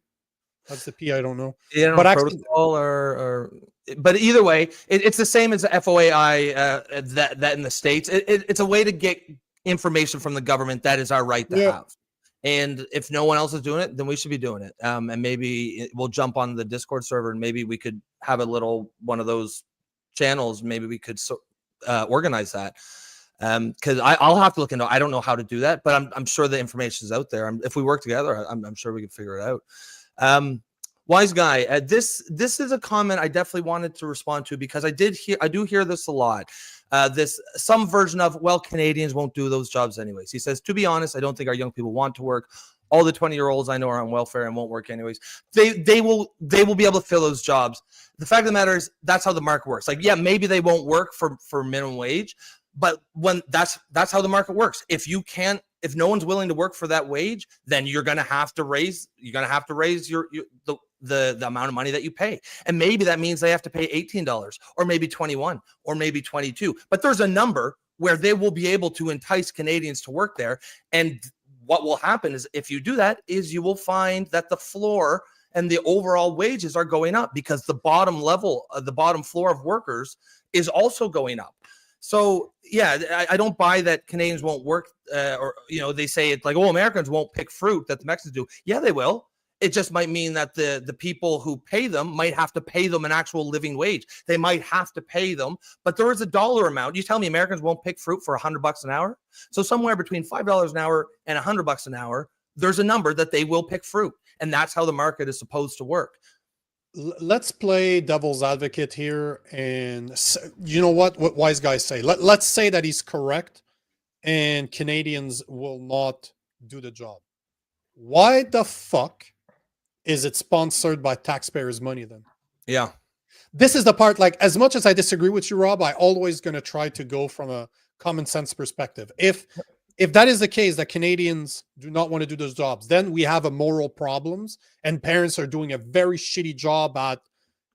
That's the P. I don't know. But protocol but either way, it's the same as the FOIA that in the States. It's a way to get information from the government that is our right to have. And if no one else is doing it, then we should be doing it. And maybe we'll jump on the Discord server, and maybe we could have a little one of those channels. Maybe we could organize that. Because I'll have to look into. I don't know how to do that, but I'm sure the information is out there. If we work together, I'm sure we can figure it out. Wise guy, this is a comment I definitely wanted to respond to, because I do hear this a lot. Some version of, well, Canadians won't do those jobs anyways. He says, to be honest, I don't think our young people want to work. All the 20-year-olds I know are on welfare and won't work anyways. They will be able to fill those jobs. The fact of the matter is, that's how the market works. Like, yeah, maybe they won't work for minimum wage, but when that's how the market works. If no one's willing to work for that wage, then you're going to have to raise the amount of money that you pay. And maybe that means they have to pay $18 or maybe $21 or maybe $22. But there's a number where they will be able to entice Canadians to work there. And what will happen is, if you do that, is you will find that the floor and the overall wages are going up, because the bottom level, the bottom floor of workers is also going up. So yeah, I don't buy that Canadians won't work, or they say it's like, oh, Americans won't pick fruit that the Mexicans do. Yeah, they will. It just might mean that the people who pay them might have to pay them an actual living wage. They might have to pay them, but there is a dollar amount. You tell me Americans won't pick fruit for $100 an hour? So somewhere between $5 an hour and $100 an hour, there's a number that they will pick fruit, and that's how the market is supposed to work. Let's play devil's advocate here, and you know what wise guys say. Let's say that he's correct, and Canadians will not do the job. Why the fuck is it sponsored by taxpayers' money then? Yeah. This is the part, like, as much as I disagree with you, Rob, I always going to try to go from a common sense perspective. If that is the case, that Canadians do not want to do those jobs, then we have a moral problems, and parents are doing a very shitty job at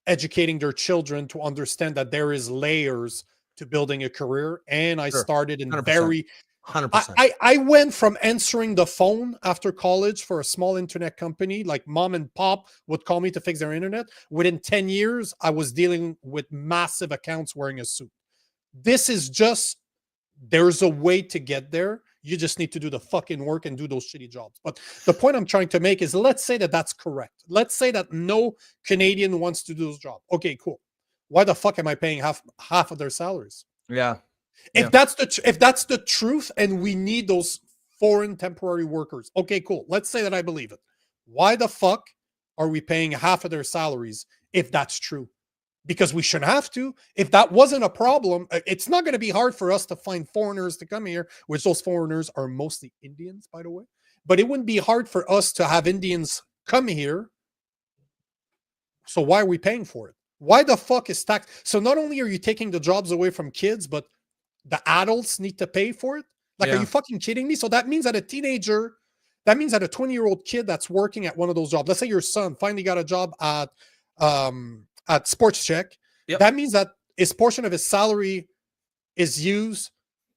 educating their children to understand that there is layers to building a career. And I started in 100%. 100%. I went from answering the phone after college for a small internet company, like mom and pop would call me to fix their internet. Within 10 years, I was dealing with massive accounts wearing a suit. This is just, there's a way to get there. You just need to do the fucking work and do those shitty jobs. But the point I'm trying to make is, let's say that that's correct. Let's say that no Canadian wants to do those jobs. Okay, cool. Why the fuck am I paying half of their salaries? Yeah. If that's the truth, and we need those foreign temporary workers, okay, cool. Let's say that I believe it. Why the fuck are we paying half of their salaries if that's true? Because we shouldn't have to. If that wasn't a problem, it's not going to be hard for us to find foreigners to come here, which those foreigners are mostly Indians, by the way. But it wouldn't be hard for us to have Indians come here. So why are we paying for it? Why the fuck is tax? So not only are you taking the jobs away from kids, but the adults need to pay for it? Like, are you fucking kidding me? So that means that a 20-year-old kid that's working at one of those jobs, let's say your son finally got a job at Sports Check. That means that his portion of his salary is used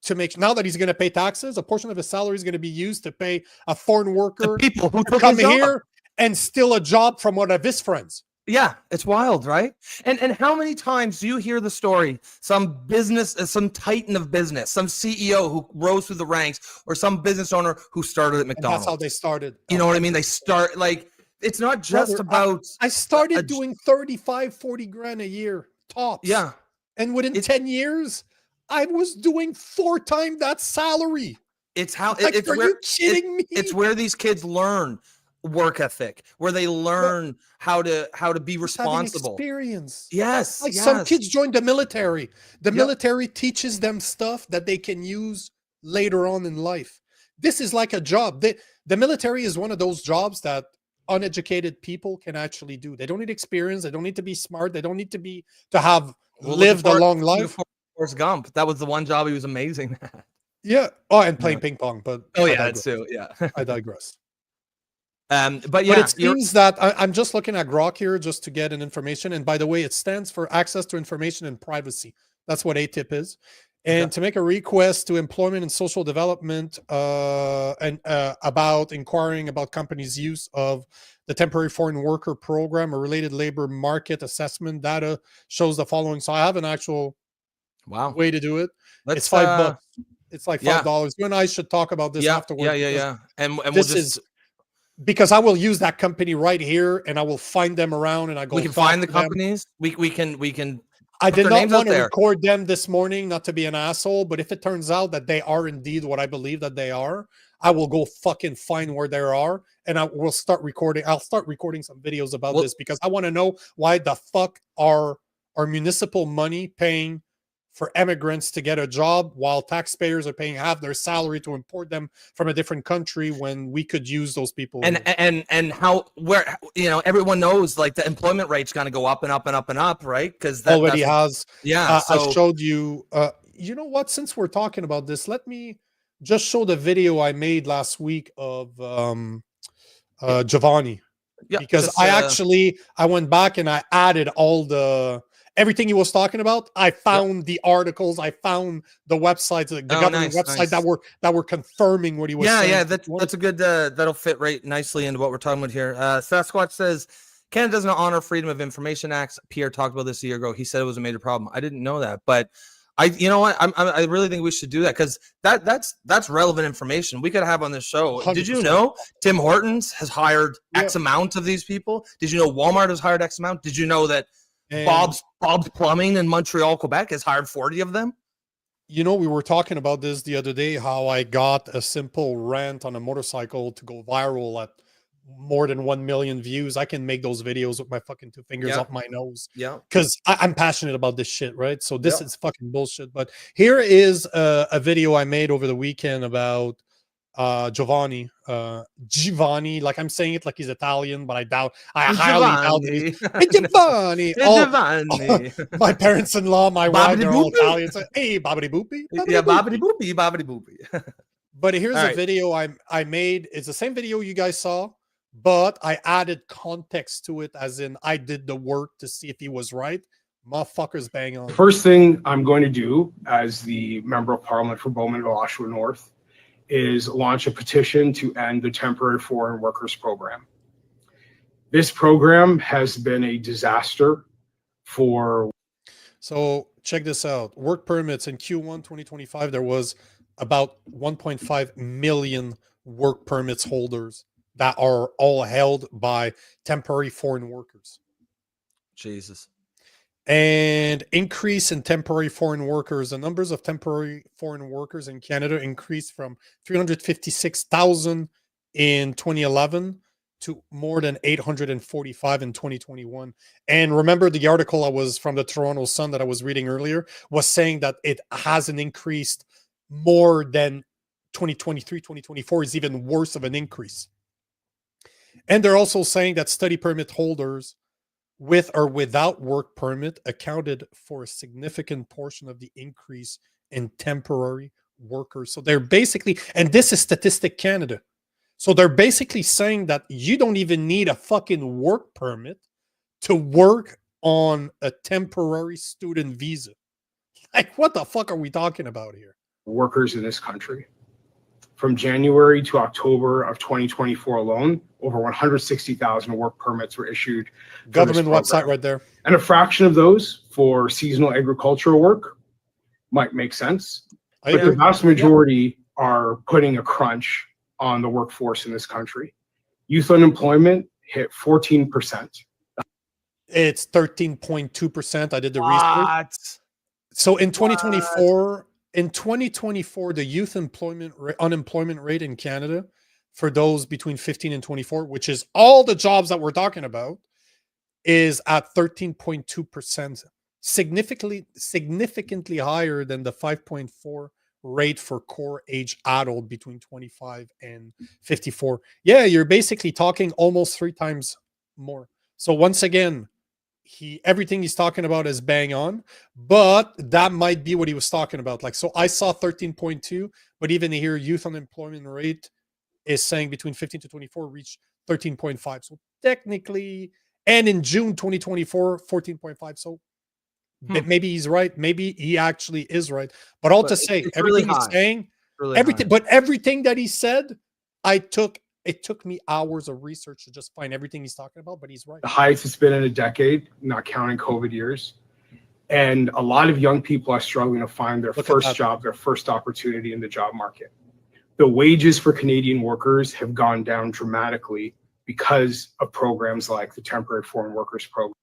to make, now that he's going to pay taxes, a portion of his salary is going to be used to pay a foreign worker people who to come here and steal a job from one of his friends. Yeah, it's wild, right? And how many times do you hear the story? Some business, some titan of business, some CEO who rose through the ranks, or some business owner who started at McDonald's. And that's how they started. You know what I mean? They start, like, it's not just about. I started doing 35, 40 grand a year tops. Yeah. And within 10 years, I was doing 4 times that salary. It's how Like, it's are where you kidding me? It's where these kids learn work ethic, where they learn how to be responsible. Experience. Yes. Like some kids join the military. The military teaches them stuff that they can use later on in life. This is like a job. The military is one of those jobs that uneducated people can actually do. They don't need experience. They don't need to be smart. They don't need to have lived a long life. Forrest Gump. That was the one job he was amazing at. Yeah. Oh, and playing ping pong. But that's too. Yeah. I digress. But it seems that I'm just looking at Grok here just to get an information. And by the way, it stands for Access to Information and Privacy. That's what ATIP is. And to make a request to Employment and Social Development about inquiring about companies' use of the Temporary Foreign Worker Program or related labor market assessment data shows the following. So I have an actual way to do it. It's $5. It's like $5. You and I should talk about this afterwards. Yeah. And this is because I will use that company right here, and I will find them around, and we can find the companies. We can. I did not want to record them this morning, not to be an asshole, but if it turns out that they are indeed what I believe that they are, I will go fucking find where they are, and I will start recording. I'll start recording some videos about this because I want to know why the fuck are our municipal money paying for immigrants to get a job while taxpayers are paying half their salary to import them from a different country when we could use those people. And how, where, everyone knows like the employment rate's going to go up and up and up and up, right? Because that already has. Yeah. I showed you, you know what, since we're talking about this, let me just show the video I made last week of Giovanni. Yeah, because I went back and I added everything he was talking about. I found the articles, I found the websites, the government website that were confirming what he was saying. Yeah, that's a good that'll fit right nicely into what we're talking about here. Sasquatch says Canada doesn't honor Freedom of Information Acts. Pierre talked about this a year ago. He said it was a major problem. I didn't know that, but you know what? I really think we should do that because that's relevant information we could have on this show. 100%. Did you know Tim Hortons has hired X amount of these people? Did you know Walmart has hired X amount? Did you know that Bob's Plumbing in Montreal, Quebec has hired 40 of them? We were talking about this the other day, how I got a simple rant on a motorcycle to go viral at more than 1 million views. I can make those videos with my fucking 2 fingers up my nose. Yeah. Because I'm passionate about this shit, right? So this is fucking bullshit. But here is a video I made over the weekend about Giovanni, like I'm saying it like he's Italian, but I highly doubt Giovanni. Giovanni. My parents-in-law, my wife, they're all Italian. So, hey, babidi boopy. Yeah, babidi boopy. But here's a video I made. It's the same video you guys saw, but I added context to it, as in I did the work to see if he was right. Motherfuckers bang on. The first thing I'm going to do as the Member of Parliament for Bowmanville, Oshawa North, is launch a petition to end the Temporary Foreign Workers Program. This program has been a disaster for... So check this out. Work permits in Q1 2025, there was about 1.5 million work permits holders that are all held by temporary foreign workers. Jesus. And increase in temporary foreign workers. The numbers of temporary foreign workers in Canada increased from 356,000 in 2011 to more than 845 in 2021. And remember, the article I was from the Toronto Sun that I was reading earlier was saying that it hasn't increased more than 2023. 2024 is even worse of an increase. And they're also saying that study permit holders with or without work permit accounted for a significant portion of the increase in temporary workers. So they're basically, and this is Statistic Canada. So they're basically saying that you don't even need a fucking work permit to work on a temporary student visa. Like, what the fuck are we talking about here? Workers in this country. From January to October of 2024 alone, over 160,000 work permits were issued. Government website right there. And a fraction of those for seasonal agricultural work might make sense. But the vast majority are putting a crunch on the workforce in this country. Youth unemployment hit 14%. It's 13.2%. I did the research. So in 2024, the youth unemployment rate in Canada for those between 15 and 24, which is all the jobs that we're talking about, is at 13.2%, significantly higher than the 5.4 rate for core age adult between 25 and 54. Yeah, you're basically talking almost 3 times more. So once again, everything he's talking about is bang on, but that might be what he was talking about. Like, so I saw 13.2, but even here, youth unemployment rate is saying between 15 to 24 reached 13.5. So technically, and in June 2024, 14.5. So maybe he's right. Maybe he actually is right. But all to say, everything he's saying, everything, but everything that he said, it took me hours of research to just find everything he's talking about, but he's right. The highest it's been in a decade, not counting COVID years. And a lot of young people are struggling to find their first job, their first opportunity in the job market. The wages for Canadian workers have gone down dramatically because of programs like the Temporary Foreign Workers Program.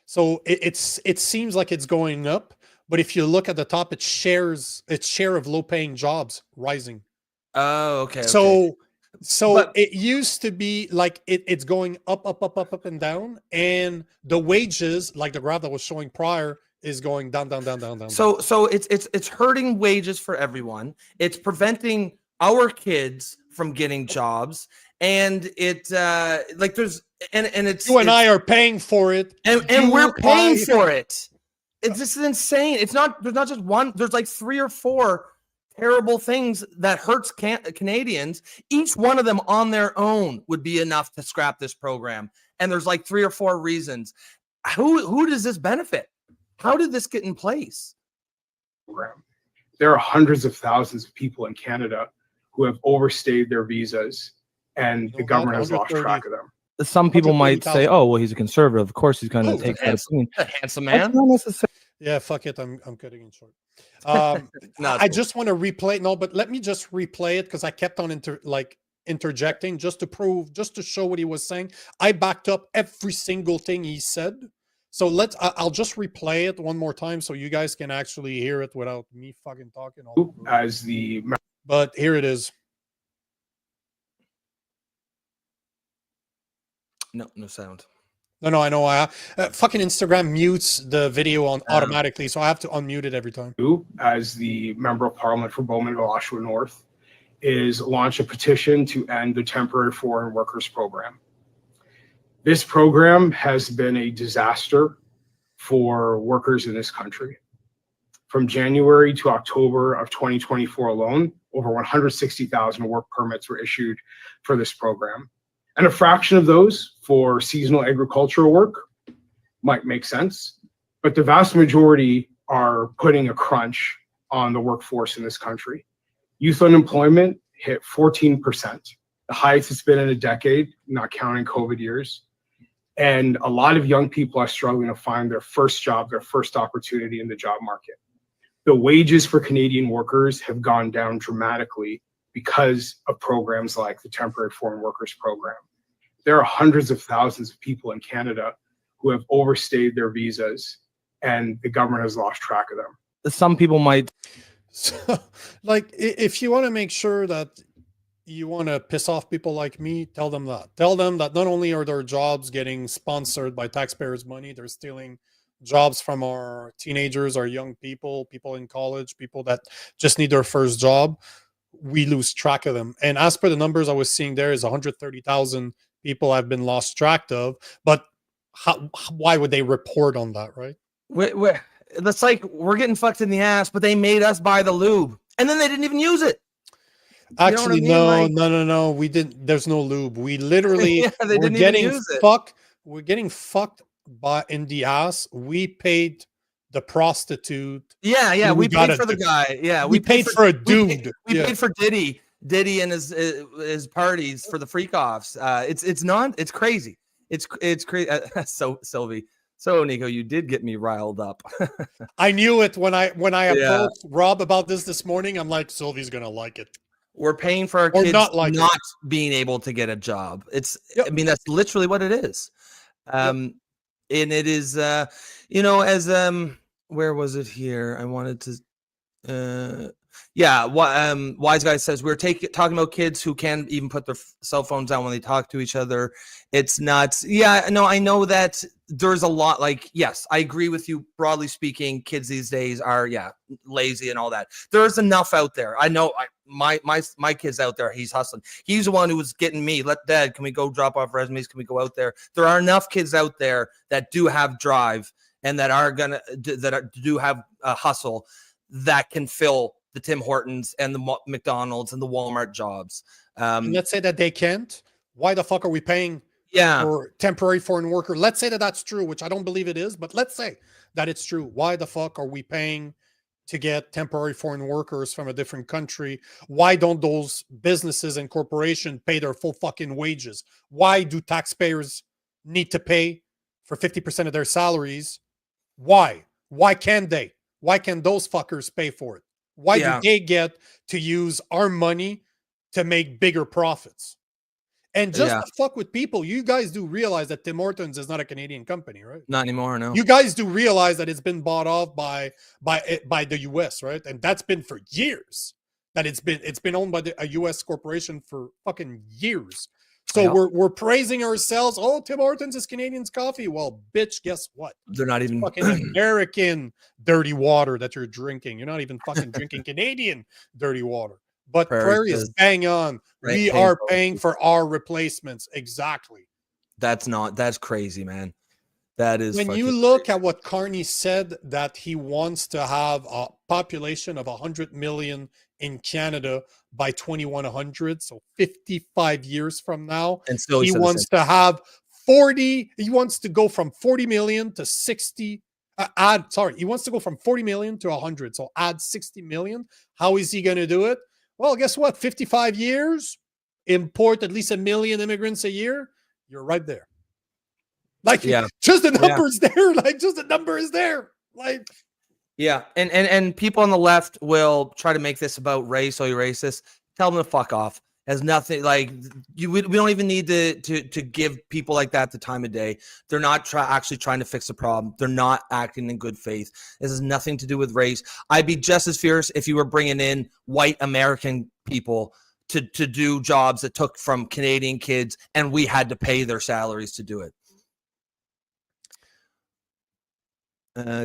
So it seems like it's going up, but if you look at the top, its share of low-paying jobs rising. Oh, okay. So it used to be like it's going up and down, and the wages, like the graph that was showing prior, is going down. So it's hurting wages for everyone. It's preventing our kids from getting jobs, and it's you and I are paying for it, and we're paying for it. This is insane. There's not just one. There's like 3 or 4 terrible things that hurts Canadians. Each one of them on their own would be enough to scrap this program. And there's like 3 or 4 reasons. Who does this benefit? How did this get in place? There are hundreds of thousands of people in Canada who have overstayed their visas, and the government has lost track of them. Some people might say, "Oh, well, he's a conservative. Of course, he's going to take that opinion." A handsome man. Yeah, fuck it. I'm cutting it short. I just want to replay. No, but let me just replay it because I kept on interjecting just to show what he was saying. I backed up every single thing he said. So I'll just replay it one more time so you guys can actually hear it without me fucking talking. But here it is. No sound. No, I know. Fucking Instagram mutes the video on automatically, so I have to unmute it every time. As the Member of Parliament for Bowmanville, Oshawa North, is launch a petition to end the Temporary Foreign Workers Program. This program has been a disaster for workers in this country. From January to October of 2024 alone, over 160,000 work permits were issued for this program. And a fraction of those for seasonal agricultural work might make sense, but the vast majority are putting a crunch on the workforce in this country. Youth unemployment hit 14%, the highest it's been in a decade, not counting COVID years. And a lot of young people are struggling to find their first job, their first opportunity in the job market. The wages for Canadian workers have gone down dramatically because of programs like the Temporary Foreign Workers Program. There are hundreds of thousands of people in Canada who have overstayed their visas, and the government has lost track of them. Some people might. So, like, if you want to make sure that you want to piss off people like me, tell them that. Tell them that not only are their jobs getting sponsored by taxpayers' money, they're stealing jobs from our teenagers, our young people, people in college, people that just need their first job. We lose track of them. And as per the numbers I was seeing, there is 130,000 people have been lost track of. But why would they report on that, right? That's like we're getting fucked in the ass, but they made us buy the lube, and then they didn't even use it. Actually, you know what I mean? no. We didn't. There's no lube. We literally they we're didn't getting even use it. fucked. We're getting fucked by in the ass. We paid the prostitute. Yeah. We got paid a for the dude. guy. Yeah, we paid for a dude. We paid for Diddy and his parties for the freak offs. It's crazy. It's crazy. So Sylvie. So Nico, you did get me riled up. I knew it when I approached Rob about this morning. I'm like, Sylvie's gonna like it. We're paying for our Or kids not like not being able to get a job. I mean, that's literally what it is. And it is, where was it here? I wanted to, Wise Guy says we're talking about kids who can't even put their cell phones down when they talk to each other. It's nuts. Yeah, no, I know that there's a lot. Like, yes, I agree with you. Broadly speaking, kids these days are lazy and all that. There's enough out there. I know my kid's out there. He's hustling. He's the one who was getting me. Dad, can we go drop off resumes? Can we go out there? There are enough kids out there that do have drive and that do have a hustle that can fill the Tim Hortons and the McDonald's and the Walmart jobs. And let's say that they can't. Why the fuck are we paying for temporary foreign worker? Let's say that that's true, which I don't believe it is, but let's say that it's true. Why the fuck are we paying to get temporary foreign workers from a different country? Why don't those businesses and corporations pay their full fucking wages? Why do taxpayers need to pay for 50% of their salaries? Why? Why can't they? Why can those fuckers pay for it? Why do they get to use our money to make bigger profits? And just to fuck with people, you guys do realize that Tim Hortons is not a Canadian company, right? Not anymore, no. You guys do realize that it's been bought off by the US, right? And that's been for years. That it's been owned by a US corporation for fucking years. So we're praising ourselves. Oh, Tim Hortons is Canadian's coffee. Well, bitch, guess what? They're not even fucking American dirty water that you're drinking. You're not even fucking drinking Canadian dirty water. But Prairie is bang on. Right, we are paying for our replacements. Exactly. That's crazy, man. That is when you look at what Carney said, that he wants to have a population of 100 million in Canada by 2100, so 55 years from now. And still he wants to have 40. He wants to go from 40 million to 60. He wants to go from 40 million to 100. So add 60 million. How is he going to do it? Well, guess what? 55 years, import at least 1 million immigrants a year. You're right there. Like, just the numbers there. Like, just the number is there. Like, and people on the left will try to make this about race. Oh, you're racist. Tell them to fuck off. Has nothing like we don't even need to give people like that the time of day. They're not actually trying to fix the problem. They're not acting in good faith. This has nothing to do with race. I'd be just as fierce if you were bringing in white American people to do jobs that took from Canadian kids and we had to pay their salaries to do it.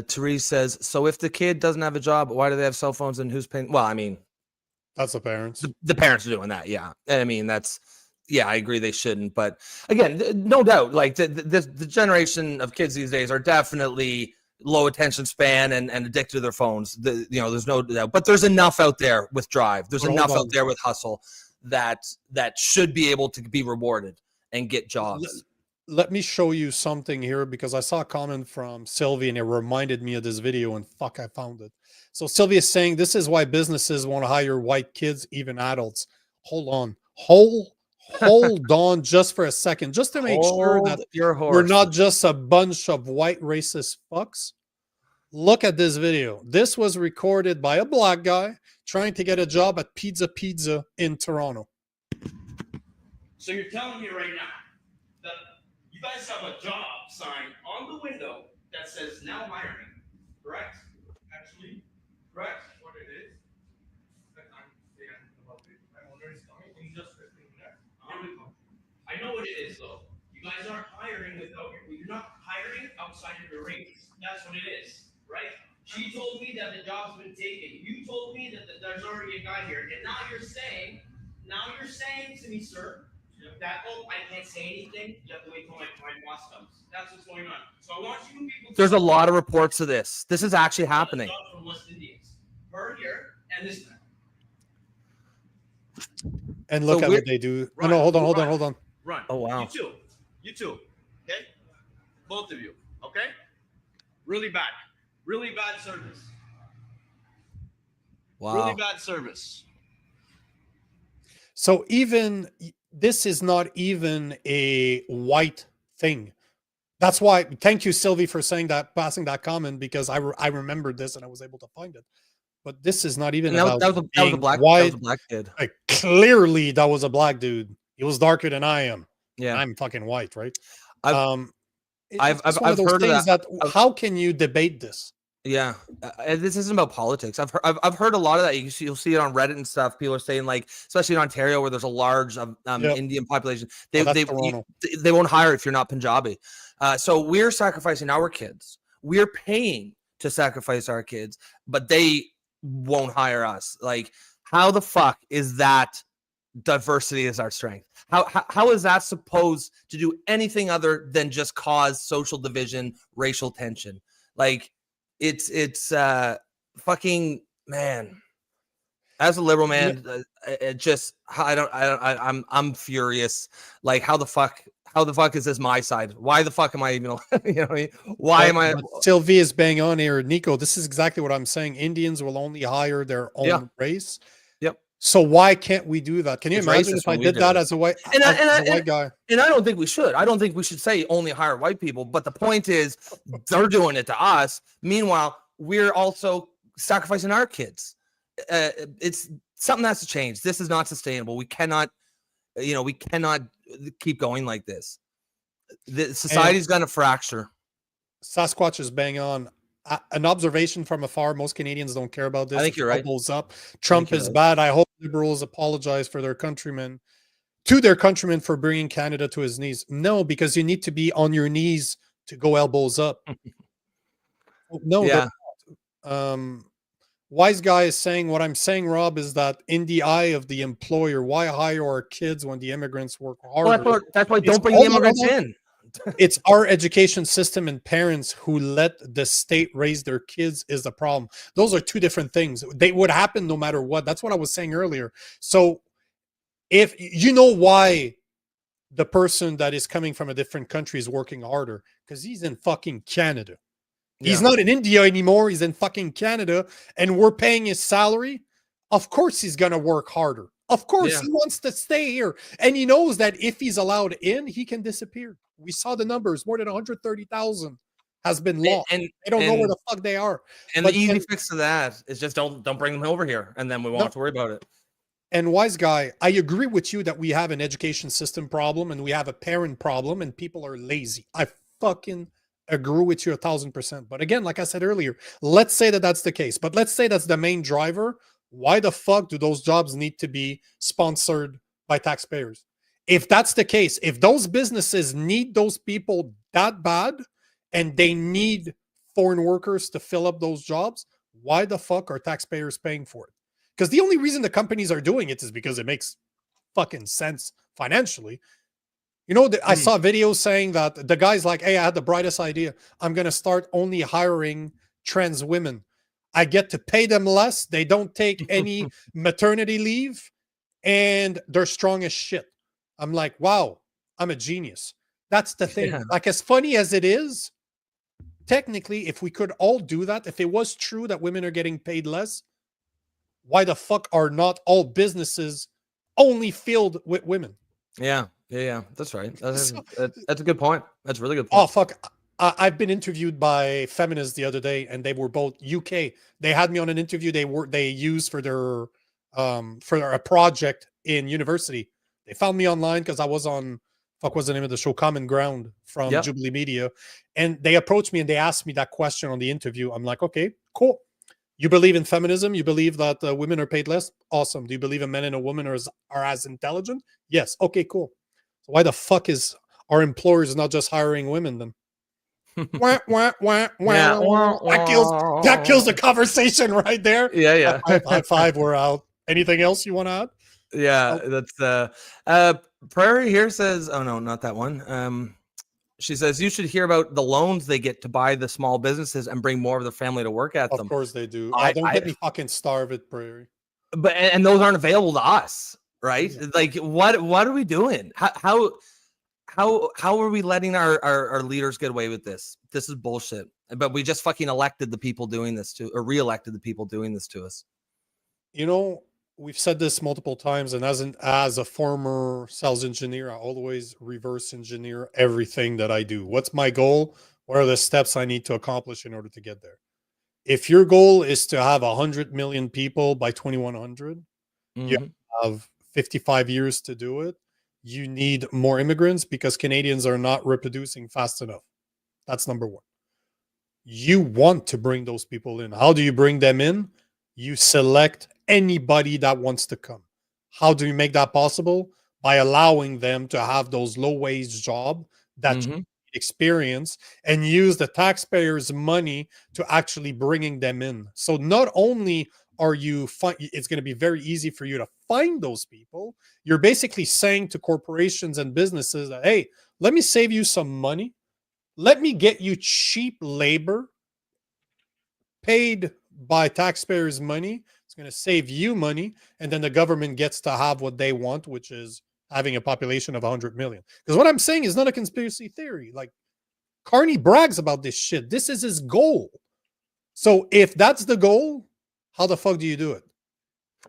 Therese says, so if the kid doesn't have a job, why do they have cell phones and who's paying? Well, I mean, that's the parents. The parents are doing that. Yeah. I mean, I agree they shouldn't. But again, no doubt, like the generation of kids these days are definitely low attention span and addicted to their phones. There's no doubt. But there's enough out there with drive. There's enough out there with hustle that should be able to be rewarded and get jobs. Let me show you something here because I saw a comment from Sylvie and it reminded me of this video and fuck, I found it. So Sylvia is saying this is why businesses want to hire white kids, even adults. Hold on. Hold on just for a second, just to make sure that we're not just a bunch of white racist fucks. Look at this video. This was recorded by a black guy trying to get a job at Pizza in Toronto. So you're telling me right now that you guys have a job sign on the window that says now hiring, correct? Actually, correct? What it is? That I'm saying about it. My owner is coming in just 15 minutes. I know what it is though. You guys aren't hiring without you're not hiring outside of your rates. That's what it is, right? She told me that the job's been taken. You told me that there's already a guy here, and now you're saying to me, sir, that I can't say anything. You have to wait till my boss comes. That's what's going on. So I want you people. There's a lot of reports of this. This is actually happening. From West Indians. Her here and this man. And look at what they do. Oh, no, hold on. Run. Oh wow. You too. Okay, both of you. Okay. Really bad service. Wow. Really bad service. So even this is not even a white thing. That's why, thank you, Sylvie, for saying that, passing that comment, because I remembered this and I was able to find it. But this is not even about that was a black kid. Like, clearly, that was a black dude. He was darker than I am. Yeah, I'm fucking white, right? I've heard of that. How can you debate this? Yeah, this isn't about politics. I've heard a lot of that. You'll see it on Reddit and stuff. People are saying, like, especially in Ontario where there's a large Indian population, they won't hire if you're not Punjabi. So we're sacrificing our kids. We're paying to sacrifice our kids, but they won't hire us. Like, how the fuck is that? Diversity is our strength. How is that supposed to do anything other than just cause social division, racial tension? Like, it's fucking, man. As a liberal man, I'm furious. Like, how the fuck is this my side? Why the fuck am I even, why am I? Sylvie is bang on here, Nico. This is exactly what I'm saying. Indians will only hire their own race. Yep. So why can't we do that? Can you imagine if I did that as a white guy? And I don't think we should. I don't think we should say only hire white people. But the point is, they're doing it to us. Meanwhile, we're also sacrificing our kids. It's something that has to change. This is not sustainable. We cannot keep going like this. The society's going to fracture. Sasquatch is bang on. An observation from afar, most Canadians don't care about this. I think you're right. Up. Trump is bad. I hope liberals apologize to their countrymen for bringing Canada to his knees. No, because you need to be on your knees to go elbows up. No, yeah. Wise guy is saying what I'm saying, Rob, is that in the eye of the employer, why hire our kids when the immigrants work harder? Well, that's why don't bring the immigrants in. It's our education system and parents who let the state raise their kids is the problem. Those are two different things. They would happen no matter what. That's what I was saying earlier. So if you know why the person that is coming from a different country is working harder, because he's in fucking Canada. He's not in India anymore. He's in fucking Canada, and we're paying his salary. Of course he's going to work harder. Of course he wants to stay here. And he knows that if he's allowed in, he can disappear. We saw the numbers. More than 130,000 has been lost. And they don't know where the fuck they are. And the easy fix to that is just don't bring them over here, and then we won't have to worry about it. And wise guy, I agree with you that we have an education system problem and we have a parent problem and people are lazy. I fucking agree with you 1,000%. But again, like I said earlier, let's say that that's the case. But let's say that's the main driver. Why the fuck do those jobs need to be sponsored by taxpayers? If that's the case, if those businesses need those people that bad and they need foreign workers to fill up those jobs, why the fuck are taxpayers paying for it? Because the only reason the companies are doing it is because it makes fucking sense financially. I saw videos saying that the guy's like, hey, I had the brightest idea. I'm going to start only hiring trans women. I get to pay them less. They don't take any maternity leave and they're strong as shit. I'm like, wow, I'm a genius. That's the thing. Yeah. Like, as funny as it is, technically, if we could all do that, if it was true that women are getting paid less, why the fuck are not all businesses only filled with women? Yeah. That's right. That's a good point. That's a really good point. Oh, fuck. I've been interviewed by feminists the other day, and they were both UK. They had me on an interview they used for a project in university. They found me online because I was on what's the name of the show, Common Ground from Yep. Jubilee Media, and they approached me and they asked me that question on the interview. I'm like, okay, cool. You believe in feminism? You believe that women are paid less? Awesome. Do you believe a man and a woman are as intelligent? Yes. Okay, cool. So why the fuck is our employers not just hiring women then? Wah, wah, wah, wah. Yeah. That kills the conversation right there. Yeah. High five, we're out. Anything else you want to add? Yeah, that's Prairie here says, oh no, not that one. She says you should hear about the loans they get to buy the small businesses and bring more of the family to work at them. Of course they do. I- Don't I- get me fucking starved at Prairie. But and those aren't available to us, right? Like what are we doing? How are we letting our leaders get away with this? This is bullshit. But we just fucking elected the people doing this to, or re-elected the people doing this to us. You know, we've said this multiple times, and as a former sales engineer, I always reverse engineer everything that I do. What's my goal? What are the steps I need to accomplish in order to get there? If your goal is to have 100 million people by 2100, you Mhm. have 55 years to do it. You need more immigrants because Canadians are not reproducing fast enough. That's number one. You want to bring those people in. How do you bring them in? You select anybody that wants to come. How do you make that possible? By allowing them to have those low wage job that Mhm. experience and use the taxpayers' money to actually bringing them in. So not only are you it's going to be very easy for you to find those people, you're basically saying to corporations and businesses that, hey, let me save you some money. Let me get you cheap labor paid by taxpayers' money. It's going to save you money. And then the government gets to have what they want, which is having a population of 100 million. Because what I'm saying is not a conspiracy theory. Like, Carney brags about this shit. This is his goal. So if that's the goal, how the fuck do you do it?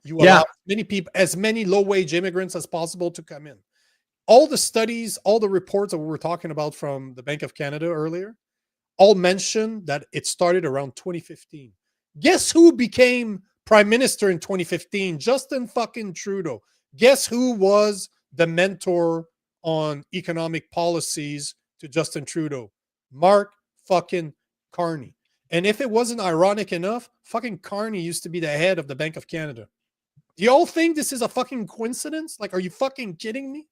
You allow many people, as many low-wage immigrants as possible to come in. All the studies, all the reports that we were talking about from the Bank of Canada earlier, all mention that it started around 2015. Guess who became prime minister in 2015? Justin fucking Trudeau. Guess who was the mentor on economic policies to Justin Trudeau? Mark fucking Carney. And if it wasn't ironic enough, fucking Carney used to be the head of the Bank of Canada. Do you all think this is a fucking coincidence? Like, are you fucking kidding me?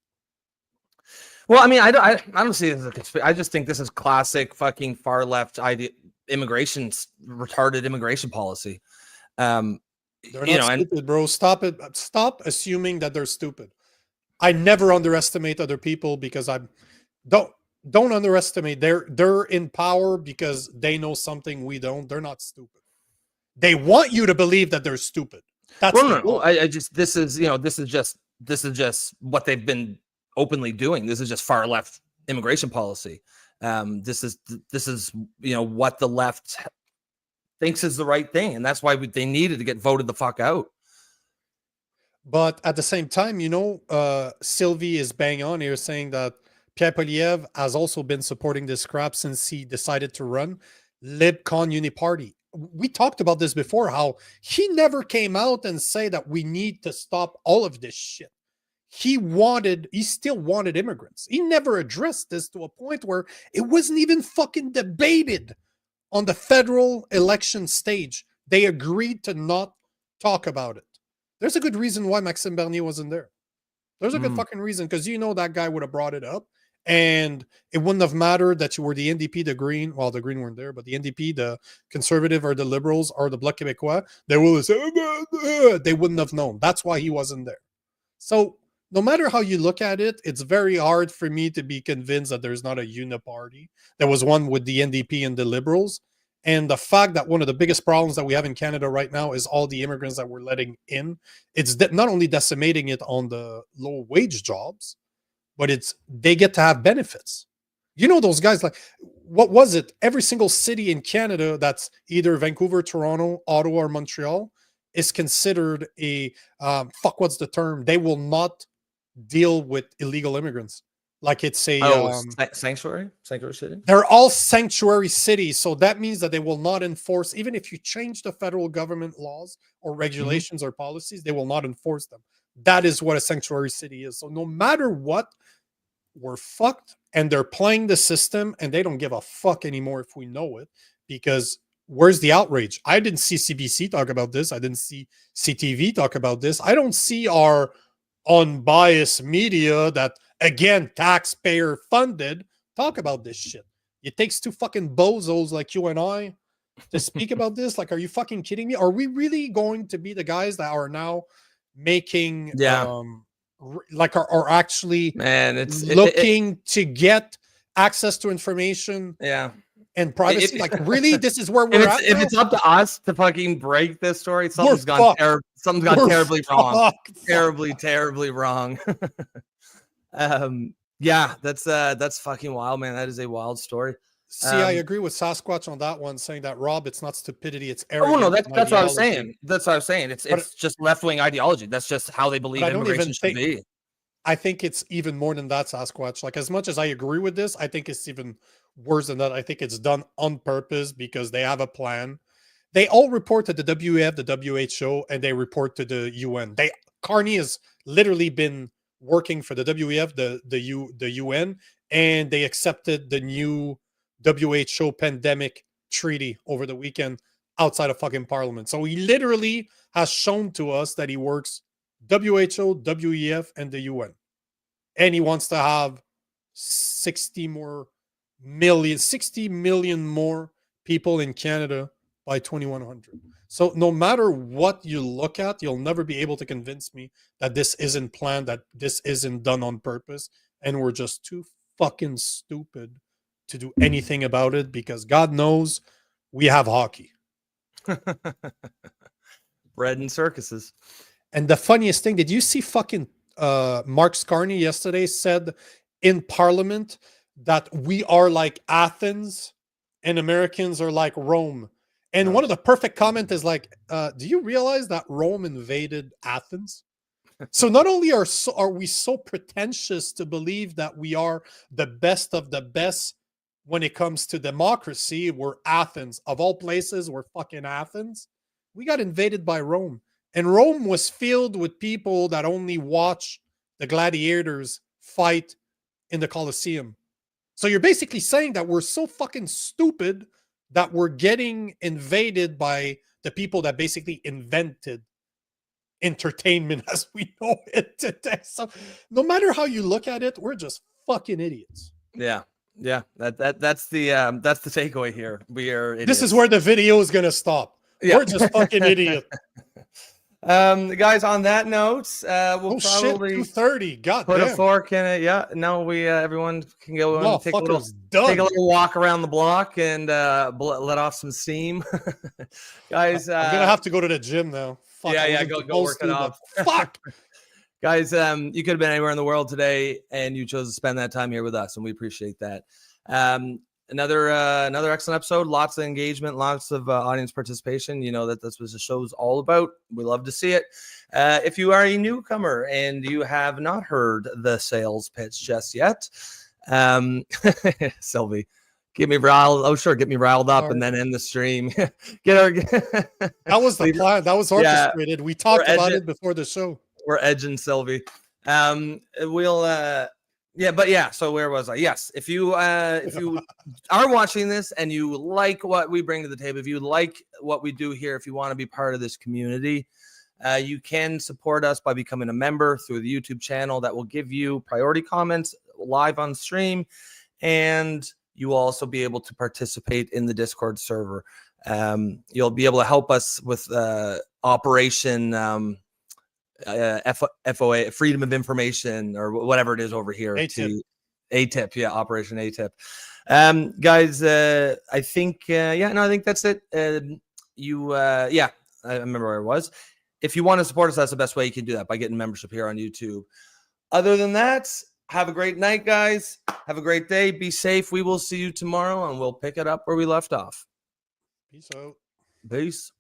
Well, I mean, I don't see it as a conspiracy. I just think this is classic fucking far left idea, retarded immigration policy. They're not stupid, bro. Stop it. Stop assuming that they're stupid. I never underestimate other people because don't underestimate. They're in power because they know something we don't. They're not stupid. They want you to believe that they're stupid. That's no. I just this is just what they've been openly doing. This is just far left immigration policy. This is what the left thinks is the right thing, and that's why they needed to get voted the fuck out. But at the same time, Sylvie is bang on here saying that Pierre Poilievre has also been supporting this crap since he decided to run LibCon Uniparty. We talked about this before, how he never came out and say that we need to stop all of this shit. He still wanted immigrants. He never addressed this to a point where it wasn't even fucking debated on the federal election stage. They agreed to not talk about it. There's a good reason why Maxime Bernier wasn't there. There's a good fucking reason, because that guy would have brought it up, and it wouldn't have mattered that you were the NDP, the Green. Well, the Green weren't there, but the NDP, the Conservative, or the Liberals, or the Bloc Québécois. They will say, they wouldn't have known. That's why he wasn't there. So no matter how you look at it, it's very hard for me to be convinced that there's not a uniparty. There was one with the NDP and the Liberals. And the fact that one of the biggest problems that we have in Canada right now is all the immigrants that we're letting in. It's not only decimating it on the low wage jobs, but they get to have benefits. Those guys, like, what was it? Every single city in Canada that's either Vancouver, Toronto, Ottawa, or Montreal is considered what's the term? They will not deal with illegal immigrants. like it's a sanctuary city. they're all sanctuary cities, so that means that they will not enforce, even if you change the federal government laws or regulations or policies, they will not enforce them. That is what a sanctuary city is. So no matter what, we're fucked, and they're playing the system, and they don't give a fuck anymore if we know it, because where's the outrage? I didn't see CBC talk about this. I didn't see CTV talk about this. I don't see our unbiased media that, again, taxpayer funded, talk about this shit. It takes two fucking bozos like you and I to speak about this. Like, are you fucking kidding me? Are we really going to be the guys that are now making like are actually it's looking to get access to information and privacy? Like, really, this is where we're at if now? it's up to us to fucking break this story, something's gone terribly wrong. Terribly wrong. That's fucking wild, man. That is a wild story. See, I agree with Sasquatch on that one, saying that, Rob, it's not stupidity, it's arrogance. Oh no, that's what I was saying. That's what I was saying. It's just left-wing ideology. That's just how they believe immigration should be. I think it's even more than that, Sasquatch. Like, as much as I agree with this, I think it's even worse than that. I think it's done on purpose because they have a plan. They all report to the WEF, the WHO, and they report to the UN. Carney has literally been working for the WEF, the UN, and they accepted the new WHO pandemic treaty over the weekend outside of fucking parliament. So he literally has shown to us that he works WHO, WEF, and the UN. And he wants to have 60 million more people in Canada by 2100. So no matter what you look at, you'll never be able to convince me that this isn't planned, that this isn't done on purpose, and we're just too fucking stupid to do anything about it, because God knows we have hockey. Bread and circuses. And the funniest thing, did you see fucking Mark Scarney yesterday said in Parliament that we are like Athens and Americans are like Rome? And one of the perfect comment is like, do you realize that Rome invaded Athens? So not only are we so pretentious to believe that we are the best of the best when it comes to democracy, we're Athens. Of all places, we're fucking Athens. We got invaded by Rome. And Rome was filled with people that only watch the gladiators fight in the Colosseum. So you're basically saying that we're so fucking stupid that we're getting invaded by the people that basically invented entertainment as we know it today. So no matter how you look at it, we're just fucking idiots. Yeah. That's the takeaway here. We are idiots. This is where the video is gonna stop. We're just fucking idiots. Guys, on that note, we'll probably 2:30. God put damn. a fork in it. Yeah, no, we everyone can go and take a little walk around the block and let off some steam. Guys, I'm gonna have to go to the gym now. Fuck, go work it off. Fuck. Guys, you could have been anywhere in the world today, and you chose to spend that time here with us, and we appreciate that. Another excellent episode. Lots of engagement, lots of audience participation. You know that's what the show's all about. We love to see it. If you are a newcomer and you have not heard the sales pitch just yet, Sylvie, get me riled. Oh, sure, get me riled up and then end the stream. That was the plan. That was orchestrated. We talked about it before the show. We're edging Sylvie. So where was I? Yes, if you are watching this and you like what we bring to the table, if you like what we do here, if you want to be part of this community, you can support us by becoming a member through the YouTube channel. That will give you priority comments live on stream, and you will also be able to participate in the Discord server. You'll be able to help us with Operation FOA, Freedom of Information, or whatever it is over here. ATIP, Operation ATIP. Guys, I think I think that's it. I remember where it was. If you want to support us, that's the best way you can do that, by getting membership here on YouTube. Other than that, have a great night, guys. Have a great day. Be safe. We will see you tomorrow, and we'll pick it up where we left off. Peace out. Peace.